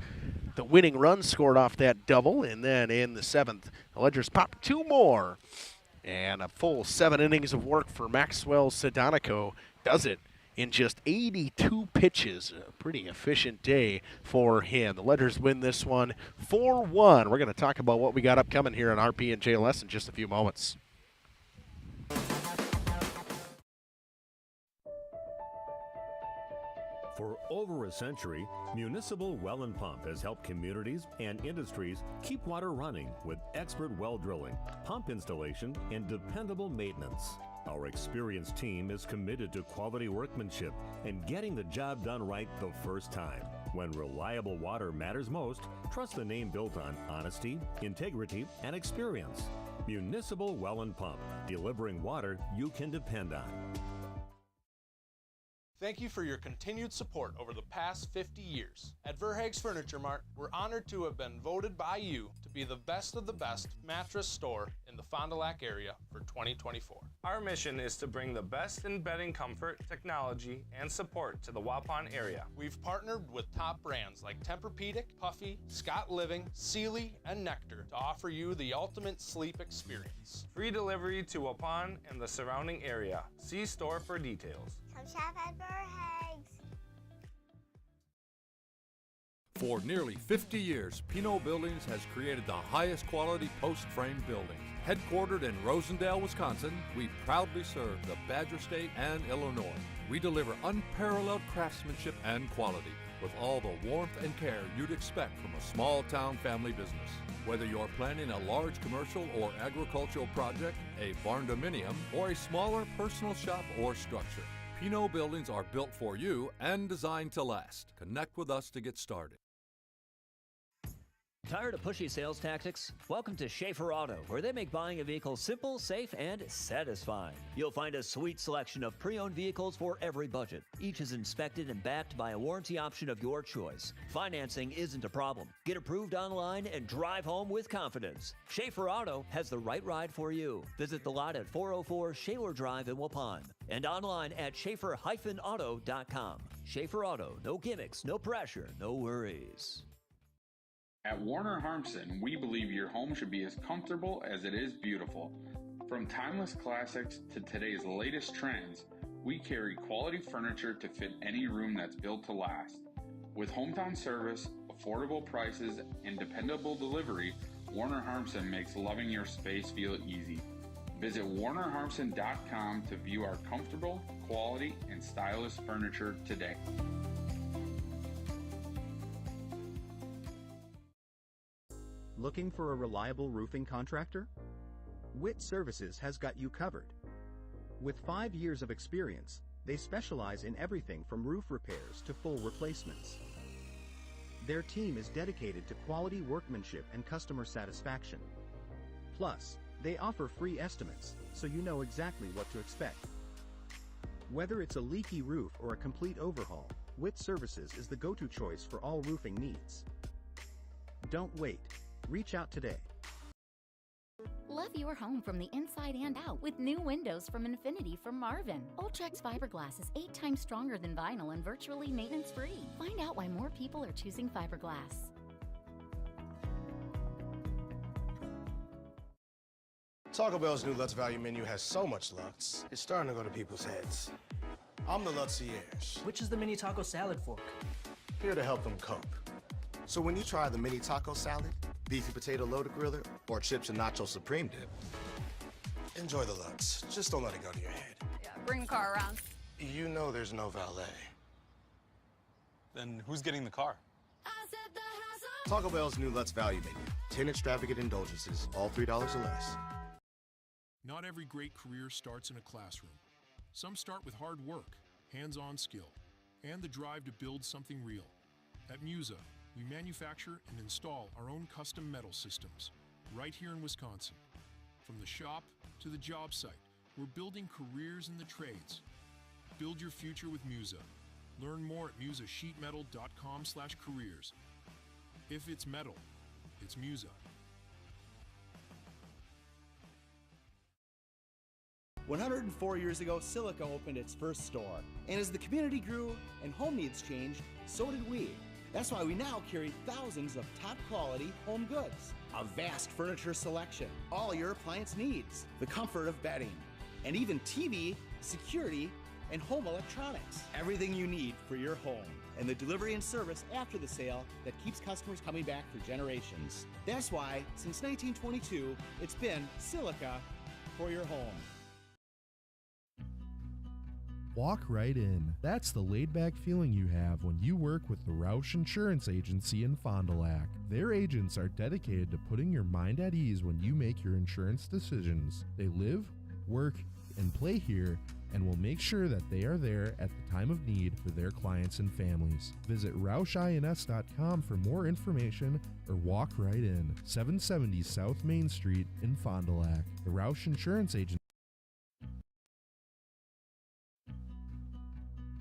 the winning run scored off that double. And then in the seventh, the Ledgers popped 2 more, and a full 7 innings of work for Maxwell Sedanico does it in just 82 pitches. A pretty efficient day for him. The Ledgers win this one 4-1. We're going to talk about what we got upcoming here on RP and JLS in just a few moments. For over a century, Municipal Well and Pump has helped communities and industries keep water running with expert well drilling, pump installation, and dependable maintenance. Our experienced team is committed to quality workmanship and getting the job done right the first time. When reliable water matters most, trust the name built on honesty, integrity, and experience. Municipal Well and Pump, delivering water you can depend on. Thank you for your continued support over the past 50 years. At Verhaeg's Furniture Mart, we're honored to have been voted by you to be the best of the best mattress store in the Fond du Lac area for 2024. Our mission is to bring the best in bedding comfort, technology, and support to the Waupun area. We've partnered with top brands like Tempur-Pedic, Puffy, Scott Living, Sealy, and Nectar to offer you the ultimate sleep experience. Free delivery to Waupun and the surrounding area. See store for details. Come shop at Verhaeg's. For nearly 50 years, Pinot Buildings has created the highest quality post-frame buildings. Headquartered in Rosendale, Wisconsin, we proudly serve the Badger State and Illinois. We deliver unparalleled craftsmanship and quality with all the warmth and care you'd expect from a small-town family business. Whether you're planning a large commercial or agricultural project, a barn-dominium, or a smaller personal shop or structure, Pinot Buildings are built for you and designed to last. Connect with us to get started. Tired of pushy sales tactics? Welcome to Schaefer Auto, where they make buying a vehicle simple, safe, and satisfying. You'll find a sweet selection of pre-owned vehicles for every budget. Each is inspected and backed by a warranty option of your choice. Financing isn't a problem. Get approved online and drive home with confidence. Schaefer Auto has the right ride for you. Visit the lot at 404 Shaler Drive in Waupun and online at schaefer-auto.com. Schaefer Auto, no gimmicks, no pressure, no worries. At Warner Harmson, we believe your home should be as comfortable as it is beautiful. From timeless classics to today's latest trends, we carry quality furniture to fit any room that's built to last. With hometown service, affordable prices, and dependable delivery, Warner Harmson makes loving your space feel easy. Visit warnerharmson.com to view our comfortable, quality, and stylish furniture today. Looking for a reliable roofing contractor? Witt Services has got you covered. With 5 years of experience, they specialize in everything from roof repairs to full replacements. Their team is dedicated to quality workmanship and customer satisfaction. Plus, they offer free estimates, so you know exactly what to expect. Whether it's a leaky roof or a complete overhaul, Witt Services is the go-to choice for all roofing needs. Don't wait. Reach out today. Love your home from the inside and out with new windows from Infinity from Marvin. Ultrex fiberglass is 8 times stronger than vinyl and virtually maintenance-free. Find out why more people are choosing fiberglass. Taco Bell's new Lutz Value Menu has so much Lutz, it's starting to go to people's heads. I'm the Lutzierge. Which is the mini taco salad fork? Here to help them cope. So when you try the mini taco salad, beefy potato loaded griller, or chips and nacho supreme dip, enjoy the Lutz. Just don't let it go to your head. Yeah, bring the car around. You know there's no valet. Then who's getting the car? Taco Bell's new Lutz Value Menu. 10 extravagant indulgences, all $3 or less. Not every great career starts in a classroom. Some start with hard work, hands-on skill, and the drive to build something real. At Musa, we manufacture and install our own custom metal systems right here in Wisconsin. From the shop to the job site, We're building careers in the trades. Build your future with Musa. Learn more at musasheetmetal.com/careers. If it's metal, it's Musa. 104 years ago, Silica opened its first store. And as the community grew and home needs changed, so did we. That's why we now carry thousands of top quality home goods, a vast furniture selection, all your appliance needs, the comfort of bedding, and even TV, security, and home electronics. Everything you need for your home. And the delivery and service after the sale that keeps customers coming back for generations. That's why, since 1922, it's been Silica for your home. Walk right in. That's the laid-back feeling you have when you work with the Roush Insurance Agency in Fond du Lac. Their agents are dedicated to putting your mind at ease when you make your insurance decisions. They live, work, and play here and will make sure that they are there at the time of need for their clients and families. Visit RoushINS.com for more information or walk right in. 770 South Main Street in Fond du Lac. The Roush Insurance Agency.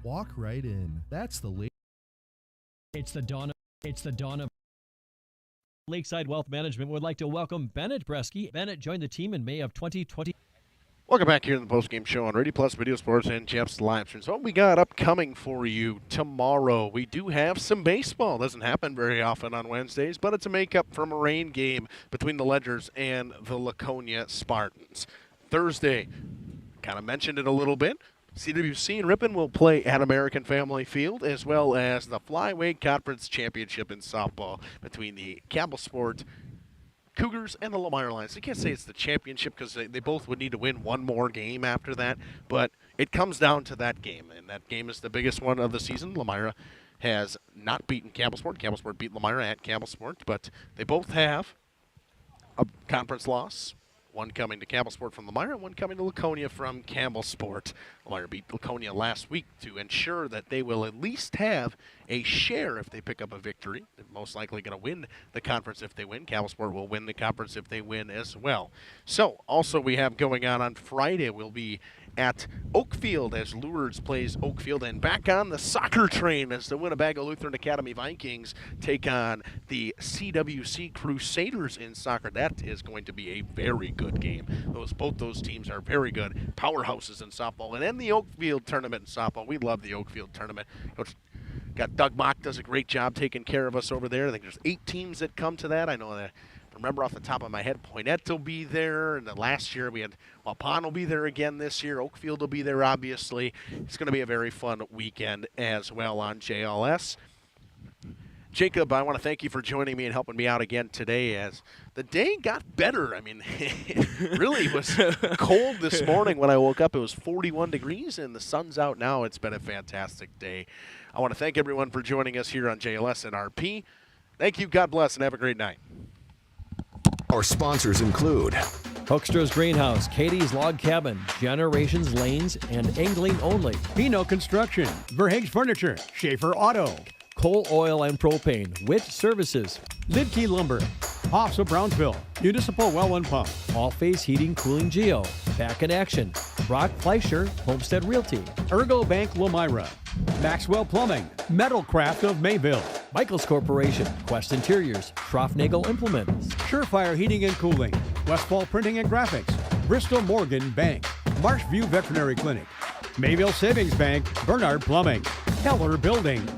Walk right in. That's the It's the dawn of Lakeside Wealth Management would like to welcome Bennett Bresky. Bennett joined the team in May of 2020. Welcome back here to the postgame show on Radio Plus Video Sports and Jeff's Livestreams. What we got upcoming for you tomorrow, we do have some baseball. Doesn't happen very often on Wednesdays, but it's a makeup from a rain game between the Ledgers and the Laconia Spartans. Thursday, kind of mentioned it a little bit. CWC and Ripon will play at American Family Field, as well as the Flyweight Conference Championship in softball between the Campbell Sport Cougars and the Lomira Lions. I can't say it's the championship because they both would need to win one more game after that, but it comes down to that game, and that game is the biggest one of the season. Lomira has not beaten Campbell Sport. Campbell Sport beat Lomira at Campbell Sport, but they both have a conference loss. One coming to Campbell Sport from Lomira, one coming to Laconia from Campbell Sport. Lomira beat Laconia last week to ensure that they will at least have a share if they pick up a victory. They're most likely going to win the conference if they win. Campbell Sport will win the conference if they win as well. So, also we have going on Friday, we'll be at Oakfield as Lourdes plays Oakfield, and back on the soccer train as the Winnebago Lutheran Academy Vikings take on the CWC Crusaders in soccer. That is going to be a very good game. Both those teams are very good powerhouses in softball. And then the Oakfield tournament in softball. We love the Oakfield tournament. Got Doug Mock does a great job taking care of us over there. I think there's 8 teams that come to that. I know that. Remember off the top of my head, Poinette will be there, and then last year we had Waupun will be there again this year. Oakfield will be there, obviously. It's going to be a very fun weekend as well on JLS. Jacob, I want to thank you for joining me and helping me out again today as the day got better. I mean, it really was cold this morning when I woke up. It was 41 degrees, and the sun's out now. It's been a fantastic day. I want to thank everyone for joining us here on JLS and RP. Thank you, God bless, and have a great night. Our sponsors include Hoekstra's Greenhouse, Katie's Log Cabin, Generations Lanes, and Angling Only. Pino Construction, Verhaeg's Furniture, Schaefer Auto, Coal, Oil, and Propane, Witt Services, Lidkey Lumber, Hoffs of Brownsville, Municipal Well and Pump, All Phase Heating, Cooling Geo, Back in Action, Brock Fleischer, Homestead Realty, Ergo Bank Lomira, Maxwell Plumbing, Metalcraft of Mayville, Michaels Corporation, Quest Interiors, Schroffnagel Implements, Surefire Heating and Cooling, Westfall Printing and Graphics, Bristol Morgan Bank, Marshview Veterinary Clinic, Mayville Savings Bank, Bernard Plumbing, Keller Buildings.